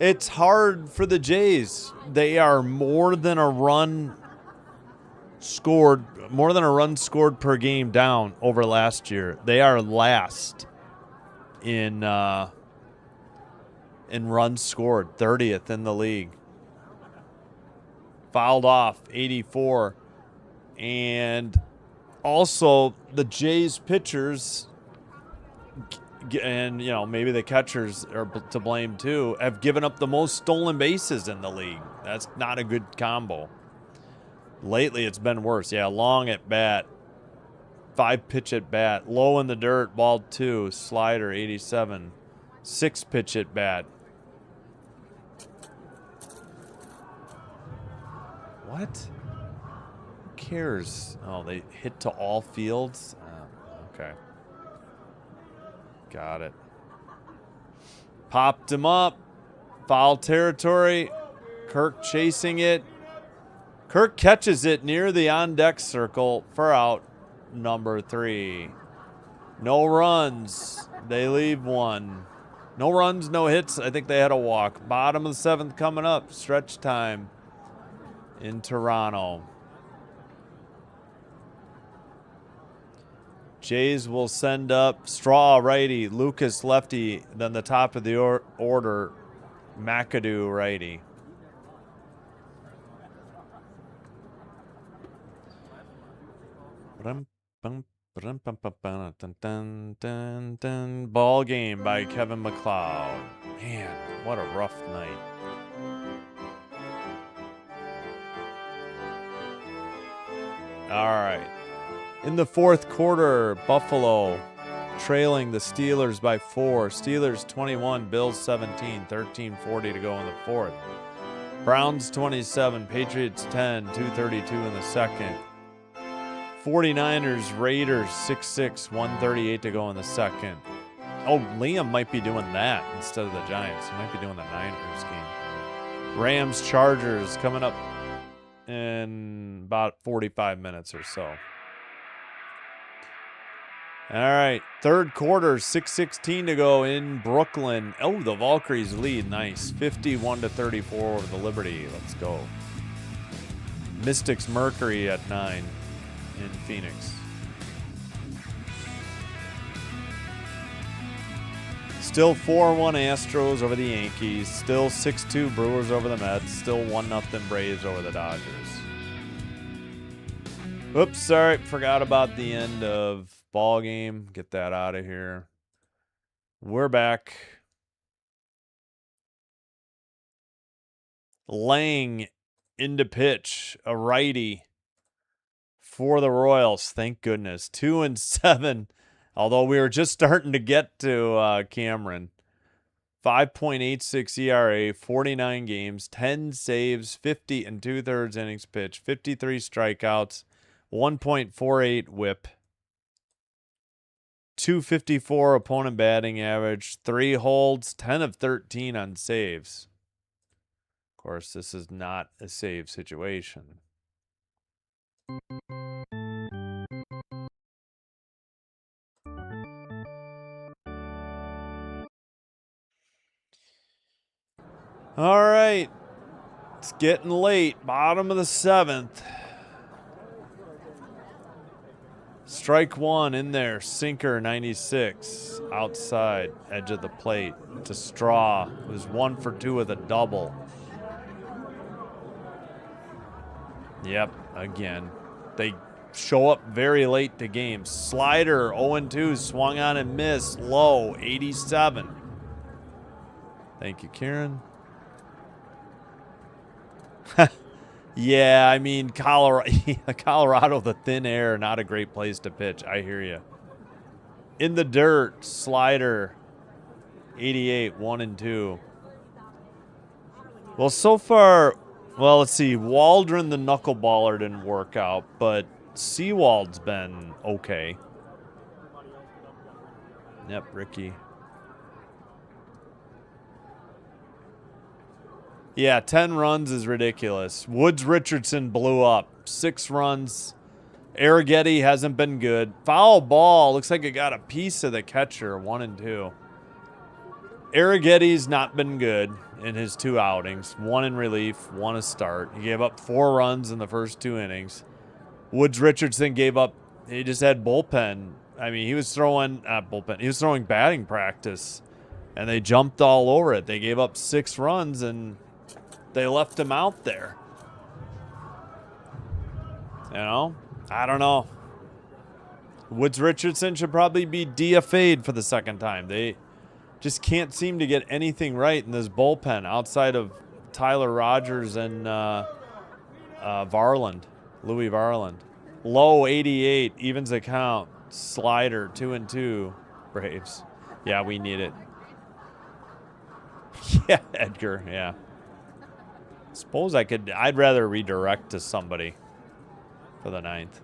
it's hard for the Jays. They are more than a run scored per game down over last year. They are last in runs scored, 30th in the league. Fouled off, 84. And also the Jays pitchers, and maybe the catchers are to blame too, have given up the most stolen bases in the league. That's not a good combo. Lately, it's been worse. Yeah, long at bat. 5-pitch at bat. Low in the dirt, ball 2. Slider, 87. 6-pitch at bat. What? Who cares? Oh, they hit to all fields? Oh, okay. Got it. Popped him up. Foul territory. Kirk chasing it. Kirk catches it near the on-deck circle for out number 3. No runs. They leave 1. No runs, no hits. I think they had a walk. Bottom of the 7th coming up. Stretch time in Toronto. Jays will send up Straw righty, Lucas lefty, then the top of the order, McAdoo righty. Ball game by Kevin McLeod. Man, what a rough night. All right. In the 4th quarter, Buffalo trailing the Steelers by 4. Steelers 21, Bills 17, 13:40 to go in the 4th. Browns 27, Patriots 10, 2:32 in the 2nd. 49ers, Raiders 6-6, 1:38 to go in the 2nd. Oh, Liam might be doing that instead of the Giants. He might be doing the Niners game. Rams, Chargers coming up in about 45 minutes or so. All right, 3rd quarter, 6:16 to go in Brooklyn. Oh, the Valkyries lead. Nice. 51-34 over the Liberty. Let's go. Mystics Mercury at 9 in Phoenix. Still 4-1 Astros over the Yankees. Still 6-2 Brewers over the Mets. Still 1-0 Braves over the Dodgers. Oops, sorry. Forgot about the end of ball game. Get that out of here. We're back. Lang into pitch. A righty for the Royals. Thank goodness. 2-7. Although we were just starting to get to Cameron. 5.86 ERA, 49 games, 10 saves, 50 2/3 innings pitched, 53 strikeouts, 1.48 whip, 254 opponent batting average, 3 holds, 10 of 13 on saves. Of course, this is not a save situation. All right. It's getting late. Bottom of the 7th. Strike 1 in there. Sinker 96. Outside. Edge of the plate. To Straw. It was 1 for 2 with a double. Yep. Again. They show up very late to games. Slider 0-2. Swung on and missed. Low. 87. Thank you, Kieran. Yeah, I mean, Colorado, the thin air, not a great place to pitch. I hear you. In the dirt, Slider, 88, 1-2. Well, so far, well, let's see. Waldron, the knuckleballer, didn't work out, but Sewald's been okay. Yep, Ricky. Yeah, 10 runs is ridiculous. Woods Richardson blew up. 6 runs. Arrighetti hasn't been good. Foul ball. Looks like it got a piece of the catcher. 1-2. Arrighetti's not been good in his 2 outings. 1 in relief, 1 a start. He gave up 4 runs in the first 2 innings. Woods Richardson gave up. He just had bullpen. I mean, he was throwing bullpen. He was throwing batting practice, and they jumped all over it. They gave up 6 runs and they left him out there. You know? I don't know. Woods Richardson should probably be DFA'd for the 2nd time. They just can't seem to get anything right in this bullpen outside of Tyler Rogers and Varland. Louis Varland. Low 88. Evens the count. Slider 2-2. Braves. Yeah, we need it. Yeah, Edgar. Yeah. Suppose I'd rather redirect to somebody for the 9th.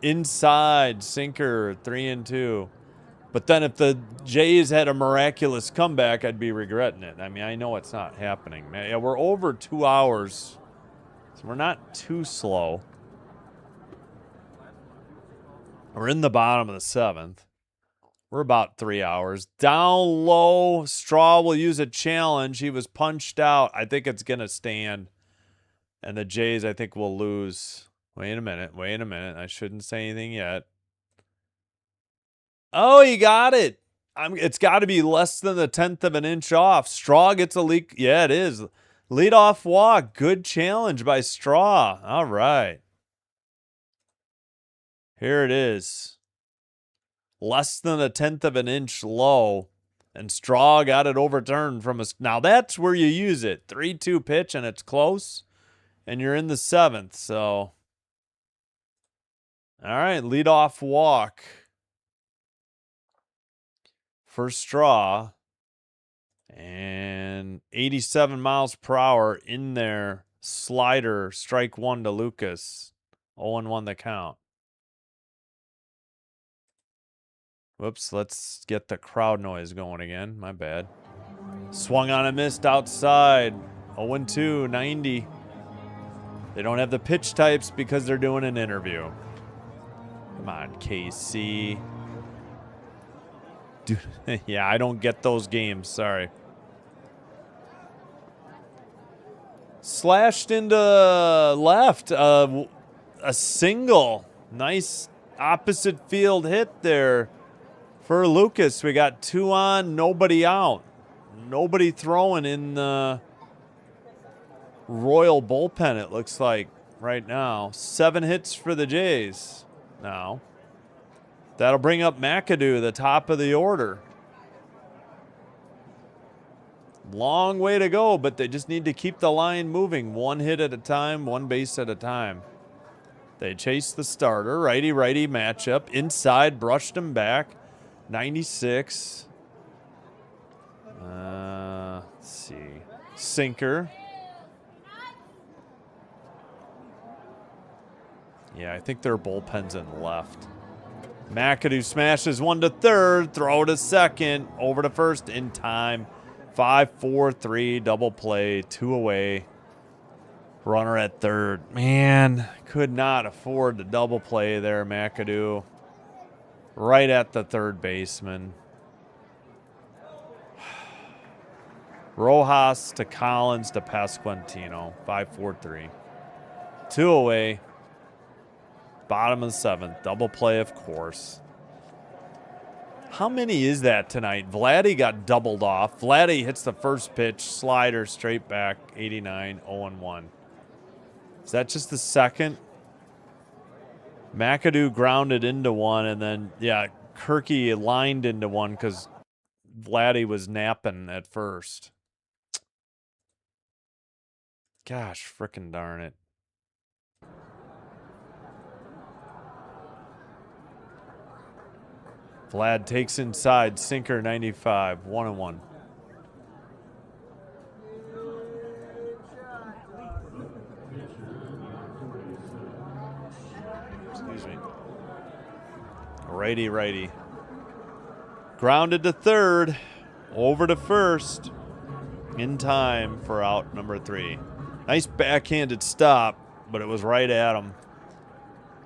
Inside sinker 3-2. But then if the Jays had a miraculous comeback, I'd be regretting it. I mean, I know it's not happening. Yeah, we're over 2 hours, so we're not too slow. We're in the bottom of the 7th. We're about 3 hours. Down low, Straw will use a challenge. He was punched out. I think it's going to stand. And the Jays, I think, will lose. Wait a minute. I shouldn't say anything yet. Oh, he got it. It's got to be less than the 10th of an inch off. Straw gets a leak. Yeah, it is. Leadoff walk. Good challenge by Straw. All right. Here it is. Less than a 10th of an inch low. And Straw got it overturned from us. Now that's where you use it. 3-2 pitch and it's close. And you're in the 7th. So, all right. Leadoff walk for Straw. And 87 miles per hour in there. Slider, strike 1 to Lucas. 0-1 the count. Whoops, let's get the crowd noise going again. My bad. Swung on and missed outside. 0-2, 90. They don't have the pitch types because they're doing an interview. Come on, KC. Dude, yeah, I don't get those games. Sorry. Slashed into left. A single. Nice opposite field hit there for Lucas. We got 2 on, nobody out. Nobody throwing in the Royal bullpen, it looks like, right now. 7 hits for the Jays now. That'll bring up McAdoo, the top of the order. Long way to go, but they just need to keep the line moving. 1 hit at a time, 1 base at a time. They chase the starter. Righty-righty matchup. Inside, brushed him back. 96. Let's see. Sinker. Yeah, I think their bullpen's in left. McAdoo smashes 1 to third. Throw to second. Over to first in time. 5-4-3. Double play. 2 away. Runner at third. Man, could not afford the double play there, McAdoo. Right at the third baseman. Rojas to Collins to Pasquantino. 5-4-3. 2 away. Bottom of the 7th. Double play, of course. How many is that tonight? Vladdy got doubled off. Vladdy hits the first pitch. Slider straight back. 89. 0-1. Is that just the second? McAdoo grounded into one, and then, yeah, Kirky lined into one because Vladdy was napping at first. Gosh, frickin' darn it. Vlad takes inside, sinker 95, 1-1. Excuse me. Righty. Grounded to third, over to first, in time for out number 3. Nice backhanded stop, but it was right at him.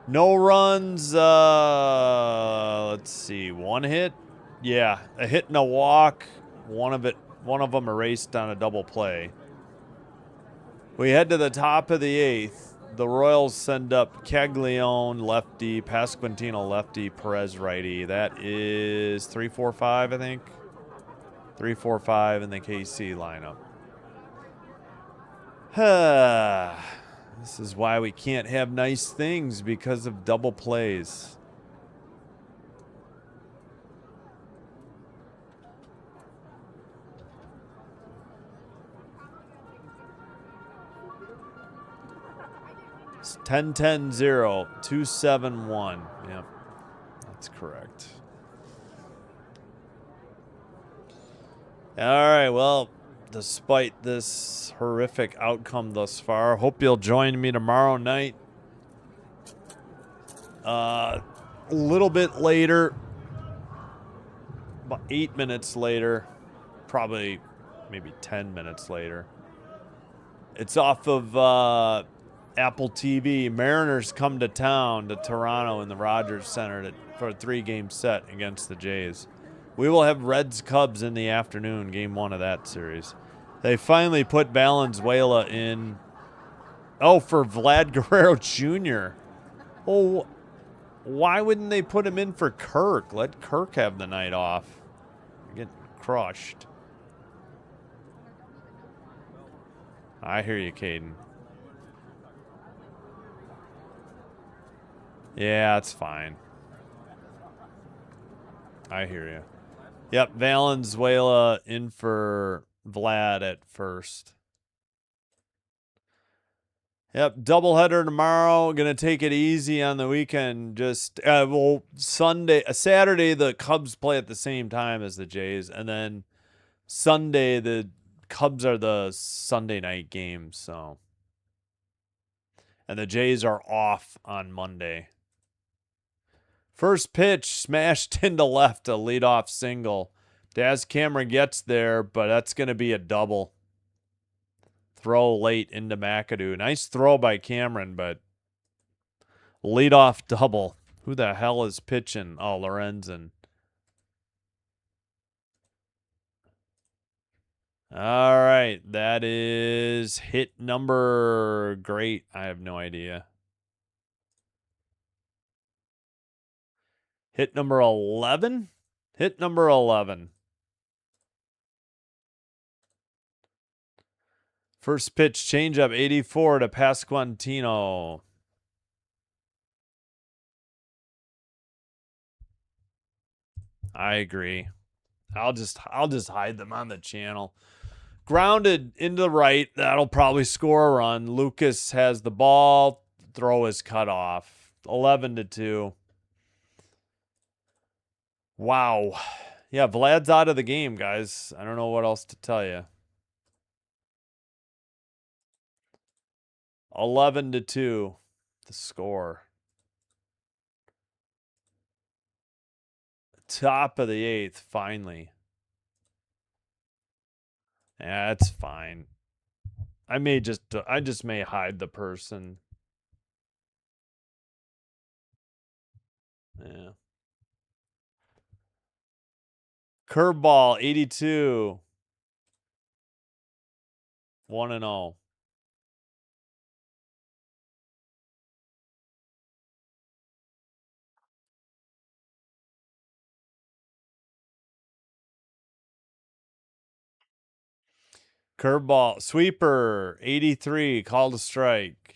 No runs, let's see, 1 hit? Yeah, a hit and a walk. One of them erased on a double play. We head to the top of the 8th. The Royals send up Caglione, lefty, Pasquantino, lefty, Perez, righty. That is 3-4-5, I think. 3-4-5 in the KC lineup. This is why we can't have nice things, because of double plays. It's 10-10-0, 271. Yep, that's correct. All right, well, despite this horrific outcome thus far, hope you'll join me tomorrow night. A little bit later, about 8 minutes later, probably maybe 10 minutes later. It's off of Apple TV. Mariners come to town to Toronto in the Rogers Center for a 3-game set against the Jays. We will have Reds Cubs in the afternoon, game 1 of that series. They finally put Valenzuela in. Oh, for Vlad Guerrero Jr. Oh, why wouldn't they put him in for Kirk? Let Kirk have the night off. Get crushed. I hear you, Caden. Yeah, it's fine. I hear you. Yep, Valenzuela in for Vlad at first. Yep, doubleheader tomorrow. Gonna take it easy on the weekend. Just Saturday the Cubs play at the same time as the Jays, and then Sunday the Cubs are the Sunday night games. So, and the Jays are off on Monday. First pitch smashed into left, a leadoff single. Daz Cameron gets there, but that's gonna be a double. Throw late into McAdoo. Nice throw by Cameron, but leadoff double. Who the hell is pitching? Oh, Lorenzen. All right. That is hit number. Great. I have no idea. Hit number 11? Hit number 11. First pitch changeup 84 to Pasquantino. I agree. I'll just hide them on the channel. Grounded into the right. That'll probably score a run. Lucas has the ball. Throw is cut off. 11-2. Wow. Yeah, Vlad's out of the game, guys. I don't know what else to tell you. 11-2, the score. Top of the 8th, finally. Yeah, it's fine. I just may hide the person. Yeah. Curveball 82. 1-0. Curveball sweeper 83, called a strike.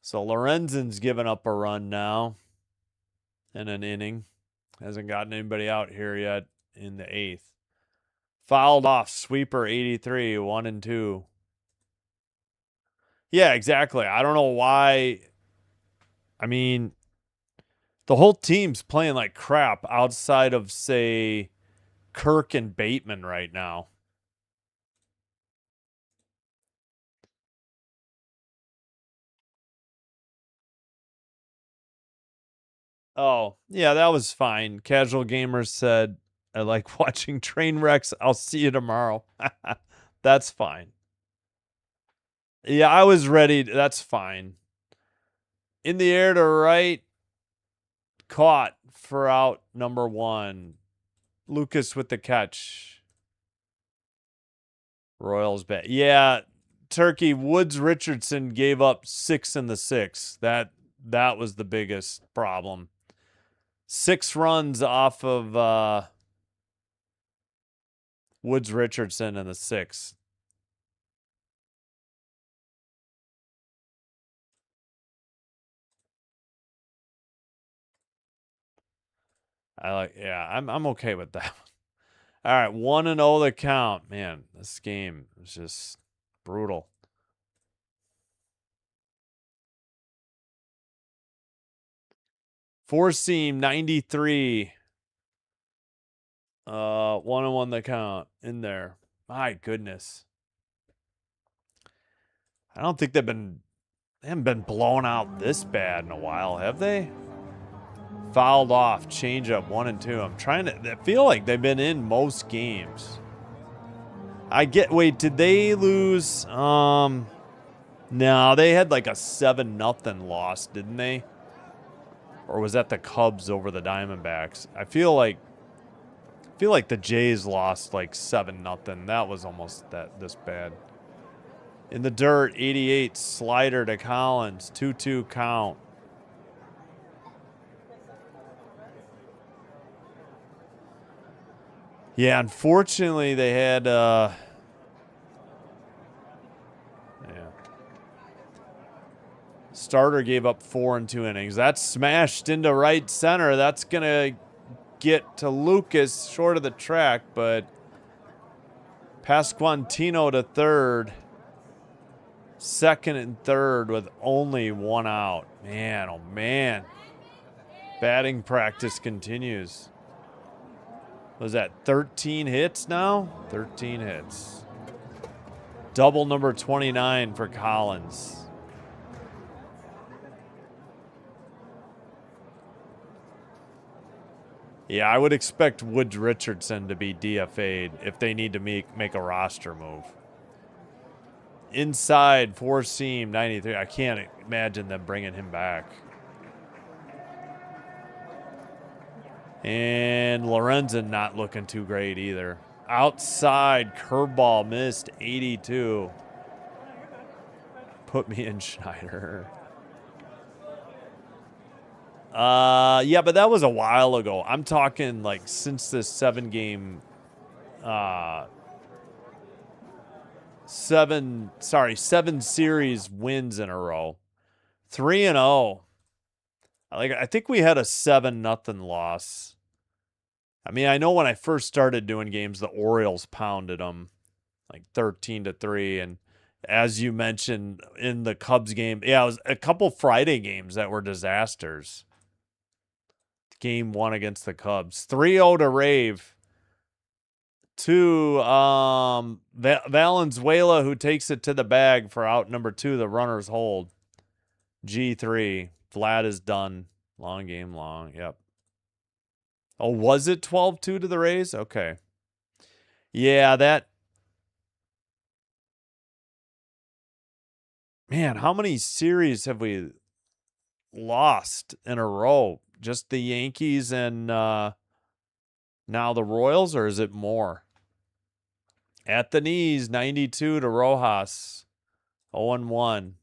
So Lorenzen's given up a run now in an inning. Hasn't gotten anybody out here yet in the 8th. Fouled off sweeper 83, 1-2. Yeah, exactly. I don't know why. I mean, the whole team's playing like crap outside of, say, Kirk and Bateman right now. Oh, yeah, that was fine. Casual Gamers said, I like watching train wrecks. I'll see you tomorrow. That's fine. Yeah, I was ready. That's fine. In the air to right. Caught for out number 1. Lucas with the catch. Royals bat. Yeah, Turkey. Woods Richardson gave up 6 in the 6th. That was the biggest problem. 6 runs off of Woods Richardson in the 6th. I'm okay with that. All right, 1-0 the count. Man, this game is just brutal. Four seam 93. 1-1 the count in there. My goodness. I don't think they haven't been blown out this bad in a while, have they? Fouled off, changeup 1 and 2. I feel like they've been in most games. Wait, did they lose? No, they had like a 7-0 loss, didn't they? Or was that the Cubs over the Diamondbacks? I feel like the Jays lost like 7-0. That was almost this bad. In the dirt, 88 slider to Collins, 2-2 count. Yeah, unfortunately they had starter gave up 4 in 2 innings. That's smashed into right center. That's gonna get to Lucas short of the track, but Pasquantino to third. Second and third with only 1 out. Man, oh man. Batting practice continues. Was that 13 hits now? 13 hits. Double number 29 for Collins. Yeah, I would expect Woods Richardson to be DFA'd if they need to make a roster move. Inside, 4 seam, 93. I can't imagine them bringing him back. And Lorenzen not looking too great either. Outside, curveball missed, 82. Put me in Schneider. Yeah, but that was a while ago. I'm talking like since this 7 series wins in a row. 3-0. I think we had a 7-0 loss. I mean, I know when I first started doing games, the Orioles pounded them like 13-3. And as you mentioned in the Cubs game, yeah, it was a couple Friday games that were disasters. Game 1 against the Cubs. 3-0 to Rave. To Valenzuela, who takes it to the bag for out number 2, the runners hold. G3. Vlad is done. Long game, long. Yep. Oh, was it 12-2 to the Rays? Okay. Yeah, that... Man, how many series have we lost in a row? Just the Yankees and now the Royals, or is it more? At the knees, 92 to Rojas. 0-1.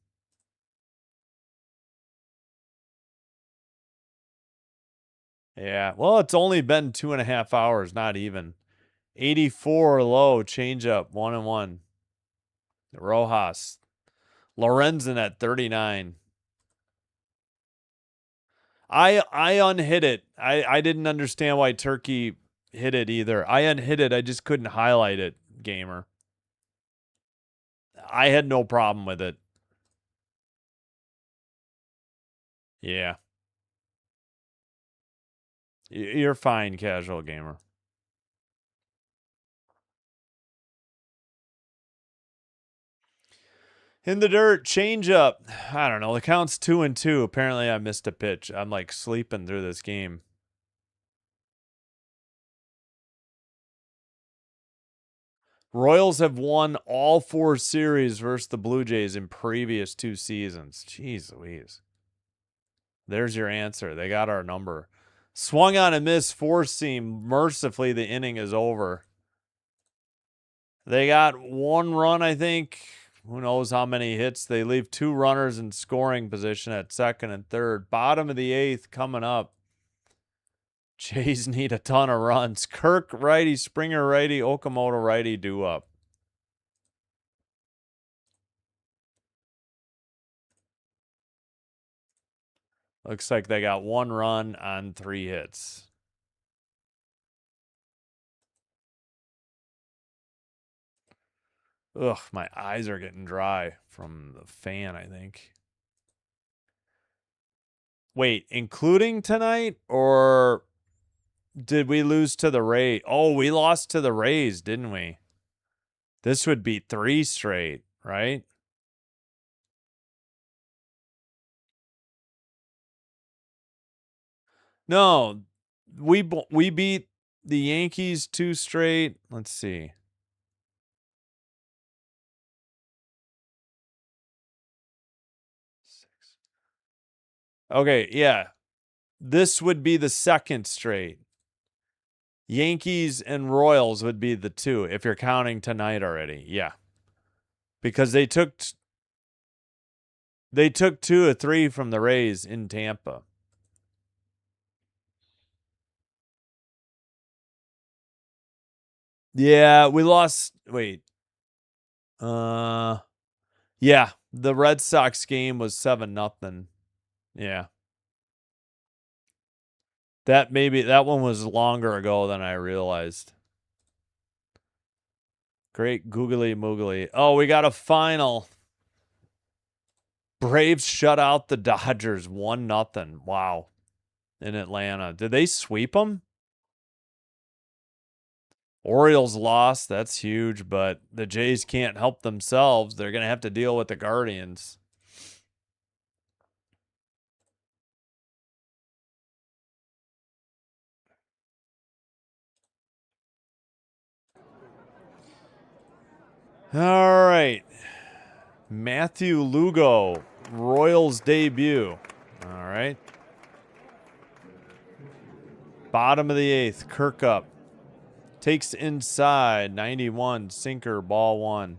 Yeah, well, it's only been 2.5 hours, not even. 84 low, changeup, 1-1. Rojas. Lorenzen at 39. I unhit it. I didn't understand why Turkey hit it either. I unhit it. I just couldn't highlight it, gamer. I had no problem with it. Yeah. You're fine, casual gamer. In the dirt, changeup. I don't know. The count's 2-2. Apparently, I missed a pitch. I'm like sleeping through this game. Royals have won all 4 series versus the Blue Jays in previous 2 seasons. Jeez Louise. There's your answer. They got our number. Swung on a miss, 4 seam. Mercifully, the inning is over. They got 1 run, I think. Who knows how many hits. They leave 2 runners in scoring position at second and third. Bottom of the 8th coming up. Jays need a ton of runs. Kirk righty, Springer righty, Okamoto righty, due up. Looks like they got 1 run on 3 hits. Ugh, my eyes are getting dry from the fan, I think. Wait, including tonight, or did we lose to the Rays? Oh, we lost to the Rays, didn't we? This would be 3 straight, right? No, we beat the Yankees 2 straight. Let's see. Okay, yeah. This would be the 2nd straight. Yankees and Royals would be the 2 if you're counting tonight already. Yeah. Because they took 2 or 3 from the Rays in Tampa. Yeah, we lost. Wait. Yeah, the Red Sox game was 7-0. Yeah. That one was longer ago than I realized. Great googly moogly. Oh, we got a final. Braves shut out the Dodgers 1-0. Wow. In Atlanta. Did they sweep them? Orioles lost. That's huge, but the Jays can't help themselves. They're going to have to deal with the Guardians. All right. Matthew Lugo, Royals debut. All right. Bottom of the 8th, Kirk up. Takes inside, 91, sinker, ball 1.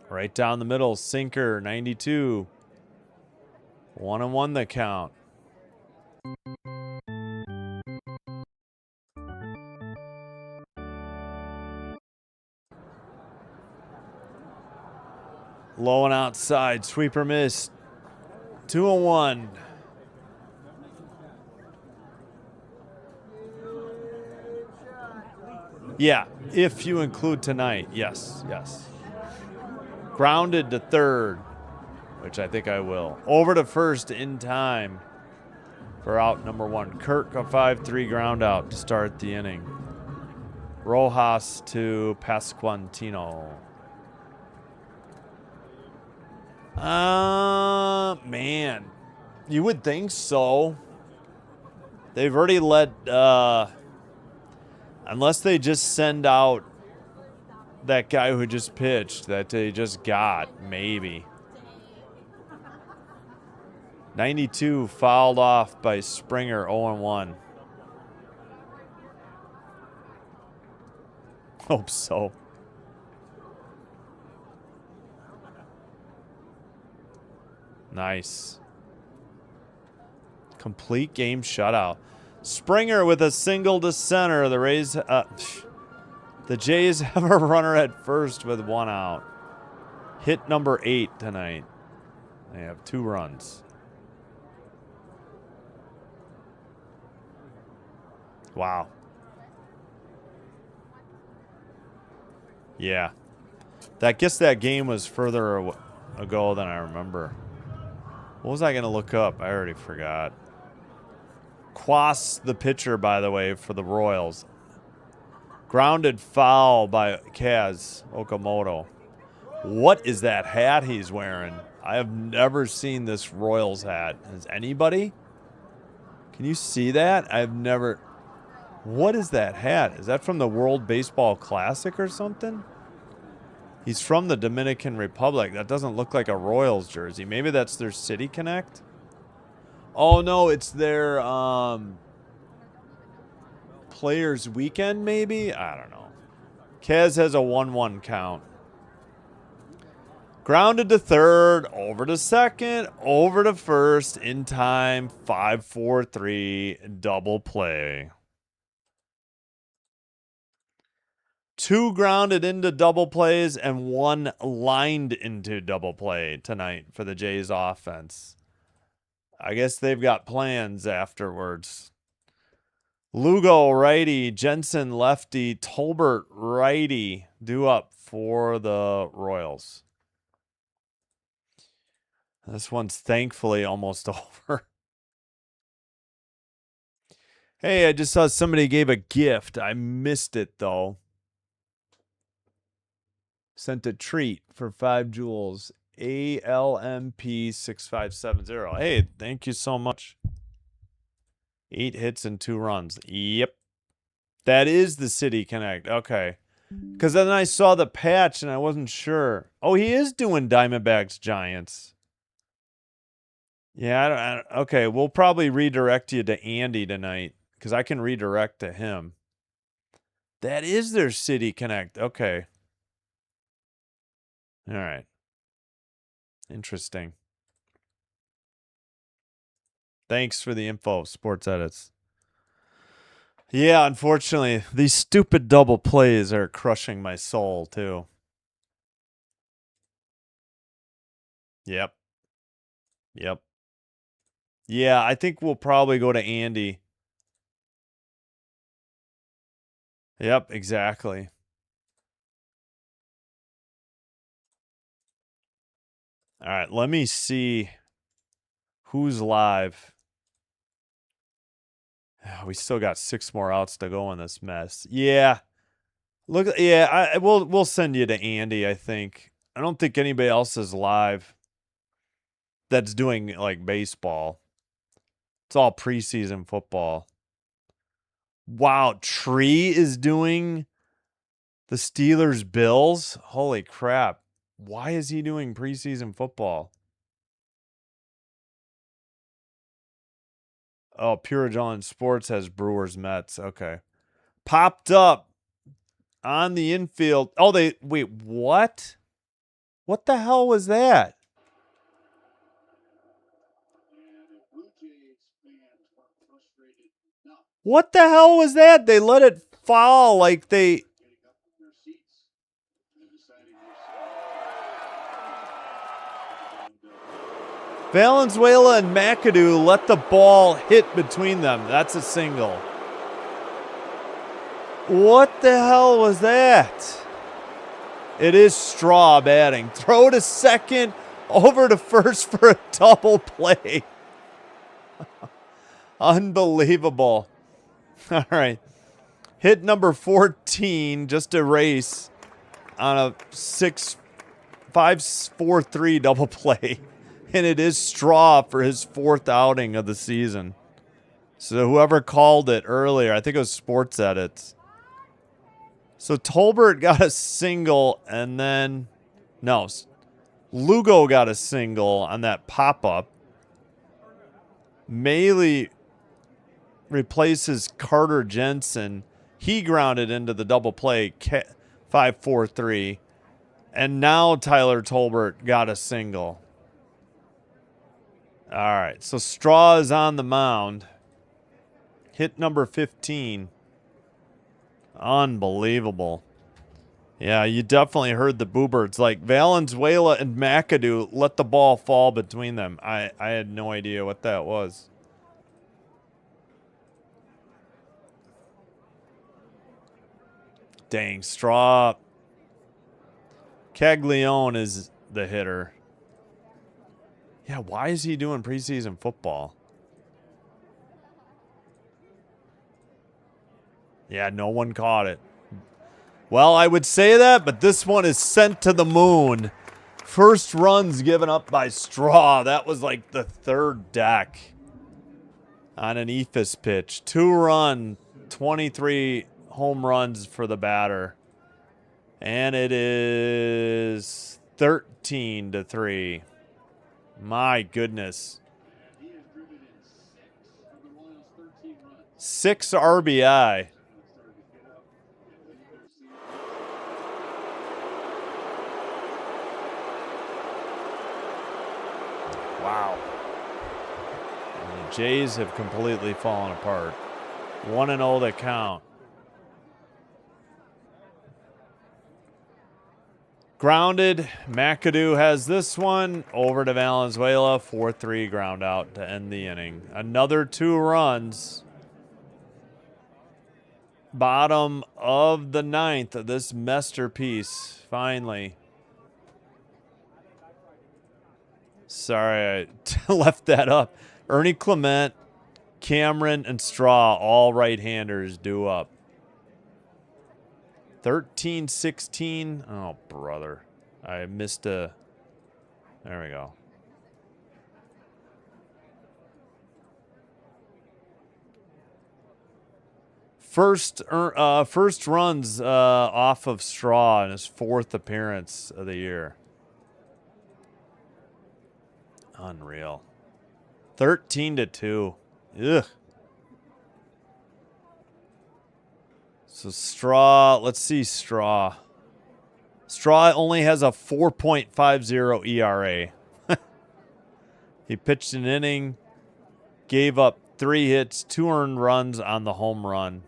Right down the middle, sinker, 92. 1-1 the count. Low and outside, sweeper missed. 2-1. Yeah, if you include tonight, yes. Grounded to 3rd, which I think I will. Over to 1st in time for out number 1. Kirk, a 5-3 ground out to start the inning. Rojas to Pasquantino. Man. You would think so. They've already let, unless they just send out that guy who just pitched that they just got, maybe. 92 fouled off by Springer, 0-1. Hope so. Nice. Complete game shutout. Springer with a single to center. The Rays, the Jays have a runner at first with 1 out. Hit number 8 tonight. They have 2 runs. Wow. Yeah. I guess that game was further ago than I remember. What was I going to look up? I already forgot. Quas, the pitcher, by the way, for the Royals. Grounded foul by Kaz Okamoto. What is that hat he's wearing? I have never seen this Royals hat. Has anybody? Can you see that? I've never... What is that hat? Is that from the World Baseball Classic or something? He's from the Dominican Republic. That doesn't look like a Royals jersey. Maybe that's their City Connect? Oh, no, it's their Players Weekend, maybe? I don't know. Kaz has a 1-1 count. Grounded to 3rd, over to 2nd, over to 1st, in time, 5-4-3, double play. 2 grounded into double plays and 1 lined into double play tonight for the Jays offense. I guess they've got plans afterwards. Lugo, righty. Jensen, lefty. Tolbert, righty. Due up for the Royals. This one's thankfully almost over. Hey, I just saw somebody gave a gift. I missed it, though. Sent a treat for 5 jewels. ALMP6570. Hey, thank you so much. 8 hits and 2 runs. Yep. That is the City Connect. Okay. Because then I saw the patch and I wasn't sure. Oh, he is doing Diamondbacks Giants. Yeah, okay, we'll probably redirect you to Andy tonight because I can redirect to him. That is their City Connect. Okay. All right. Interesting. Thanks for the info, Sports Edits. Yeah, unfortunately, these stupid double plays are crushing my soul, too. Yep. Yep. Yeah, I think we'll probably go to Andy. Yep, exactly. All right, let me see who's live. We still got 6 more outs to go in this mess. Yeah. Look, yeah, we'll send you to Andy, I think. I don't think anybody else is live that's doing like baseball. It's all preseason football. Wow, Tree is doing the Steelers Bills? Holy crap. Why is he doing preseason football? Oh, Pure John Sports has Brewers Mets. Okay. Popped up on the infield. Oh, wait, what? What the hell was that? What the hell was that? They let it fall like they... Valenzuela and McAdoo let the ball hit between them. That's a single. What the hell was that? It is Straw batting. Throw to second, over to first for a double play. Unbelievable. All right. Hit number 14, just a race on a 5-4-3 double play. And it is Straw for his 4th outing of the season. So whoever called it earlier, I think it was Sports Edits. So Tolbert got a single and then... No, Lugo got a single on that pop-up. Maley replaces Carter Jensen. He grounded into the double play 5-4-3. And now Tyler Tolbert got a single. All right, so Straw is on the mound. Hit number 15. Unbelievable. Yeah, you definitely heard the Boobirds. Like Valenzuela and McAdoo let the ball fall between them. I had no idea what that was. Dang, Straw. Caglione is the hitter. Yeah, why is he doing preseason football? Yeah, no one caught it. Well, I would say that, but this one is sent to the moon. First runs given up by Straw. That was like the 3rd deck on an Ephus pitch. 2-run, 23 home runs for the batter. And it is 13-3. My goodness. 6 RBI. Wow. And the Jays have completely fallen apart. 1-0 to count. Grounded. McAdoo has this one. Over to Valenzuela. 4-3 ground out to end the inning. Another 2 runs. Bottom of the 9th of this masterpiece. Finally. Sorry, I left that up. Ernie Clement, Cameron, and Straw, all right-handers due up. 13-16. Oh, brother. I missed a... There we go. First runs off of Straw in his 4th appearance of the year. Unreal. 13-2. Ugh. So Straw, let's see Straw. Straw only has a 4.50 ERA. He pitched an inning, gave up 3 hits, 2 earned runs on the home run.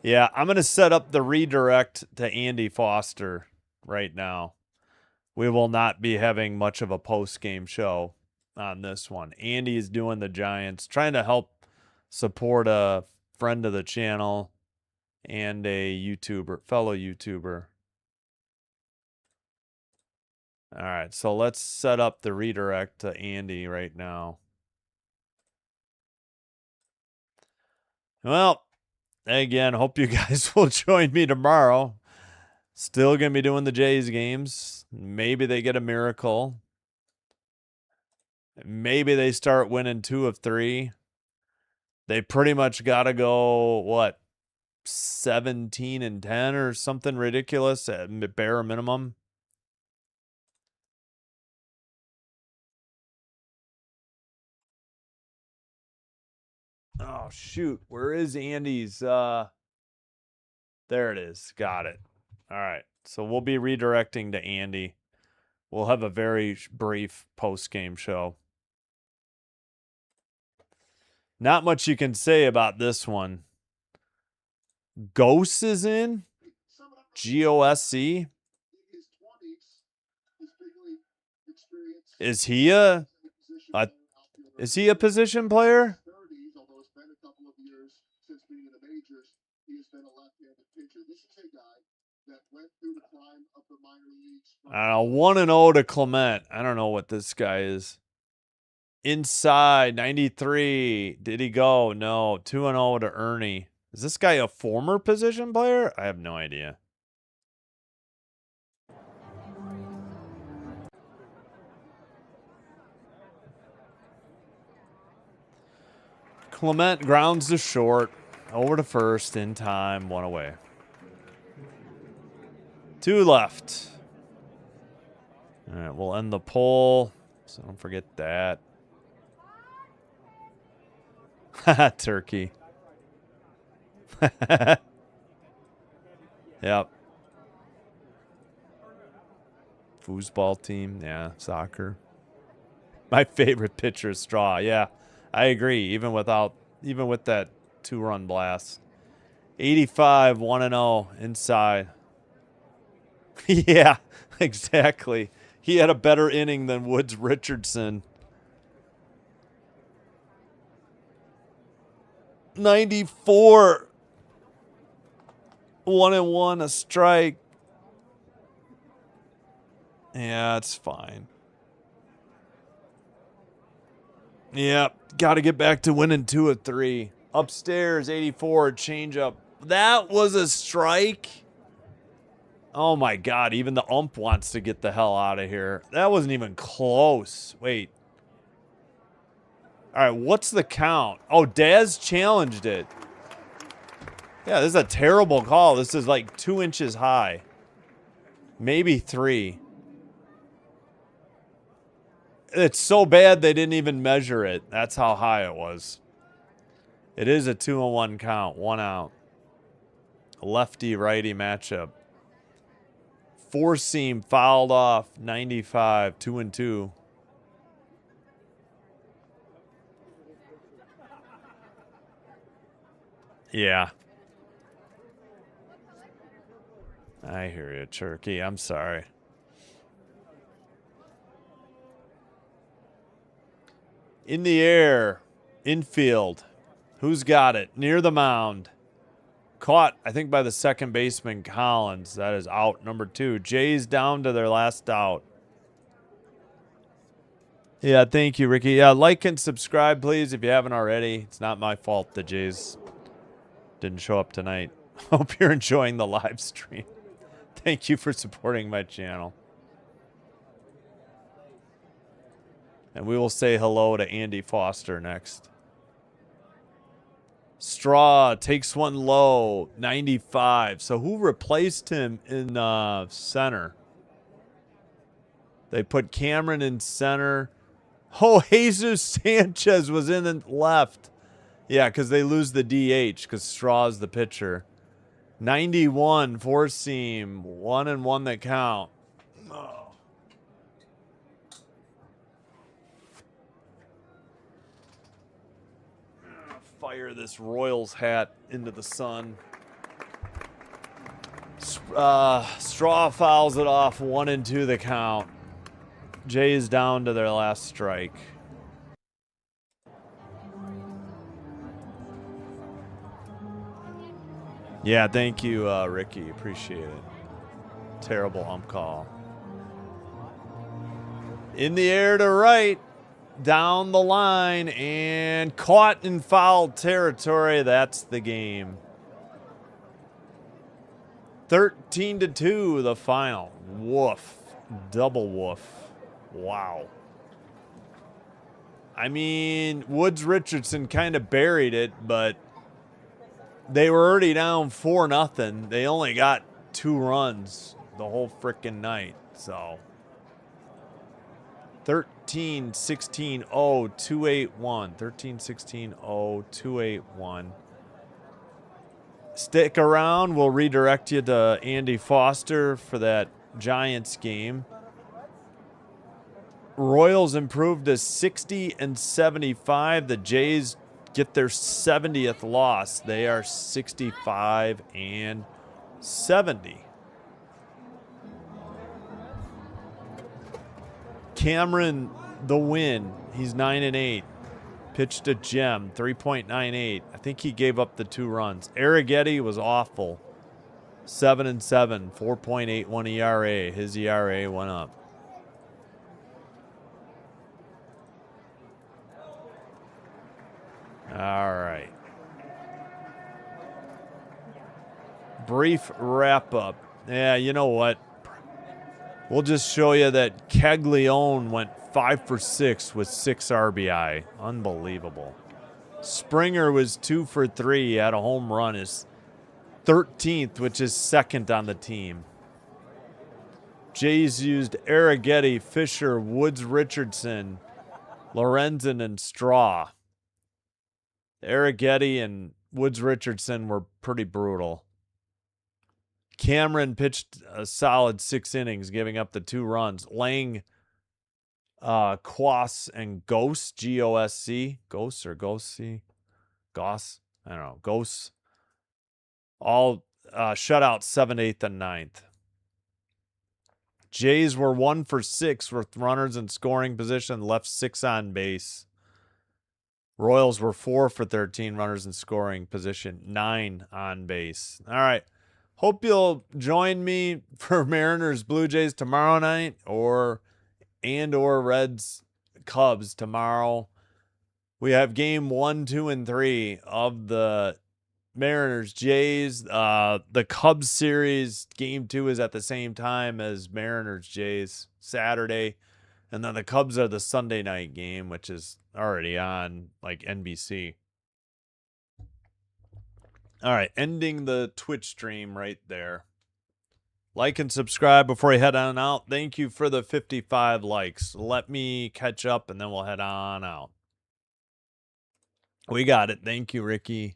Yeah, I'm going to set up the redirect to Andy Foster right now. We will not be having much of a post-game show on this one. Andy is doing the Giants, trying to help support a friend of the channel and a YouTuber, fellow YouTuber. All right, so let's set up the redirect to Andy right now. Well, again, hope you guys will join me tomorrow. Still going to be doing the Jays games. Maybe they get a miracle. Maybe they start winning 2 of 3. They pretty much got to go, what, 17-10 or something ridiculous at bare minimum. Oh, shoot. Where is Andy's? There it is. Got it. All right. So we'll be redirecting to Andy. We'll have a very brief post-game show. Not much you can say about this one. Ghost is in? G-O-S-C? Is he a position player? I don't know, 1-0 to Clement. I don't know what this guy is. Inside, 93. Did he go? No. 2-0 to Ernie. Is this guy a former position player? I have no idea. Clement grounds to short. Over to first in time. 1 away. 2 left. All right, we'll end the poll. So don't forget that. Turkey. Yep. Foosball team. Yeah, soccer. My favorite pitcher is Straw. Yeah, I agree. Even with that 2-run blast. 85, 1-0 inside. Yeah, exactly. He had a better inning than Woods Richardson. 94. 1-1, a strike. Yeah, it's fine. Yep, got to get back to winning 2 of 3. Upstairs, 84, changeup. That was a strike. Oh my God, even the ump wants to get the hell out of here. That wasn't even close. Wait. All right, what's the count? Oh, Daz challenged it. Yeah, this is a terrible call. This is like 2 inches high. Maybe 3. It's so bad they didn't even measure it. That's how high it was. It is a 2-1 count. 1 out. Lefty-righty matchup. 4-seam fouled off. 95. 2-2. Yeah. I hear you, Turkey. I'm sorry. In the air. Infield. Who's got it? Near the mound. Caught, I think, by the second baseman, Collins. That is out. Number 2. Jays down to their last out. Yeah, thank you, Ricky. Yeah, like and subscribe, please, if you haven't already. It's not my fault the Jays didn't show up tonight. Hope you're enjoying the live stream. Thank you for supporting my channel. And we will say hello to Andy Foster next. Straw takes one low, 95. So who replaced him in center? They put Cameron in center. Oh, Jesus Sanchez was in the left. Yeah, because they lose the DH because Straw's the pitcher. 91, four-seam, 1-1 that count. Oh. Fire this Royals hat into the sun. Straw fouls it off, 1-2 the count. Jays down to their last strike. Yeah, thank you, Ricky. Appreciate it. Terrible ump call. In the air to right. Down the line and caught in foul territory. That's the game. 13-2, the final. Woof. Double woof. Wow. I mean, Woods Richardson kind of buried it, but they were already down 4-0. They only got 2 runs the whole freaking night. So 13-16-0, 2-8-1. 13-16-0, 2-8-1. Stick around. We'll redirect you to Andy Foster for that Giants game. Royals improved to 60-75. The Jays get their 70th loss. They are 65-70. Cameron, the win. He's 9-8. Pitched a gem, 3.98. I think he gave up the 2 runs. Arrighetti was awful. 7-7, 4.81 ERA. His ERA went up. All right. Brief wrap up. Yeah, you know what? We'll just show you that Caglione went 5 for 6 with 6 RBI. Unbelievable. Springer was 2 for 3. He had a home run. His 13th, which is second on the team. Jays used Arrighetti, Fisher, Woods Richardson, Lorenzen, and Straw. Arrighetti and Woods Richardson were pretty brutal. Cameron pitched a solid 6 innings, giving up the 2 runs. Lang, Quas, and Ghost, G-O-S-C. Ghost or Ghosty? Goss? I don't know. Ghosts. All shutouts 7th, 8th, and 9th. Jays were 1 for 6 with runners in scoring position, left 6 on base. Royals were 4 for 13 runners in scoring position, 9 on base. All right. Hope you'll join me for Mariners Blue Jays tomorrow night or Reds Cubs tomorrow. We have game 1, 2, and 3 of the Mariners Jays. The Cubs series game 2 is at the same time as Mariners Jays Saturday. And then the Cubs are the Sunday night game, which is already on like NBC. All right, ending the Twitch stream right there. Like and subscribe before you head on out. Thank you for the 55 likes. Let me catch up and then we'll head on out. We got it. Thank you, Ricky.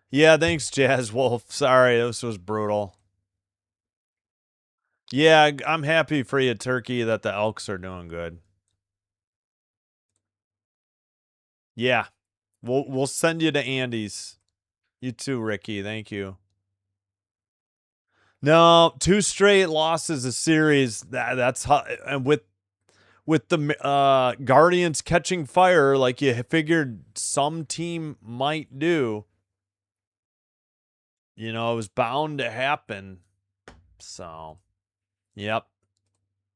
Yeah, thanks, Jazz Wolf. Sorry, this was brutal. Yeah, I'm happy for you, Turkey, that the Elks are doing good. Yeah, we'll send you to Andy's. You too, Ricky. Thank you. No, 2 straight losses a series. That's how, and with with the Guardians catching fire like you figured some team might do. You know, it was bound to happen. So, yep.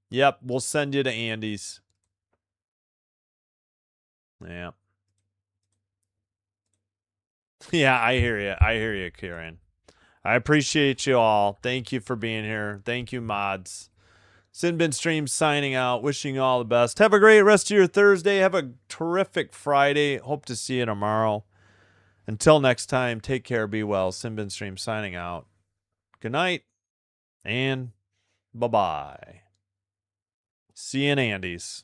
Yep, we'll send you to Andy's. Yeah. Yeah, I hear you. I hear you, Kieran. I appreciate you all. Thank you for being here. Thank you, mods. Sinbin Stream signing out. Wishing you all the best. Have a great rest of your Thursday. Have a terrific Friday. Hope to see you tomorrow. Until next time, take care. Be well. Sinbin Stream signing out. Good night and bye-bye. See you in Andy's.